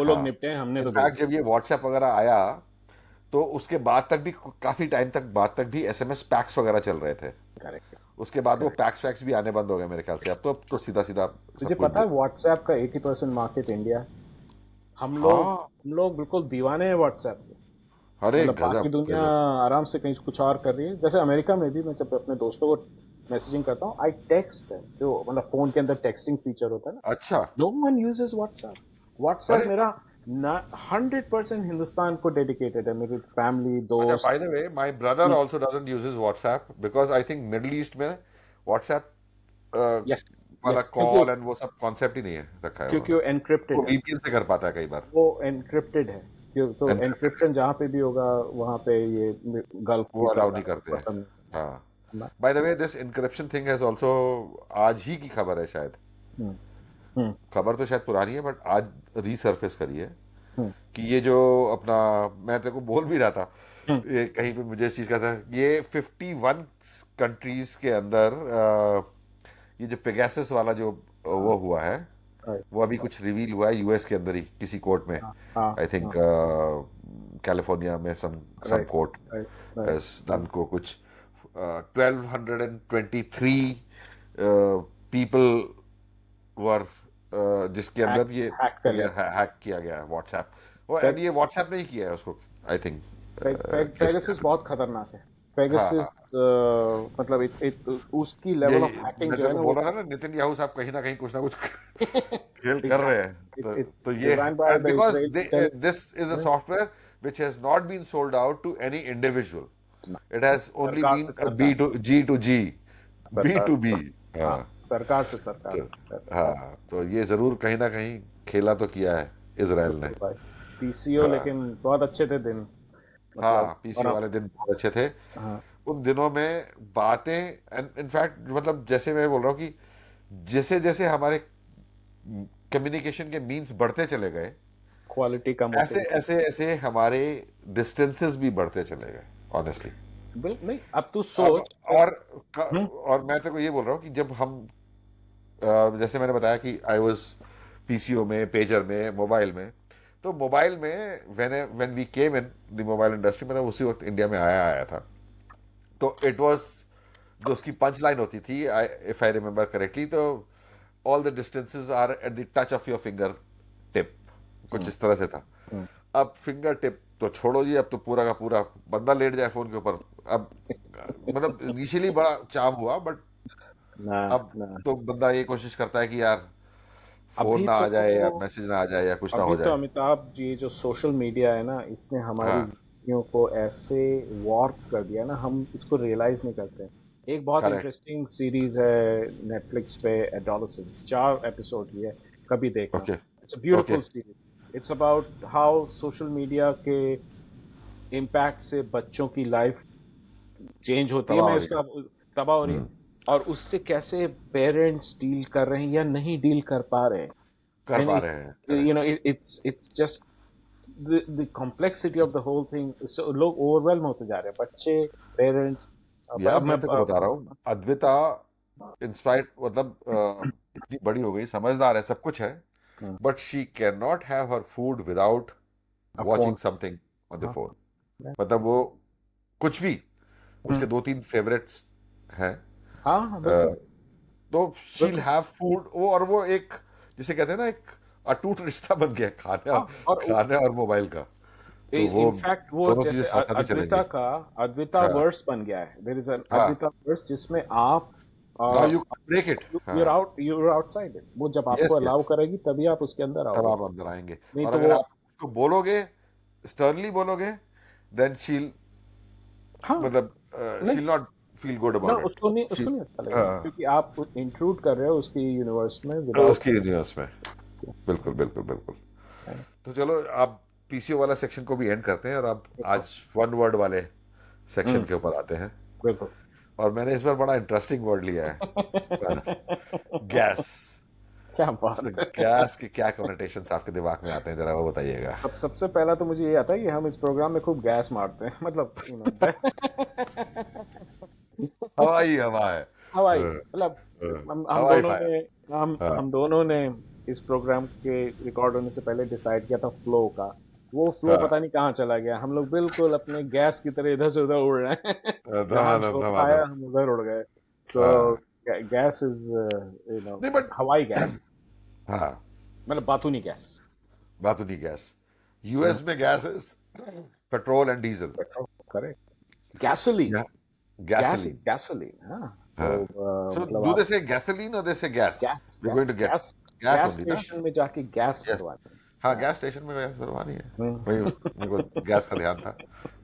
हाँ निपटे हैं, हमने तो भेज इनफैक्ट दिया। जब ये व्हाट्सएप वगैरह आया तो उसके बाद तक भी काफी टाइम तक बाद तक भी एसएमएस पैक्स वगैरह चल रहे थे करेक्ट उसके बाद वो करेक्ट। पैक्स वैक्स भी आने बंद हो गए मेरे ख्याल से अब तो सीधा सीधा तुझे सब कुछ पता है व्हाट्सएप का 80% मार्केट इंडिया है। हम लोग हाँ हम लोग बिल्कुल दीवाने हैं व्हाट्सएप के। अरे मतलब बाकी गजब दुनिया गजब आराम से कहीं कुछ और कर रही है, जैसे अमेरिका में भी मैं जब अपने दोस्तों को मैसेजिंग करता हूँ, आई टेक्स्ट, जो मतलब फोन के अंदर टेक्सटिंग फीचर होता है ना, अच्छा no one uses WhatsApp. WhatsApp अरे मेरा 100% हिंदुस्तान को डेडिकेटेड है, मेरी फैमिली, अच्छा दोस्त। By the way my brother also doesn't uses WhatsApp because I think middle east में व्हाट्सएप यस, वाला यस, क्योंकि कॉल एंड वो सब कॉन्सेप्ट ही नहीं है रखा है क्योंकि उन्होंने। वो वो एनक्रिप्टेड है, वीपीएन से कर पाता है कई बार। वो एनक्रिप्टेड है। तो एनक्रिप्टेड एनक्रिप्शन जहाँ पे भी होगा वहां पे ये गल्फ की वो अलाउ नहीं सरकार करते हैं। पसंद हाँ नहीं है। By the way this encryption thing has also आज ही की खबर है शायद। हम्म, हम्म, खबर तो शायद पुरानी है बट आज रीसर्फेस करी है हम्म, कि ये जो अपना मैं तेरे को बोल भी रहा था हम्म, ये कहीं पे मुझे इस चीज़ का था ये 51 कंट्रीज के अंदर ये जो पेगासस वाला जो हाँ, वो हुआ है right, वो अभी right, कुछ रिवील हुआ है यूएस के अंदर ही किसी कोर्ट में। हाँ, हाँ, आई थिंक हाँ, कैलिफोर्निया में some right, court right, right, has done को कुछ 1223 पीपल वर जिसके हैक अंदर ये हैक कर लिया था। हैक किया गया है व्हाट्सएप। वो पेग एंड ये व्हाट्सएप ने ही किया है उसको आई थिंक केस पेगासस किया बहुत खतरनाक है। था। हाँ पेगासस हाँ मतलब उसकी ये लेवल ऑफ हैकिंग मैं जो तेरे है को ना बोल वो रहा था ना नितिन याहू साहब कहीं ना कहीं कुछ ना कुछ खेल कर रहे हैं एग्जैक्टली, इट्स तो ये design by and the because Israeli intelligence. This is a software which has not been sold out to any individual. It has only सरकार been से a B सरकार, to G to G, B सरकार to से B. सरकार, हाँ, हाँ सरकार से सरकार, तो सरकार। हाँ तो ये जरूर कहीं ना कहीं खेला तो किया है इजराइल ने। बिल्कुल भाई, पीसीओ हाँ लेकिन बहुत अच्छे थे दिन, मतलब। हाँ और पीसीओ वाले दिन बहुत अच्छे थे। हाँ, उन दिनों में बातें एंड इनफैक्ट मतलब जैसे मैं बोल रहा हूँ कि जैसे जैसे हमारे कम्युनिकेशन के मीन्स बढ़ते चले गए क्वालिटी कम होते ऐसे गए। ऐसे ऐसे हमारे डिस्टेंसेस भी बढ़ते चले गए ऑनेस्टली। नहीं, अब तू अब सोच। हम्म, और मैं तेरे को ये बोल रहा हूँ कि जब हम जैसे मैंने बताया कि आई वाज पीसीओ में पेजर में मोबाइल में तो मोबाइल में when we came in the mobile industry मतलब उसी वक्त इंडिया में आया आया था तो इट वाज जो उसकी पंच लाइन होती थी इफ आई रिमेम्बर करेक्टली तो all the distances are at the touch of your finger tip कुछ हम्म, इस तरह से था। हम्म, अब फिंगर टिप तो छोड़ो जी अब तो पूरा का पूरा बंदा लेट जाए फोन के ऊपर। अब मतलब इनिशियली बड़ा चाव हुआ बट ना, अब ना, तो बंदा ये कोशिश करता है कि यार फोन अभी ना तो आ जाए या मैसेज ना आ जाए या कुछ ना अभी हो तो जाए। अमिताभ जी, जो सोशल मीडिया है ना, इसने हमारी हाँ जिंदगियों को ऐसे वॉर्प कर दिया ना, हम इसको रियलाइज नहीं करते। एक बहुत करेक्ट इंटरेस्टिंग सीरीज है नेटफ्लिक्स पे, एडोलसेंस, 4 एपिसोड की है, कभी देखना। Okay it's a okay beautiful series. It's about how social media के इम्पैक्ट से बच्चों की लाइफ चेंज होती है। तबाह मैं हो रही उसका है। तबाह हो रही है, हम्म, और उससे कैसे पेरेंट्स डील कर रहे हैं या नहीं डील कर पा रहे हैं। कर एंड पा इट रहे हैं you correct. No it's just the complexity of the whole thing, so लोग ओवरवेलम होते जा रहे हैं, बच्चे, पेरेंट्स। अब यार अब मैं मैं तेरे को बता रहा हूँ अद्विता इंस्पायर्ड मतलब इतनी बड़ी हो गई समझदार है सब कुछ है but she can not have her food without अब phone. Watching something on the हाँ, फोन। मतलब वो कुछ भी उसके हम्म, दो तीन फेवरेट्स हैं हाँ, हाँ, अ, बिल्कुल, तो शील बिल्कुल। हैव फूड वो और वो एक जिसे कहते हैं ना एक अटूट रिश्ता बन गया खाने हाँ, और खाने और मोबाइल का। तो वो इनफैक्ट वो दोनों चीजें जैसे साथ साथ ही चलेंगी। अद्विता हाँ वर्स बन गया है। देयर इज एन हाँ अद्विता वर्स जिसमें आप नाउ यू ब्रेक इट। हाँ you're outside it, वो जब आपको यस अलाउ यस करेगी तभी आप उसके अंदर तब आओगे, आप अंदर आएंगे नहीं और तो अगर वो। आप उसको बोलोगे स्टर्नली बोलोगे देन शील हाँ, मतलब नहीं, शील नॉट फील गुड ना, अबाउट इट। उसको नहीं अच्छा लगेगा, क्योंकि आप इंट्रूड कर रहे हो उसकी यूनिवर्स में विदाउट। उसकी यूनिवर्स में बिल्कुल बिल्कुल बिल्कुल। तो चलो आप पीसीओ वाला सेक्शन को भी एंड करते हैं और अब आज वन वर्ड वाले सेक्शन के ऊपर आते हैं। बिल्कुल। और मैंने इस बार बड़ा इंटरेस्टिंग वर्ड लिया है गैस। क्या बात है। गैस के क्या कॉनोटेशंस आपके दिमाग में आते हैं जरा वो बताइएगा। सबसे पहला तो मुझे ये आता है कि हम इस प्रोग्राम में खूब गैस मारते हैं, मतलब हवाई हवा है हवाई, मतलब हम हवाई दोनों फायर। ने हाँ हम दोनों ने इस प्रोग्राम के रिकॉर्ड होने से पहले डिसाइड किया था फ्लो का। वो फ्लो हाँ पता नहीं कहाँ चला गया, हम लोग बिल्कुल अपने गैस की तरह इधर से उधर उड़ रहे हैं। जहां धमाधम झोंका आया धमाधम। हम उधर उड़ गए। तो हाँ गैस इज नहीं बट हवाई गैस, हाँ मतलब बातूनी गैस। बातूनी गैस So, यूएस में gas is petrol and diesel petrol, correct. Gasoline. या Gas is गैसोलीन। gasoline. हाँ, So मतलब do आप they say gasoline or they say gas? Gas We're going gas to get gas gas gas only, ना? Station में जाके gas Yes. भरवाते हाँ, हैं। गैस स्टेशन में गैस भरवानी है। वही हम्म। मेरे को गैस का ध्यान था।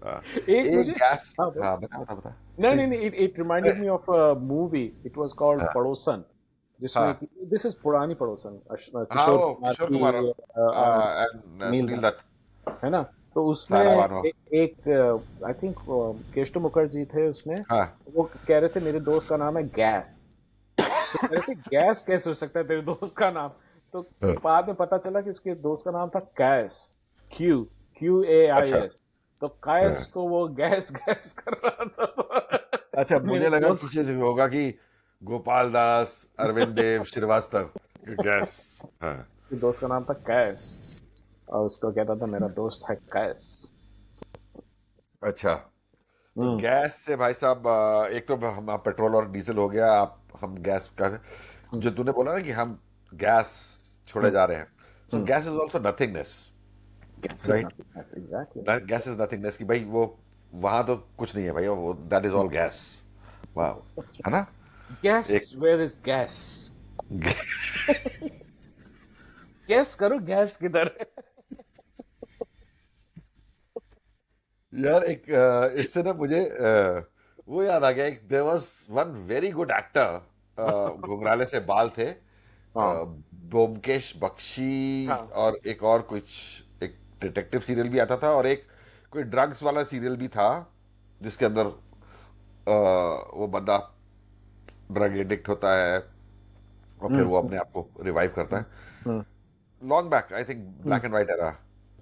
हाँ, एक एक मुझे गैस। हाँ बोल हाँ, बता बता। नहीं नहीं ठीक। नहीं it reminded me of a movie it was called हाँ पड़ोसन जिसमें हाँ दिस इज पुरानी पड़ोसन हाँ, किशोर वो कुमार किशोर की कुमार एंड मील सुनील धारा दत्त, है ना तो उसमें सायरा बानो। एक आई थिंक केष्टो मुखर्जी थे उसमें हाँ वो कह रहे थे मेरे दोस्त का नाम है गैस तो कह रहे थे गैस कैसे हो सकता है तेरे दोस्त का नाम तो हाँ, बाद में पता चला कि उसके दोस्त का नाम था कैस क्यू QAIS अच्छा। तो कैस हाँ। को वो गैस गैस कर रहा था अच्छा, मेरे मुझे लगा दोस्त किसी से होगा कि गोपाल दास, अरविंद देव श्रीवास्तव, गैस। हाँ। के दोस्त का नाम था कैस और उसको कहता था मेरा दोस्त है कैस अच्छा, तो हम्म गैस से भाई साहब, एक तो हम पेट्रोल और डीजल हो गया, आप हम गैस का हम्म जो तूने बोला ना कि हम गैस छोड़े हम्म जा रहे हैं, so hmm gas is also nothingness, gas is right? Nothing yes exactly gas is nothingness कि भाई वो वहां तो कुछ नहीं है भाई, वो दैट इज ऑल गैस। वाह, है ना? गैस एक वेयर इज गैस गैस करो गैस किधर है यार, एक इससे ना मुझे वो याद आ गया, एक there was one very good actor, घुंघराले से बाल थे, हाँ ब्योमकेश बख्शी, हाँ और एक और कुछ, एक डिटेक्टिव सीरियल भी आता था, और एक कोई ड्रग्स वाला सीरियल भी था जिसके अंदर वो बंदा ड्रग एडिक्ट होता है और फिर वो हम्म अपने आप को रिवाइव करता हम्म है। Hmm long back, I think hmm black and white era.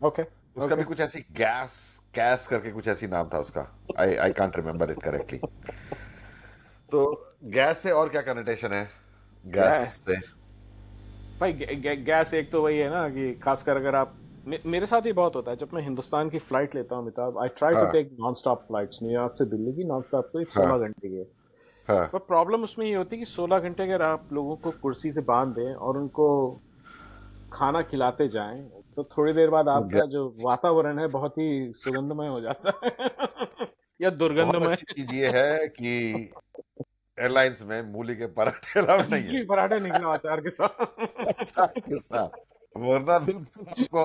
Okay उसका ओके भी कुछ ऐसी गैस कैस करके कुछ ऐसी नाम था उसका। I I can't remember it correctly. तो गैस से और क्या कनेक्टेशन है? गैस गैस से। भाई गैस एक तो वही है ना कि खासकर अगर आप मेरे साथ ही बहुत होता है जब मैं हिंदुस्तान की फ्लाइट लेता हूँ अमिताभ आई ट्राई टू हाँ take non stop flights New York से दिल्ली की नॉन स्टॉप तो हाँ 16 घंटे की है हाँ पर प्रॉब्लम उसमें ये होती है कि 16 घंटे अगर आप लोगों को कुर्सी से बांध दें और उनको खाना खिलाते जाएं तो थोड़ी देर बाद आपका जो वातावरण है बहुत ही सुगंधमय हो जाता है या बहुत दुर्गंधमय अच्छी चीज ये है कि एयरलाइंस में मूली के पराठे अलाउड नहीं है। मूली पराठे निकला अचार के साथ अच्छा किस्सा, वरना बिल्कुल आपको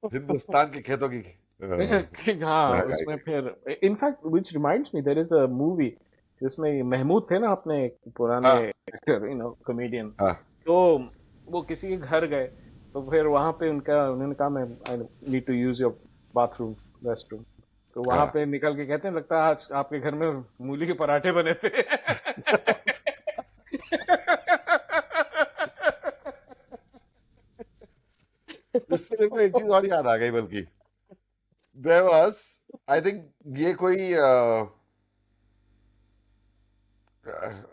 हिंदुस्तान के खेतों की कि हाँ महंगाई उसमें की। फिर in fact which reminds me there is a movie जिसमें ये महमूद थे ना अपने पुराने हाँ एक्टर कॉमेडियन हाँ तो वो किसी के घर गए तो फिर वहां पे उन्होंने कहा मैं I need to use your bathroom restroom तो वहां हाँ। पे निकल के कहते हैं लगता है आज आपके घर में मूली के पराठे बने थे इससे मेरे को एक चीज और याद आ गई, बल्कि देयर वाज, आई थिंक ये कोई I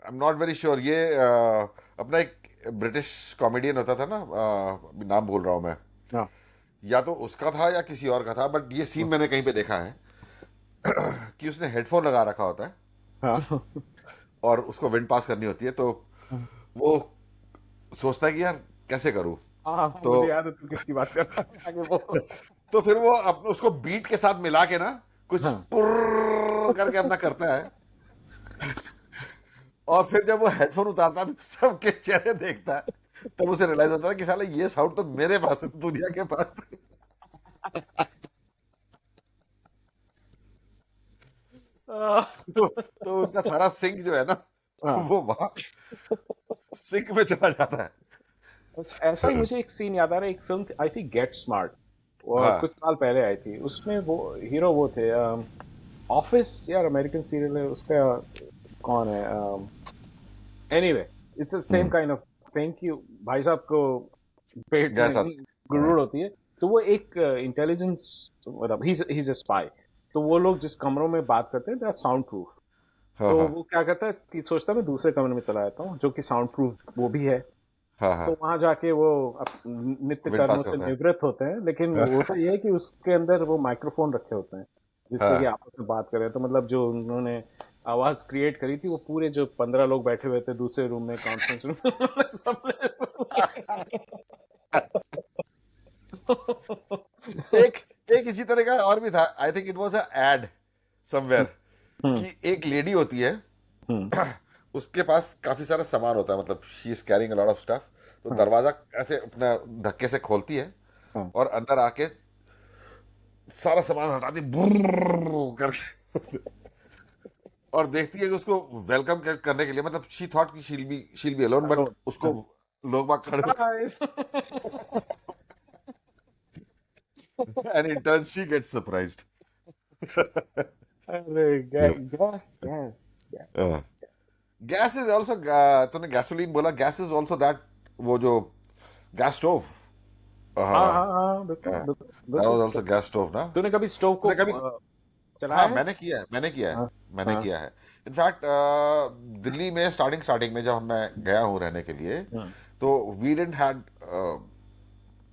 am not very sure, ये अपना एक ब्रिटिश कॉमेडियन होता था ना, अभी नाम भूल रहा हूँ मैं, हाँ या तो उसका था या किसी और का था, बट ये सीन मैंने कहीं पे देखा है कि उसने हेडफोन लगा रखा होता है हाँ और उसको विंड पास करनी होती है, तो वो सोचता है कि यार कैसे करूँ, हाँ तो मुझे याद है तू किसकी बात कर रहा है आगे वो तो फिर वो उसको बीट के साथ मिला के ना कुछ हाँ पुर्र करके अपना करता है, और फिर जब वो हेडफोन उतारता है तो सबके चेहरे देखता है, तब उसे रियलाइज होता है कि साला ये साउंड तो मेरे पास है, दुनिया के पास। तो उनका सारा सिंक जो है ना, हाँ वो वहां सिंक में चला जाता है। ऐसा ही मुझे एक सीन याद आ रहा है एक फिल्म आई थी गेट स्मार्ट वो हाँ कुछ साल पहले आई थी उसमें वो हीरो वो थे ऑफिस यार अमेरिकन सीरियल है उसका कौन है anyway it's the same hmm, kind of thing कि भाई साहब को पेट में गैस आता है। गुड़गुड़ होती है तो वो एक इंटेलिजेंस मतलब ही इज अ स्पाई तो वो लोग जिस कमरों में बात करते हैं दे आर साउंड प्रूफ हाँ तो हाँ वो क्या करता है कि सोचता है मैं दूसरे कमरे में चला जाता हूँ जो कि साउंड प्रूफ वो भी है हाँ हाँ, तो वहां जाके वो नित्य विंड कर्मों पास से करता है। निवृत्त होते हैं लेकिन हाँ होता ये है कि उसके अंदर वो माइक्रोफोन रखे होते हैं जिससे कि हाँ। आपस में बात करें तो मतलब जो उन्होंने आवाज क्रिएट करी थी वो पूरे जो 15 लोग बैठे हुए थे दूसरे रूम में कॉन्फ्रेंस रूम में सबने सुनी एक एक इसी तरह का और भी था, I think it was a ad somewhere, hmm कि एक लेडी होती है, हम्म उसके पास काफी सारा सामान होता है, मतलब she is carrying a lot of stuff. तो हाँ दरवाजा ऐसे अपना धक्के से खोलती है हाँ और अंदर आके सारा सामान हटाती बुर्र करके और देखती है कि उसको वेलकम करने के लिए, मतलब शी थॉट कि she'll be alone, but alone उसको लोग बाग खड़े surprise and in turn she gets surprised. अरे gas gas gas gas is also, तूने गैसोलीन बोला, गैस इज ऑल्सो दैट, वो जो गैस स्टोव, हाँ हाँ, हाँ हाँ बिल्कुल बिल्कुल दैट बिल्कुल वाज आल्सो गैस स्टोव ना। तूने कभी स्टोव को तूने कभी, चलाया हाँ है? मैंने किया है, हाँ मैंने हाँ किया है। इनफैक्ट दिल्ली में स्टार्टिंग में जब मैं गया हूँ रहने के लिए, हाँ तो वी डिडंट हैड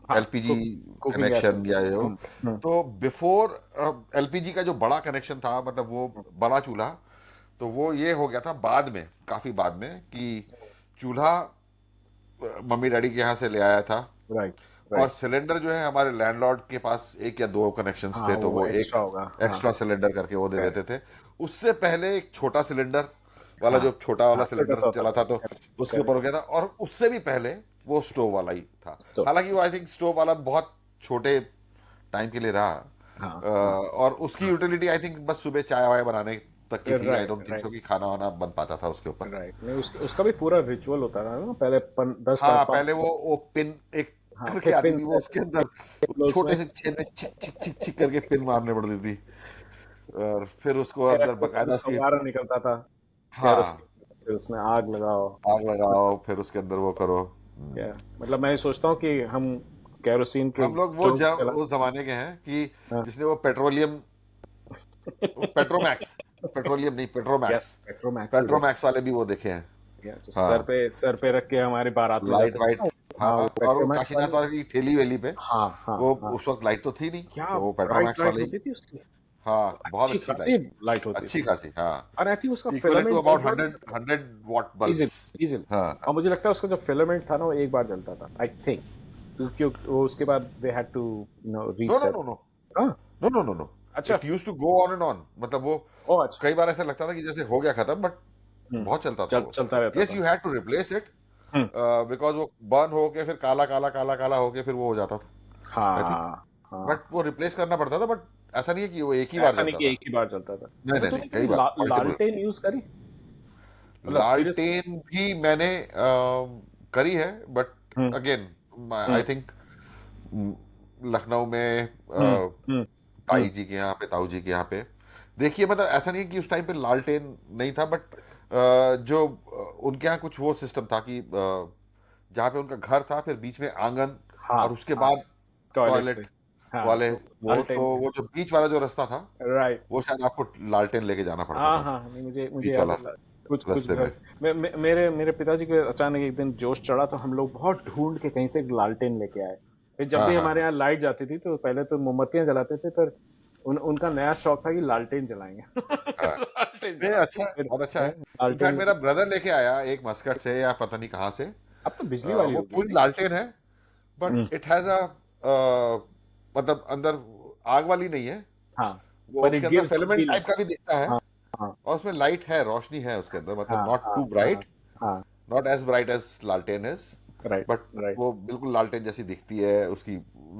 हाँ एलपीजी कुकिंग गैस कनेक्शन या ये हो। हम्म, तो बिफोर एलपीजी का जो बड़ा कनेक्शन था, मतलब वो बड़ा चूल्हा, तो वो ये हो गया था बाद में, काफी बाद में, कि चूल्हा मम्मी डैडी के यहाँ से ले आया था। राइट और राइट सिलेंडर जो है हमारे लैंडलॉर्ड के पास एक या दो कनेक्शंस हाँ थे, तो वो वो एक एक्स्ट्रा होगा हाँ एक्स्ट्रा सिलेंडर करके वो दे correct, देते थे। उससे पहले एक छोटा सिलेंडर वाला, हाँ जो छोटा वाला हाँ छोटा सिलेंडर सा होता चला था था, तो उसके ऊपर करेक्ट हो गया था। और उससे भी पहले वो स्टोव वाला ही था। स्टोव हालांकि वो आई थिंक स्टोव वाला बहुत छोटे टाइम के लिए रहा, हाँ हाँ और उसकी यूटिलिटी आई थिंक बस सुबह चाय वाय बनाने तक की थी। I right don't think right so कि खाना वाना बन पाता था उसके ऊपर। राइट नहीं उसका भी पूरा रिचुअल होता था ना पहले 10 हाँ, पाँच पहले वो पिन एक हाँ करके फिर आती पिन थी, वो उसके अंदर उसमें छोटे से छेद में छिक छिक छिक छिक करके पिन मारने पड़ती थी। और फिर उसको फिर अंदर ऐसे उसमें बकायदा उसकी, फव्वारा निकलता था हाँ, कैरोसिन फिर उसमें आग लगाओ आग लगाओ, फिर उसके अंदर वो करो। क्या मतलब मैं सोचता हूँ कि हम कैरोसिन के हम लोग स्टोव चला उस जमाने के हैं कि हाँ जिसने वो पेट्रोलियम, पेट्रोमैक्स, पेट्रोलियम नहीं, यस पेट्रोमैक्स, पेट्रोमैक्स भी देख पेट्रोमैक्स वाले भी वो देखे हैं। या जो हाँ, सर पे रख के हमारी बारात में लाइट जाते थे वाइट, ना हाँ, हाँ वो और वो पेट्रोमैक्स काशीनाथ वाले वाले की ठेली वेली पे, हाँ हाँ वो हाँ उस वक्त लाइट तो थी नहीं, क्या तो वो ब्राइट पेट्रोमैक्स लाइट वाले ही। होती थी उसकी हाँ, बहुत अच्छी अच्छी खासी लाइट, लाइट होती अच्छी थी खासी, हाँ, और आई थिंक उसका इक्वलेंट टू फिलामेंट अबाउट एक बार 100 वॉट इजिल बल्ब्स। इजिल हाँ, और मुझे लगता है उसका जो फिलामेंट था ना वो एक बार जलता था आई थिंक क्योंकि वो उसके बाद they had to no no reset no no हाँ नो नो नो नो, अच्छा it used to go on and on, मतलब वो ओ अच्छा कई बार ऐसा लगता था कि जैसे हो गया खत्म, बट बहुत चलता था वो। चलता रहता यस, था you had to replace it, hmm because वो बर्न हो के फिर काला काला काला काला होके फिर वो हो जाता था, आई थिंक। हाँ हाँ बट वो रिप्लेस करना पड़ता था, बट ऐसा नहीं है कि वो एक ही बार ऐसा नहीं जलता कि था। एक ही बार चलता था नहीं अच्छा नहीं नहीं, तूने कई कभी बार, मल्टीपल। लालटेन यूज करी मतलब सीरियसली लालटेन भी मैंने करी है, but hmm again hmm I think Lucknow में हम्म हम्म हम्म ताई जी के यहाँ पे, ताऊ जी के यहाँ पे, देखिए, मतलब ऐसा नहीं है कि उस टाइम पे लालटेन नहीं था, बट जो उनके यहाँ कुछ वो सिस्टम था कि जहाँ पे उनका घर था, फिर बीच में आंगन, हाँ और उसके हाँ बाद टॉयलेट से टॉयलेट हाँ वाले, तो वो तो लालटेन वो जो बीच वाला जो रास्ता था, राइट वो शायद आपको लालटेन लेके जाना पड़ता हाँ था, हाँ नहीं मुझे बीच याद वाला है कुछ रास्ते में। घर मेरे पिताजी के अचानक एक दिन जोश चढ़ा तो हम लोग बहुत ढूंढ के कहीं से एक लालटेन लेके आए फिर जब हाँ भी हाँ हमारे हाँ यहाँ लाइट जाती थी तो पहले तो मोमबत्तियां जलाते थे पर उनका नया शौक था कि लालटेन जलाएंगे हाँ। लालटेन नहीं, जलाते अच्छा है, फिर बहुत अच्छा है। लालटेन इनफैक्ट में मेरा ब्रदर लेके आया एक मस्कट से या पता नहीं कहाँ से, अब तो बिजली वाली वो होगी पूरी नहीं लालटेन है, हम्म, बट इट हैज अ, मतलब अंदर आग वाली नहीं है, हाँ वो पर उसके इट अंदर gives the filament feeling type का भी दिखता है, हाँ हाँ और उसमें लाइट है, रोशनी है उसके अंदर, हाँ मतलब नॉट हाँ टू हाँ ब्राइट, हाँ नॉट एज ब्राइट एज लालटेन इज, राइट बट राइट वो बिल्कुल लालटेन जैसी दिखती है, उसकी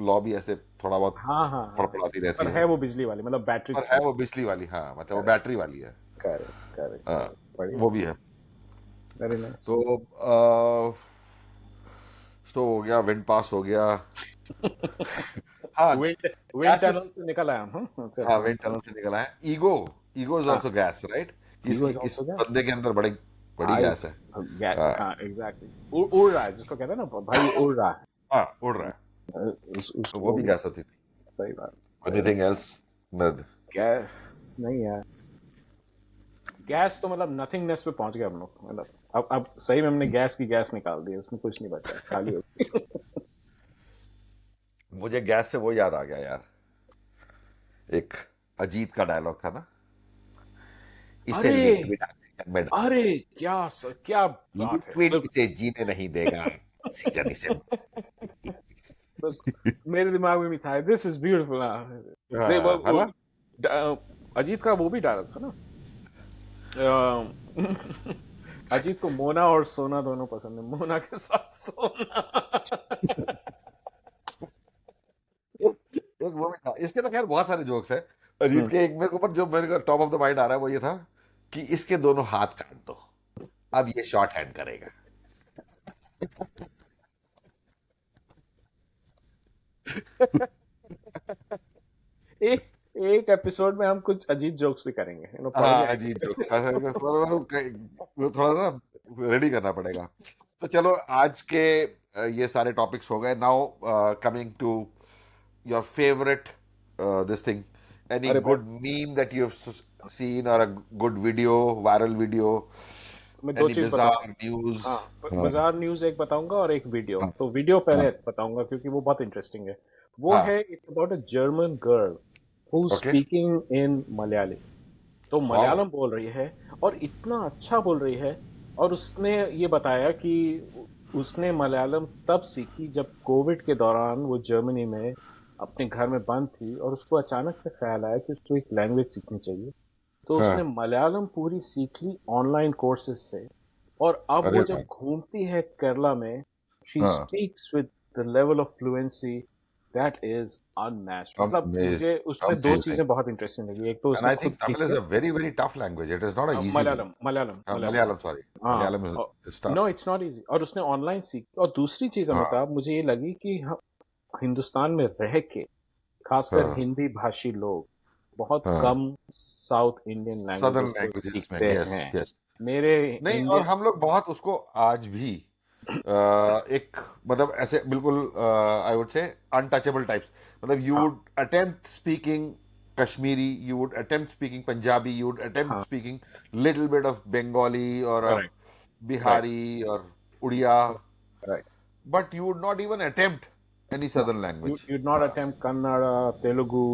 लौ भी ऐसे थोड़ा बहुत हाँ हाँ हाँ फड़फड़ाती रहती पर है, है वो बिजली वाली मतलब बैटरी पर से है चलती वो बिजली वाली, हाँ, मतलब वो करेक्ट बैटरी वाली है। करेक्ट करेक्ट हाँ, करेक्ट बढ़िया वो भी है। वेरी नाइस तो स्टोव हो गया, विंड पास हो गया। हाँ, विंड गैस टनल इज, से निकल आया चल हाँ, हाँ विंड टनल से निकला है। ईगो, ईगो इज हाँ ऑल्सो गैस, राइट, कि ईगो इसकी, इज इस आल्सो दैट बंदे के अंदर बड़ी बड़ी आई गैस है। हाँ हाँ एग्जैक्टली उड़ रहा है जिसको कहते हैं ना भाई उड़ रहा हाँ, उड़ रहा है, है तो वो उसको भी भी गैस होती थी। सही बात एनीथिंग एल्स, नद। गैस नहीं यार गैस तो मतलब नथिंगनेस पे पहुंच गए हम लोग मतलब अब सही में हमने गैस की गैस निकाल दी उसमें कुछ नहीं बचा खाली हो गई मुझे गैस से वो याद आ गया यार, एक अजीत का डायलॉग था ना, इसे अरे लिक्विड में, अरे क्या बात है लिक्विड बिल्कुल इसे जीने नहीं देगा, ऑक्सीजन इसे। बिल्कुल मेरे दिमाग में भी था दिस इज ब्यूटीफुल नहीं हाँ, है ना। अजीत का वो भी डायलॉग था ना अजीत को मोना और सोना दोनों पसंद है, मोना के साथ सोना। एक वो भी था, इसके तो खैर बहुत सारे जोक्स है अजीत हम्म, के। एक मेरे को, पर जो मेरे को टॉप ऑफ द माइंड आ रहा है वो ये था कि इसके दोनों हाथ काट दो, अब ये शॉर्ट हैंड करेगा। एक एक एपिसोड में हम कुछ अजीत जोक्स भी करेंगे, पढ़ हाँ, के अजीत जोक आएंगे। वो थोड़ा ना रेडी करना पड़ेगा। तो चलो, आज के ये सारे टॉपिक्स हो गए। Now coming to your favourite this thing, any अरे भाई, good meme that you have seen, और a good video, viral video, मैं दो एनी चीज बताऊंगा। Bizarre news? हाँ, हाँ, बाजार न्यूज एक बताऊंगा और एक वीडियो। हाँ, तो वीडियो हाँ, पहले बताऊंगा क्योंकि वो बहुत इंटरेस्टिंग है। वो हाँ, है, it's about a German girl who okay, speaking in Malayali. तो वाओ, मलयालम बोल रही है और इतना अच्छा बोल रही है। और उसने ये बताया कि उसने मलयालम तब सीखी जब कोविड के दौरान वो जर्मनी में अपने घर में बंद थी और उसको अचानक से ख्याल आया कि उसको एक लैंग्वेज सीखनी चाहिए। तो उसने हाँ, मलयालम पूरी सीख ली ऑनलाइन कोर्सेज से। और अब अरे वो जब वाह, घूमती है केरला में, शी हाँ, speaks with the level of fluency that is unmatched. मतलब अमेजिंग, मुझे उसमें दो अमेजिंग। चीजें बहुत इंटरेस्टिंग लगी। एक तो And उसने I खुद think Tamil is सीखा। a very, very tough language. It is not an easy thing. Malayalam Malayalam Malayalam. Malayalam, sorry. हाँ, Malayalam is no tough. It's not easy. और उसने ऑनलाइन सीखी। और दूसरी चीज हाँ, अमिताभ, मुझे ये लगी कि हम हिंदुस्तान में रह के, खासकर हाँ, हिंदी भाषी लोग बहुत हाँ। कम साउथ इंडियन Southern लैंग्वेजेस को languages में, सीखते yes, हैं। yes. मेरे नहीं, और इंडियन। हम लोग बहुत उसको आज भी एक, मतलब ऐसे बिल्कुल, I would say untouchable types. मतलब यू हाँ, would attempt speaking Kashmiri, you would attempt speaking Punjabi, you would attempt हाँ, speaking little bit of Bengali और राइट, राइट, बिहारी और Odia, right. But you would not even attempt any no, southern you language. You not हाँ, attempt Kannada, Telugu,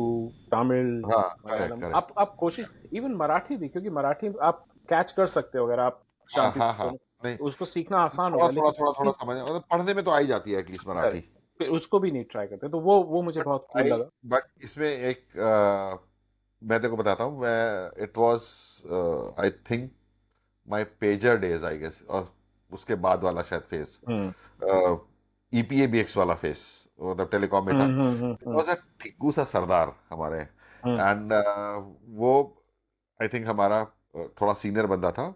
Tamil, हाँ, correct, Malayalam. Correct. आप कोशिश, even Marathi भी, क्योंकि मराठी आप कैच कर सकते हो अगर आप हाँ, शांति हाँ, से हाँ। सुनो। नहीं, तो उसको सीखना आसान थोड़ा होगा, थोड़ा लेकिन थोड़ा थोड़ा उसकी समझ, मतलब पढ़ने में तो आ ही जाती है एटलीस्ट मराठी। करेक्ट, फिर उसको भी नहीं ट्राई करते। तो वो मुझे बट बहुत कूल आई लगा। बट इसमें एक, मैं तेरे को बताता हूँ, मैं it was, I think, my pager days, I guess, और उसके बाद वाला शायद फेस, हम्म, ईपीएबीएक्स वाला फेस, मतलब टेलीकॉम में था। It hmm, was a Tikku सा सरदार हमारे, हम्म, एंड वो, आई थिंक हमारा थोड़ा सीनियर बंदा था,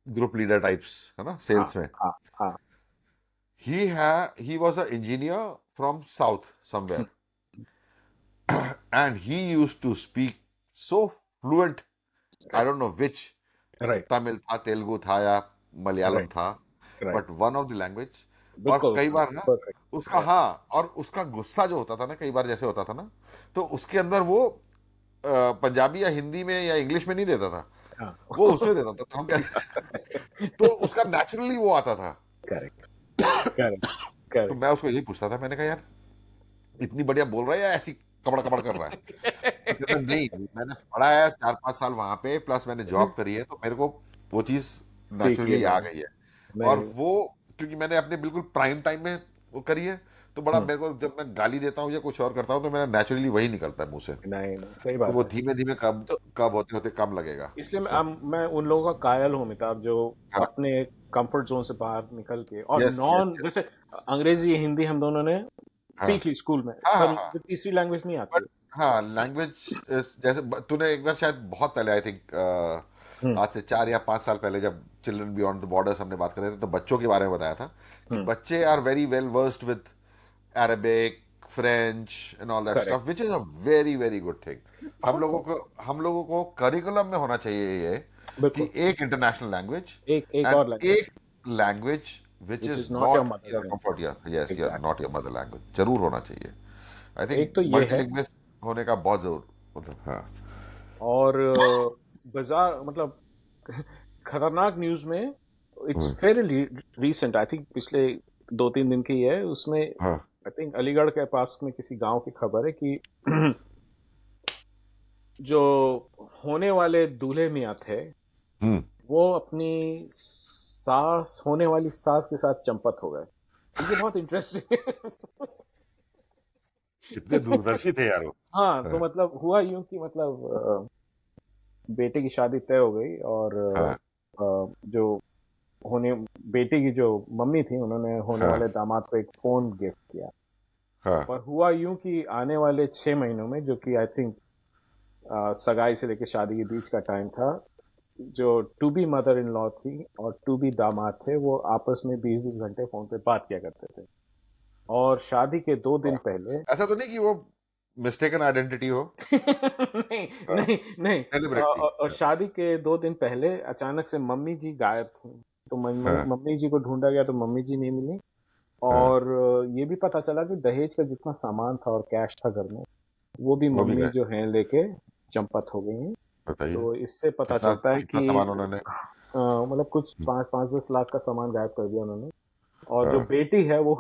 ग्रुप लीडर टाइप्स, है ना, हाँ, सेल्स में। हाँ, हाँ, He was an engineer from south somewhere, and he used to speak so fluent. I don't know which, right, Tamil था, तेलुगु था, या मलयालम राइट, था, right. But one of the language. और बिल्कुल कई बार ना उसका, परफेक्ट। हाँ, और उसका गुस्सा जो होता था ना, कई बार जैसे होता था ना, तो उसके अंदर वो पंजाबी या हिंदी में या इंग्लिश में नहीं देता था, हाँ। वो उसमें देता था। तो हम तो उसका नेचुरली वो आता था। करेक्ट, करेक्ट, तो करेक्ट। मैं उसको यही पूछता था, मैंने कहा यार, इतनी बढ़िया बोल रहा है या ऐसी कबड़ कबड़ कर रहा है? तो कहता नहीं, मैंने पढ़ा है 4-5 साल वहां पे, प्लस मैंने जॉब करी है, तो मेरे को वो चीज सीख ली नेचुरली आ मैंने। गई है। और नहीं। वो, क्योंकि मैंने अपने बिल्कुल प्राइम टाइम में वो करी है, तो बड़ा हम्म, मेरे को, जब मैं गाली देता हूँ या कुछ और करता हूँ, तो मेरा नेचुरली वही निकलता है मुंह से। नहीं, नहीं, सही तो बात वो है। धीमे धीमे कब तो कब होते होते कम लगेगा इसलिए उसको। मैं उन लोगों का कायल हूँ अमिताभ, जो हाँ, अपने कंफर्ट जोन से बाहर निकल के और यस, यस, नॉन, यस। जैसे अंग्रेजी हिंदी हम दोनों ने हाँ, सीख ली स्कूल में, हाँ, हाँ, पर हाँ। मुझे तीसरी लैंग्वेज नहीं आती बट है। हाँ, लैंग्वेज, जैसे तूने एक बार शायद बहुत पहले, आई थिंक हम्म, आज से 4 या 5 साल पहले, जब चिल्ड्रन बियॉन्ड द बॉर्डर्स हमने बात कर रहे थे, तो बच्चों के बारे में बताया था कि हम्म, बच्चे are very well versed with Arabic, French and all that stuff, correct. Which is a very very good thing. बहुत बहुत हम लोगों को करिकुलम में होना चाहिए ये, कि बिल्कुल। एक इंटरनेशनल लैंग्वेज, एक एंड और लैंग्वेज एक language which which is is not your not mother your tongue. Comfort, yes, your exactly. Not your mother language, जरूर होना चाहिए। आई थिंक एक तो ये है। मल्टीलिंगुअल होने का बहुत जरूर, मतलब, हाँ, और बाजार मतलब खतरनाक न्यूज में, it's hmm, Fairlie recent, I think पिछले 2-3 दिन की है उसमें। हाँ, आई थिंक अलीगढ़ के पास में किसी गांव की खबर है कि जो होने वाले दूल्हे मियां थे, हम्म। वो अपनी सास, होने वाली सास के साथ चंपत हो गए। तो ये बहुत इंटरेस्टिंग है। कितने दूरदर्शी थे यार वो। हाँ, तो हाँ, मतलब हुआ यूं कि मतलब बेटे की शादी तय हो गई और हाँ, जो होने बेटी की जो मम्मी थी, उन्होंने होने हाँ वाले दामाद को एक फोन गिफ्ट किया। हाँ पर हुआ यूं कि आने वाले 6 महीनों में, जो कि आई थिंक सगाई से लेकर शादी के बीच का टाइम था, जो to be mother in law थी और टू बी दामाद थे, वो आपस में 20-20 घंटे फोन पे बात किया करते थे। और शादी के 2 दिन पहले ऐसा तो नहीं कि वो मिस्टेकन आइडेंटिटी हो? नहीं नहीं नहीं, सेलिब्रिटी। और शादी के 2 दिन पहले अचानक से मम्मी जी गायब थी। तो हाँ मम्मी जी को ढूंढा गया तो मम्मी जी नहीं मिली। हाँ, और ये भी पता चला कि दहेज का जितना सामान था और कैश था घर में, वो भी वो भी मम्मी गए। जो है लेके चंपत हो गई हैं। बताइए, तो इससे पता कितना चलता है कितना कि सामान उन्होंने। मतलब कुछ 5-10 लाख का सामान गायब कर दिया उन्होंने। और जो हाँ। बेटी है वो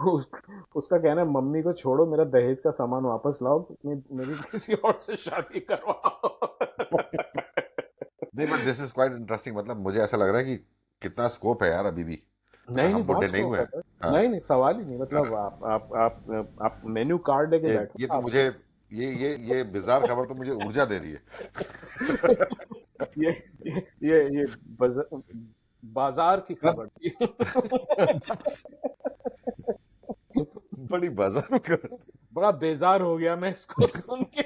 उसका कहना है, मम्मी को छोड़ो, मेरा दहेज का सामान वापस लाओ, मेरी किसी और से शादी करवाओ। नहीं, but this is quite interesting. मतलब मुझे ऐसा लग रहा है कि कितना स्कोप है यार अभी भी। नहीं नहीं, हम बुढ़े बहुत नहीं स्कोप हुए है हैं। सर। हाँ नहीं नहीं, सवाल ही नहीं। हाँ। मतलब आप मेन्यू कार्ड लेके बैठो, ये तो आप मुझे, ये बिजार खबर तो मुझे ऊर्जा दे रही है। ये ये बाजार की खबर थी। बड़ी बाजार कर। बड़ा बेजार हो गया मैं इसको सुन के।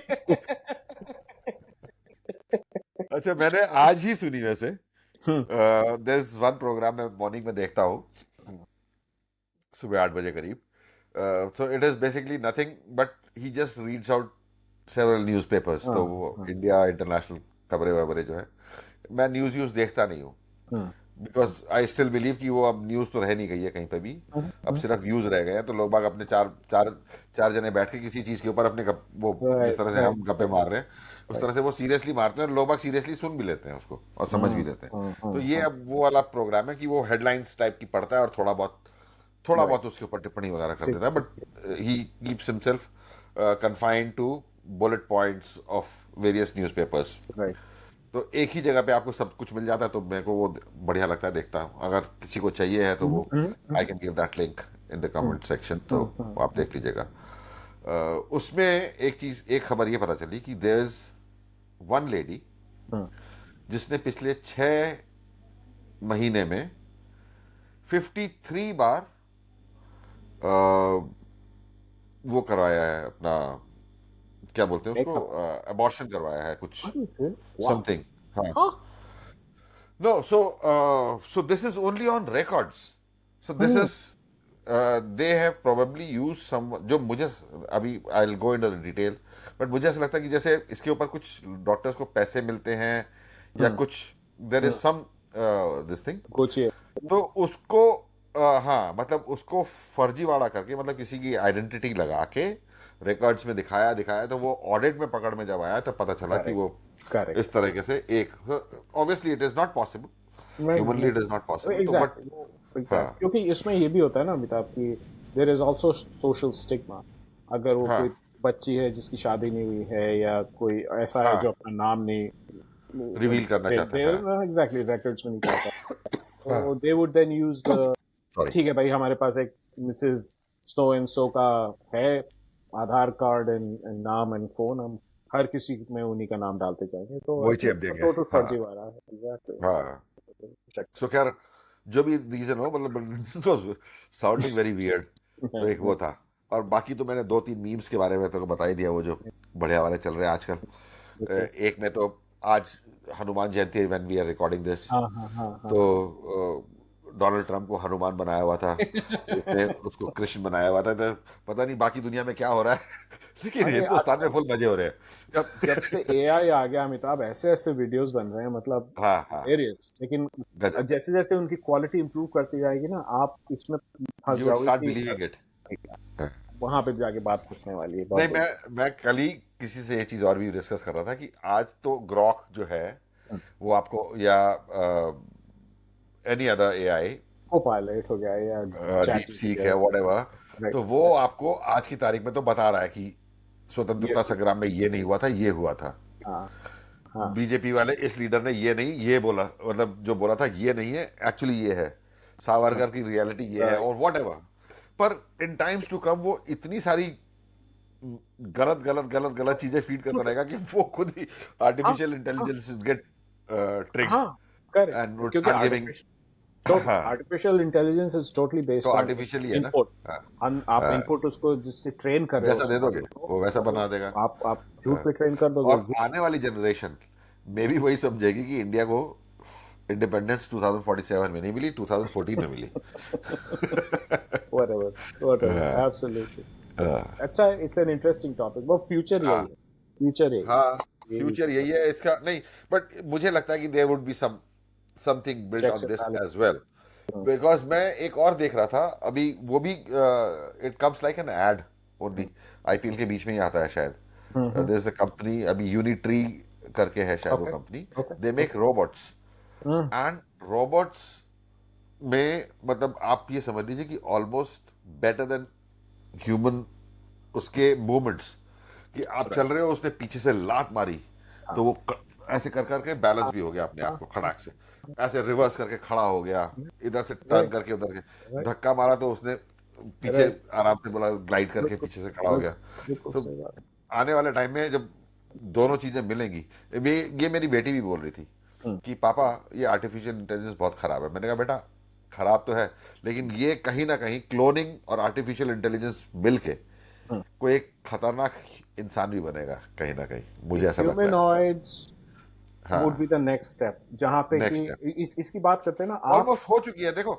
अच्छा, मैंने आज ही सुनी वैसे। हम्म, देयर इज वन प्रोग्राम मैं मॉर्निंग में देखता हूँ, सुबह 8 बजे करीब। So it is basically nothing but he just reads out several newspapers. हाँ तो वो हाँ, इंडिया इंटरनेशनल खबरें वबरें जो है, मैं न्यूज़ व्यूज़ देखता नहीं हूँ। हम्म, बिकॉज आई स्टिल बिलीव कि वो अब न्यूज़ तो रह नहीं गई है कहीं पे भी। हम्म, अब सिर्फ व्यूज़ रह गए हैं। तो लोग बाग अपने चार चार चार जने बैठ के किसी चीज़ के ऊपर अपने वो जिस राइट तरह से राइट हम गप्पे मार रहे हैं, उस राइट, तरह से वो सीरियसली मारते हैं और लोग बाग सीरियसली सुन भी लेते हैं उसको और समझ भी लेते हैं। तो ये हाँ, अब वो वाला प्रोग्राम है कि वो हेडलाइंस टाइप की पढ़ता है और थोड़ा राइट, बहुत उसके ऊपर टिप्पणी वगैरह कर ठीक देता है। ठीक ठीक, but he keeps himself confined to bullet points of various newspapers. Right, तो एक ही जगह पे आपको सब कुछ मिल जाता है, तो मेरे को वो बढ़िया लगता है, देखता हूँ। अगर किसी को चाहिए है तो हम्म, वो hmm, I hmm, can give that link in the hmm, comment section, तो हम्म, हम्म, आप देख लीजिएगा। उसमें एक खबर ये पता चली कि देयर इज वन लेडी हम्म, जिसने पिछले 6 महीने में 53 बार अ, वो करवाया है अपना, क्या बोलते हैं उसको, देखा, अबॉर्शन करवाया है कुछ, अरे फिर, वाह, समथिंग। हाँ। हाँ, No, so this is only on records. So this hmm, is they have probably used some, जो मुझे अभी I'll go into the detail, but मुझे ऐसा लगता है कि जैसे इसके ऊपर कुछ डॉक्टर्स को पैसे मिलते हैं या हम्म, कुछ, there is hmm, some this thing। गोचिए, तो उसको हाँ, मतलब उसको फर्जीवाड़ा करके, मतलब किसी की आइडेंटिटी लगा के रिकॉर्ड्स में दिखाया दिखाया, तो वो ऑडिट में पकड़ में जब आया तो पता चला कि करेक्ट वो करेक्ट, इस तरीके से एक, obviously it is not possible, नहीं ह्यूमनली नहीं, इट इज नॉट पॉसिबल, तो बट एग्जैक्ट हाँ एग्जैक्ट, क्योंकि इसमें ये भी होता है ना अमिताभ की, there is also social stigma. अगर वो हाँ कोई बच्ची है जिसकी शादी नहीं हुई है, या कोई ऐसा है जो हाँ, अपना नाम नहीं, रिवील करना चाहता है। एग्जैक्टली रिकॉर्ड्स में नहीं चाहता, हाँ, तो they would then use the, sorry. ठीक है भाई, हमारे पास एक मिसेस सो एंड सो का है आधार कार्ड एंड नाम एंड फोन, हम हर किसी में उन्हीं का नाम डालते जाएंगे, तो आई वही थिंक चेप देंगे। टोटल हाँ फर्जीवाड़ा है, एग्जैक्टली। हाँ। सो खैर, जो भी रीजन हो, मतलब साउंडिंग वेरी वियर्ड। तो एक वो था। और बाकी तो मैंने 2-3 मीम्स के बारे में तो बता ही दिया, वो जो बढ़िया वाले चल रहे हैं आजकल। एक में तो आज हनुमान जयंती है when we are recording this. हाँ हाँ हाँ हाँ, तो डोनाल्ड ट्रंप को हनुमान बनाया हुआ था, इसने उसको कृष्ण बनाया हुआ था। तो पता नहीं बाकी दुनिया में क्या हो रहा है, लेकिन अरे हिंदुस्तान में आजकल फुल मजे हो रहे जब जब से हैं। एआई आ गया अमिताभ, ऐसे ऐसे वीडियोस बन रहे हैं, मतलब हाँ हाँ, hilarious। लेकिन गजब। जैसे जैसे उनकी क्वालिटी इंप्रूव करती जाएगी ना, आप इसमें फंस यू वुड जाओगे स्टार्ट कि बिलीविंग इट। वहां पे जाके बात फंसने वाली है बहुत नहीं, जल्दी। मैं कल ही किसी से ये चीज और भी डिस्कस कर रहा था कि आज तो ग्रॉक जो है वो आपको, या एनी अदर एआई, को पायलट हो गया या चैट डीप सीक जीपीटी है, है, व्हाटएवर, राइट तो वो राइट, आपको आज की तारीख में तो बता रहा है कि ये स्वतंत्रता संग्राम में ये नहीं हुआ था, ये हुआ था। हाँ हाँ बीजेपी वाले इस लीडर ने ये नहीं ये बोला, मतलब जो बोला था ये नहीं है, एक्चुअली ये है, सावरकर की रियलिटी ये है, राइट, और व्हाटएवर। पर इन टाइम्स टू कम वो इतनी सारी गलत गलत गलत गलत चीजें फीड करता रहेगा कि वो खुद ही हाँ आर्टिफिशियल हाँ इंटेलिजेंस गेट ट्रिग्ड। हाँ, करेक्ट, and would क्योंकि start giving हाँ, आर्टिफिशियल इंटेलिजेंस इज टोटली तो बेस्ड ऑन आर्टिफिशियल ही है ना। इनपुट। हाँ, आप हाँ, इनपुट उसको जिससे ट्रेन कर रहे हो जैसा उस दे दोगे मॉडल को, वो वैसा बना देगा। आप झूठ हाँ, पे ट्रेन कर दोगे और आने वाली जनरेशन में भी वही समझेगी कि इंडिया को इंडिपेंडेंस 2047 में नहीं मिली, 2014 में मिली। whatever हाँ, absolutely। हाँ, अच्छा, इट्स एन इंटरेस्टिंग टॉपिक। वो फ्यूचर यही हाँ, है, फ्यूचर यही है। हाँ, यही फ्यूचर यही है इसका नहीं, बट मुझे लगता है कि there would be something built checks on and this balance. As well, because मैं एक और देख रहा था अभी, वो भी it comes like an ad only, IPL के बीच में ही आता है शायद। देयर इज अ कंपनी अभी यूनिट्री करके है शायद वो okay company, okay they make robots, hmm and robots में मतलब आप ये समझ लीजिए कि ऑलमोस्ट बेटर देन ह्यूमन उसके मूवमेंट्स, कि आप चल रहे हो उसने पीछे से लात मारी तो वो ऐसे कर करके बैलेंस भी हो गया अपने आप को खड़ाक से, ऐसे रिवर्स करके खड़ा हो गया, इधर से टर्न राइट करके उधर के राइट धक्का मारा तो उसने पीछे राइट आराम से बोला ग्लाइड करके बिल्कुल पीछे से खड़ा हो गया। बिल्कुल बिल्कुल तो सही बात है। आने वाले टाइम में जब दोनों चीजें मिलेंगी, ये मेरी बेटी भी बोल रही थी हम्म, कि पापा ये आर्टिफिशियल इंटेलिजेंस बहुत खराब है। मैंने कहा बेटा खराब तो है, लेकिन ये कहीं ना कहीं क्लोनिंग और आर्टिफिशियल इंटेलिजेंस मिल के हम्म। कोई एक खतरनाक इंसान भी बनेगा कहीं ना कहीं, मुझे ऐसा लगता है। ह्यूमनॉइड्स वुड बी हाँ, द नेक्स्ट स्टेप, जहां पे कि नेक्स्ट स्टेप इसकी बात करते हैं ना आप। ऑलमोस्ट हो चुकी है। देखो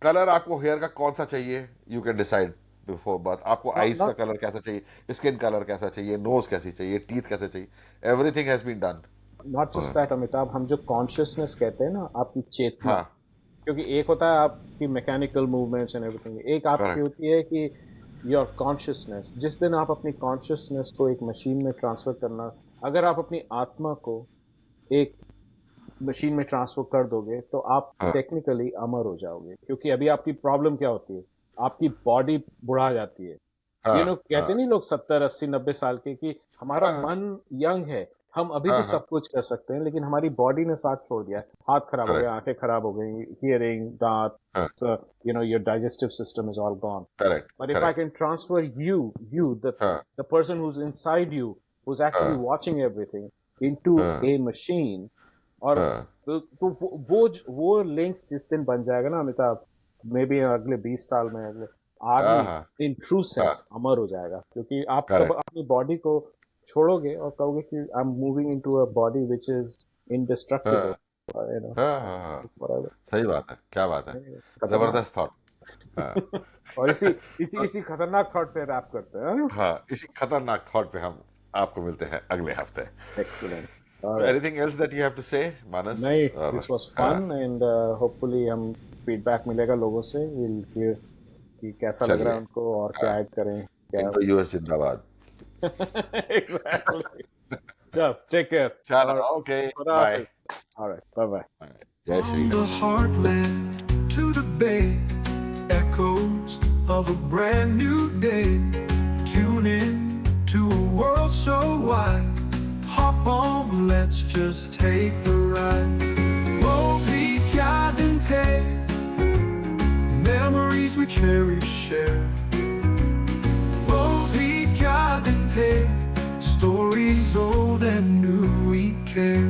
कलर आपको हेयर का कौन सा चाहिए, you can decide before birth. आपको आईज का नॉट कलर कैसा चाहिए, स्किन कलर कैसा चाहिए, नोज कैसी चाहिए, टीथ कैसे चाहिए, everything has been done. Not just that Amitabh, हम जो कॉन्शियसनेस कहते हैं ना, आपकी चेतना, हाँ, क्योंकि एक होता है आपकी मैकेनिकल मूवमेंट्स एंड एवरीथिंग, एक आपकी करेक्ट, होती है कि योर कॉन्शियसनेस। जिस दिन आप अपनी कॉन्शियसनेस को एक मशीन में ट्रांसफर करना, अगर आप अपनी आत्मा को एक मशीन में ट्रांसफर कर दोगे तो आप हाँ, टेक्निकली अमर हो जाओगे। क्योंकि अभी आपकी प्रॉब्लम क्या होती है, आपकी बॉडी बुढ़ा जाती है। हाँ, कहते हाँ, नहीं लोग 70 80 90 साल के कि हमारा हाँ, मन यंग है, हम अभी भी हाँ, हाँ, सब कुछ कर सकते हैं, लेकिन हमारी बॉडी ने साथ छोड़ दिया है। हाथ खराब हो गया, करेक्ट, आंखें खराब हो गई, हियरिंग, दांत, हाँ, your digestive system is all gone. Correct, But if I correct, can transfer you, हाँ, the person who's inside you, who's actually हाँ, watching everything, into हाँ, a machine, और हाँ, तो वो लिंक जिस दिन बन जाएगा ना अमिताभ, मे बी अगले 20 साल में, अगले हाँ, आदमी इन ट्रू हाँ, सेंस अमर हो जाएगा। क्योंकि आप तब करेक्ट, अपनी बॉडी को छोड़ोगे और कहोगे कि I am moving into a body which is indestructible, हाँ, यू नो, हाँ, हाँ, हाँ, व्हाटएवर। सही बात है, क्या बात है, खतरनाक। जबरदस्त थॉट। हाँ, और इसी खतरनाक थॉट पे रैप करते हैं। हाँ, इसी खतरनाक थॉट पे हम आपको मिलते हैं अगले हफ्ते। Excellent. Anything else that you have to say Manas? नहीं, और दिस वाज हाँ, फन एंड होपफुली हम फीडबैक मिलेगा लोगों से, विल हियर कि कैसा लग रहा है चलिए, उनको और क्या हाँ, ऐड करें क्या। इंडो यूएस जिंदाबाद। एग्जैक्टली। चल, टेक केयर चलो, और ओके, खुदा बाय, हाफिज। Alright, bye bye. जय Shri From the heartland to the bay, echoes of a brand new day. Tune in to a world so wide. Hop on, let's just take the ride. Wo bhi kya din the, memories we cherish share. Wo bhi kya din the, stories old and new we care.